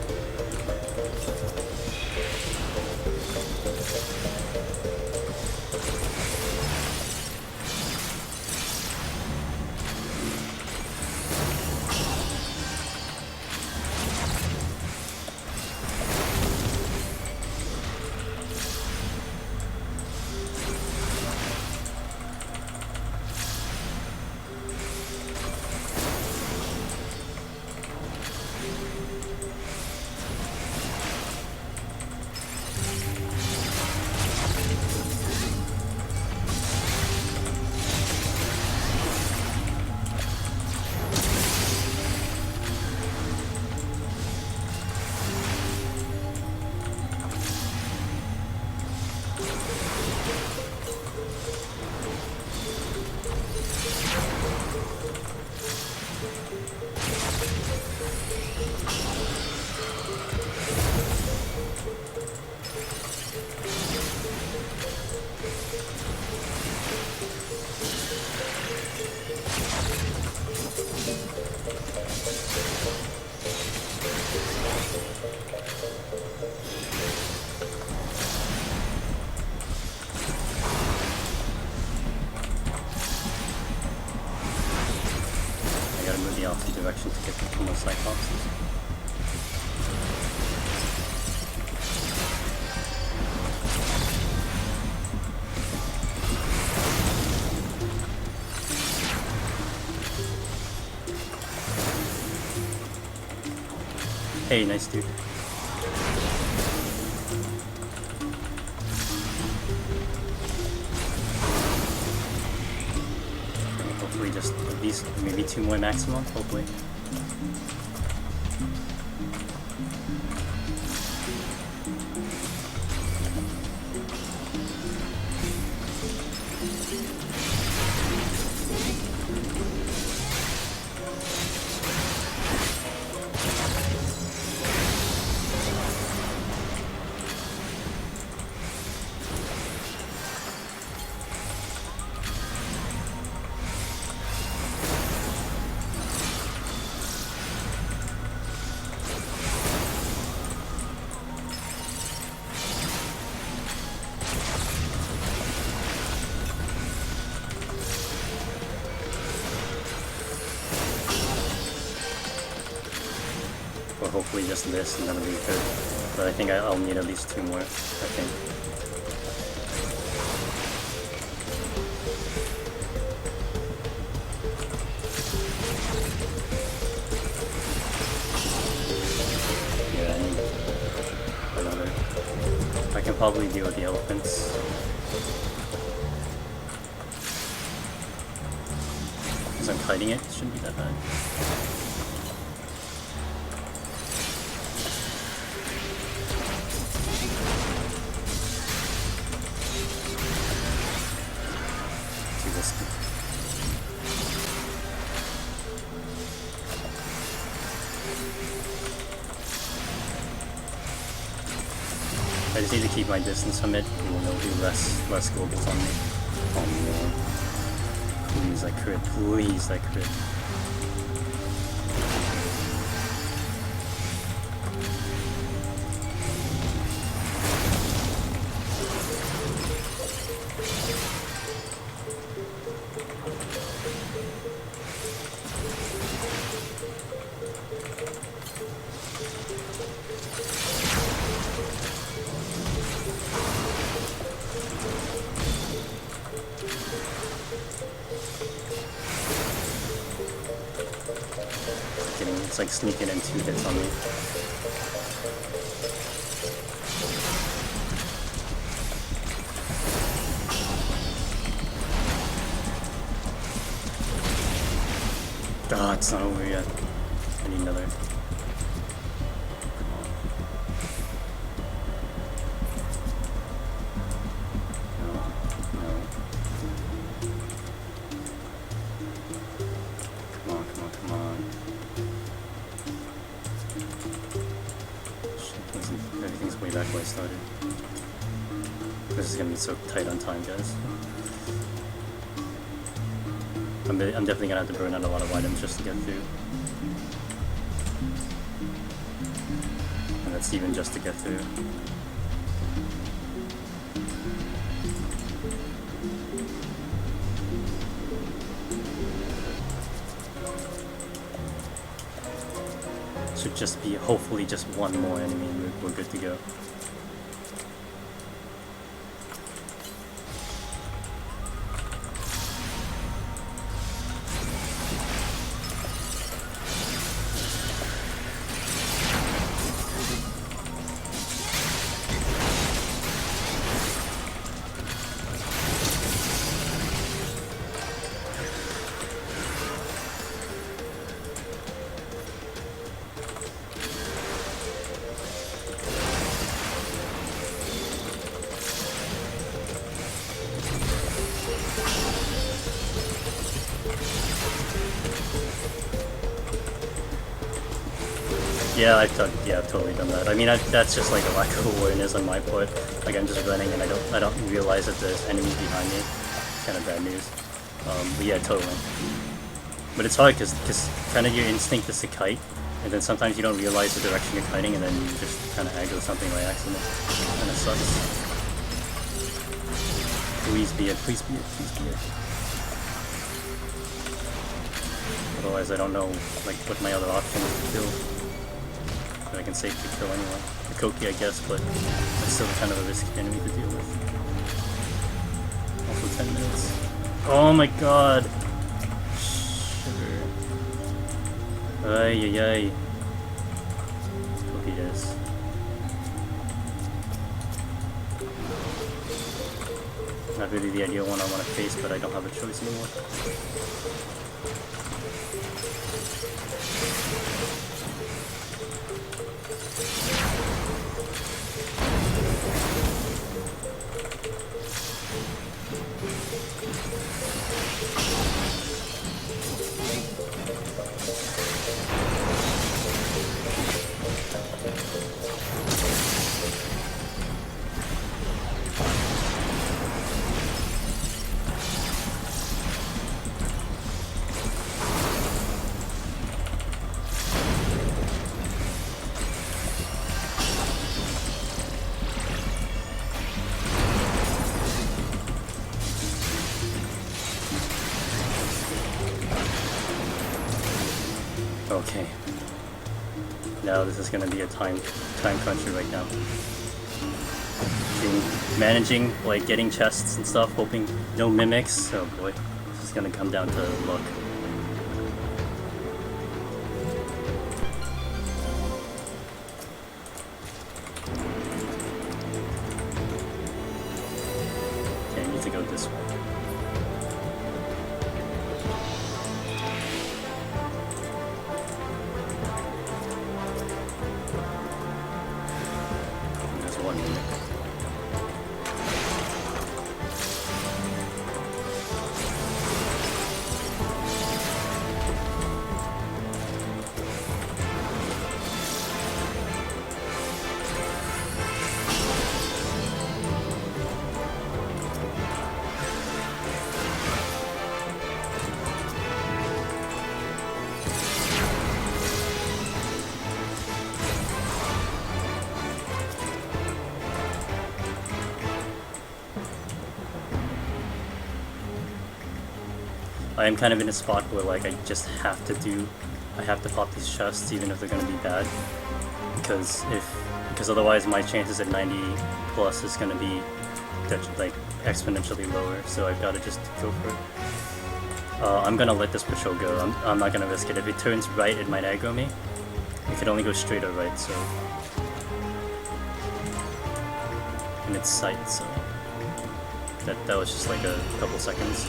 Speaker 1: The opposite direction to get the two more Cyclopses. Hey, nice dude. Hopefully just at least maybe 2 more maximum, hopefully. Or hopefully just this and that'll be good. But I think I'll need at least 2 more, I think. Yeah, I need another. I can probably deal with the elephants. Because I'm kiting it, it shouldn't be that bad. just need to keep my distance from it, and then it'll do less globals on me. Oh no. Please, that crit. Please, that crit. It's like sneaking in 2 hits on me. Ah, it's not over yet. I need another. Everything's way back where I started. This is gonna be so tight on time, guys. I'm definitely gonna have to burn out a lot of items just to get through. And that's even just to get through. Should just be, hopefully, just one more enemy and we're good to go. Yeah, I've totally done that. I mean, that's just like a lack of awareness on my part. Like I'm just running and I don't realize that there's enemies behind me. It's kind of bad news. But yeah, totally. But it's hard because kind of your instinct is to kite, and then sometimes you don't realize the direction you're kiting, and then you just kind of aggro something by accident. Kind of sucks. Please be it. Please be it. Please be it. Otherwise, I don't know like what my other option is to kill. That I can safely kill anyway. The Koki, I guess, but it's still kind of a risky enemy to deal with. Also 10 minutes. Oh my god! Sugar. Ay ay ay. Koki is. Not really the ideal one I want to face, but I don't have a choice anymore. Okay. Now this is gonna be a time cruncher right now. Managing, like getting chests and stuff, hoping no mimics. Oh boy, this is gonna come down to luck. Okay, I need to go this way. I am kind of in a spot where like I just have to pop these chests even if they're gonna be bad, because otherwise my chances at 90 plus is gonna be like exponentially lower. So I've got to just go for it. I'm gonna let this patrol go. I'm not gonna risk it. If it turns right, it might aggro me. It could only go straight or right, so. And it's sight, so. That was just like a couple seconds.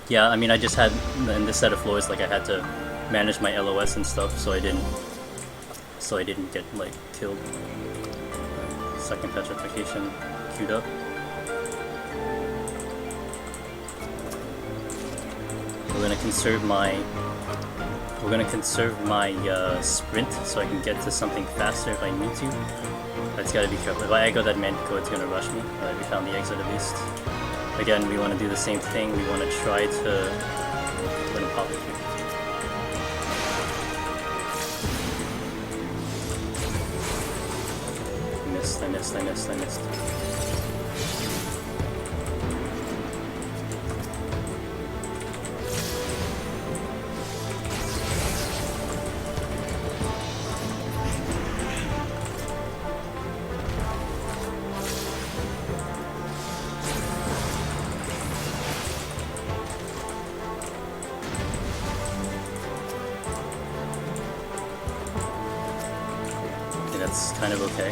Speaker 1: Yeah, I mean, I just had, in this set of floors, like I had to manage my LOS and stuff, so I didn't get, like, killed. Second petrification queued up. We're gonna conserve my sprint so I can get to something faster if I need to. I just gotta be careful. If I aggro that Manticore, it's gonna rush me. Alright, we found the exit at least. Again, we want to do the same thing. We want to try to win a pop it. I missed. That's kind of okay.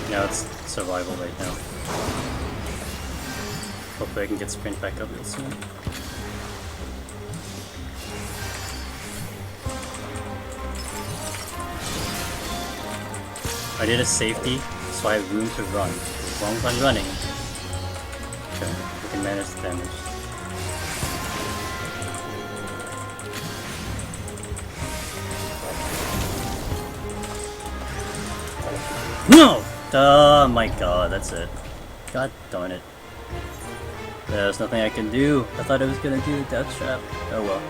Speaker 1: Now it's survival right now. Hopefully I can get sprint back up real soon. I did a safety, so I have room to run. As long as I'm running, okay, we can manage the damage. No! Oh my god, that's it. God darn it. There's nothing I can do. I thought I was gonna do the death trap. Oh well.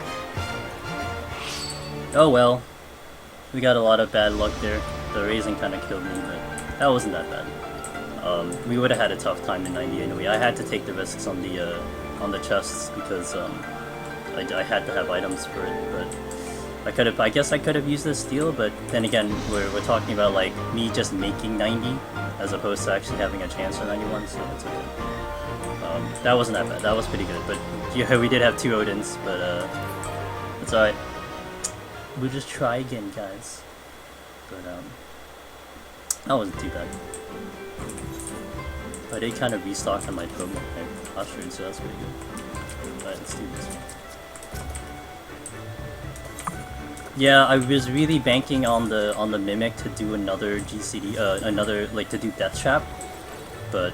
Speaker 1: Oh well. We got a lot of bad luck there. The raising kind of killed me, but that wasn't that bad. We would have had a tough time in 90 anyway. I had to take the risks on the chests because I had to have items for it. But I guess I could have used this steal. But then again, we're talking about like me just making 90 as opposed to actually having a chance for 91. So it's okay. That wasn't that bad. That was pretty good. But yeah, we did have 2 Odins, but it's alright. We'll just try again, guys. But that wasn't too bad. I did kind of restock on my posture, so that's pretty good. Alright, let's do this one. Yeah, I was really banking on the Mimic to do another GCD, to do Death Trap, but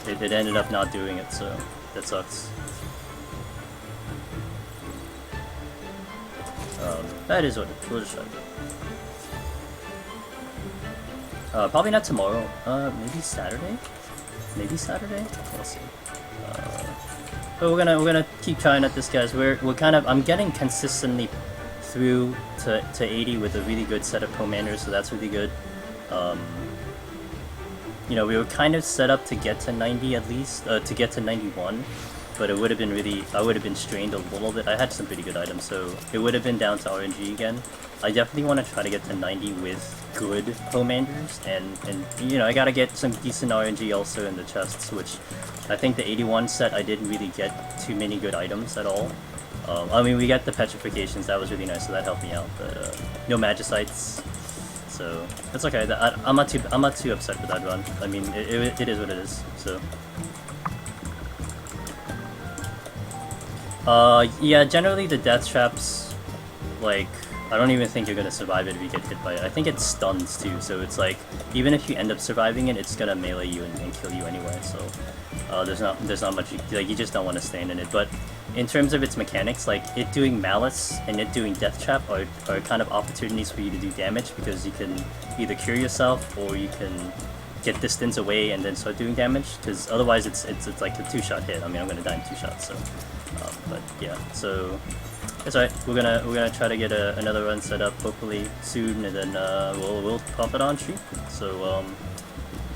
Speaker 1: it ended up not doing it, so that sucks. That is what we'll just try. Probably not tomorrow. Maybe Saturday. Maybe Saturday. We'll see. But we're gonna keep trying at this, guys. We're kind of I'm getting consistently through to 80 with a really good set of commanders, so that's really good. You know, we were kind of set up to get to 90 at least, to get to 91. But it would have been I would have been strained a little bit. I had some pretty good items, so it would have been down to RNG again. I definitely want to try to get to 90 with good commanders, and you know, I gotta get some decent RNG also in the chests, which I think the 81 set I didn't really get too many good items at all. I mean, we got the petrifications, that was really nice, so that helped me out, but no magicites, so that's okay. I'm not too upset with that run. I mean, it is what it is, so. Yeah, generally the death traps, like, I don't even think you're gonna survive it if you get hit by it. I think it stuns too, so it's like even if you end up surviving it, it's gonna melee you and kill you anyway. So there's not much you just don't want to stand in it. But in terms of its mechanics, like it doing malice and it doing death trap are kind of opportunities for you to do damage, because you can either cure yourself or you can get distance away and then start doing damage. Because otherwise it's like a 2-shot hit. I mean, I'm gonna die in 2 shots. So, but yeah, so. That's alright. We're gonna try to get another run set up hopefully soon, and then we'll pop it on stream. So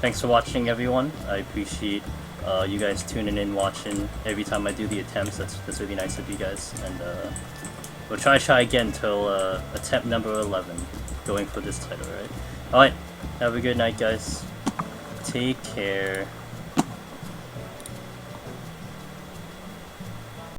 Speaker 1: thanks for watching, everyone. I appreciate you guys tuning in, watching every time I do the attempts. That's really nice of you guys, and we'll try again till attempt number 11, going for this title. Right? All right. Have a good night, guys. Take care.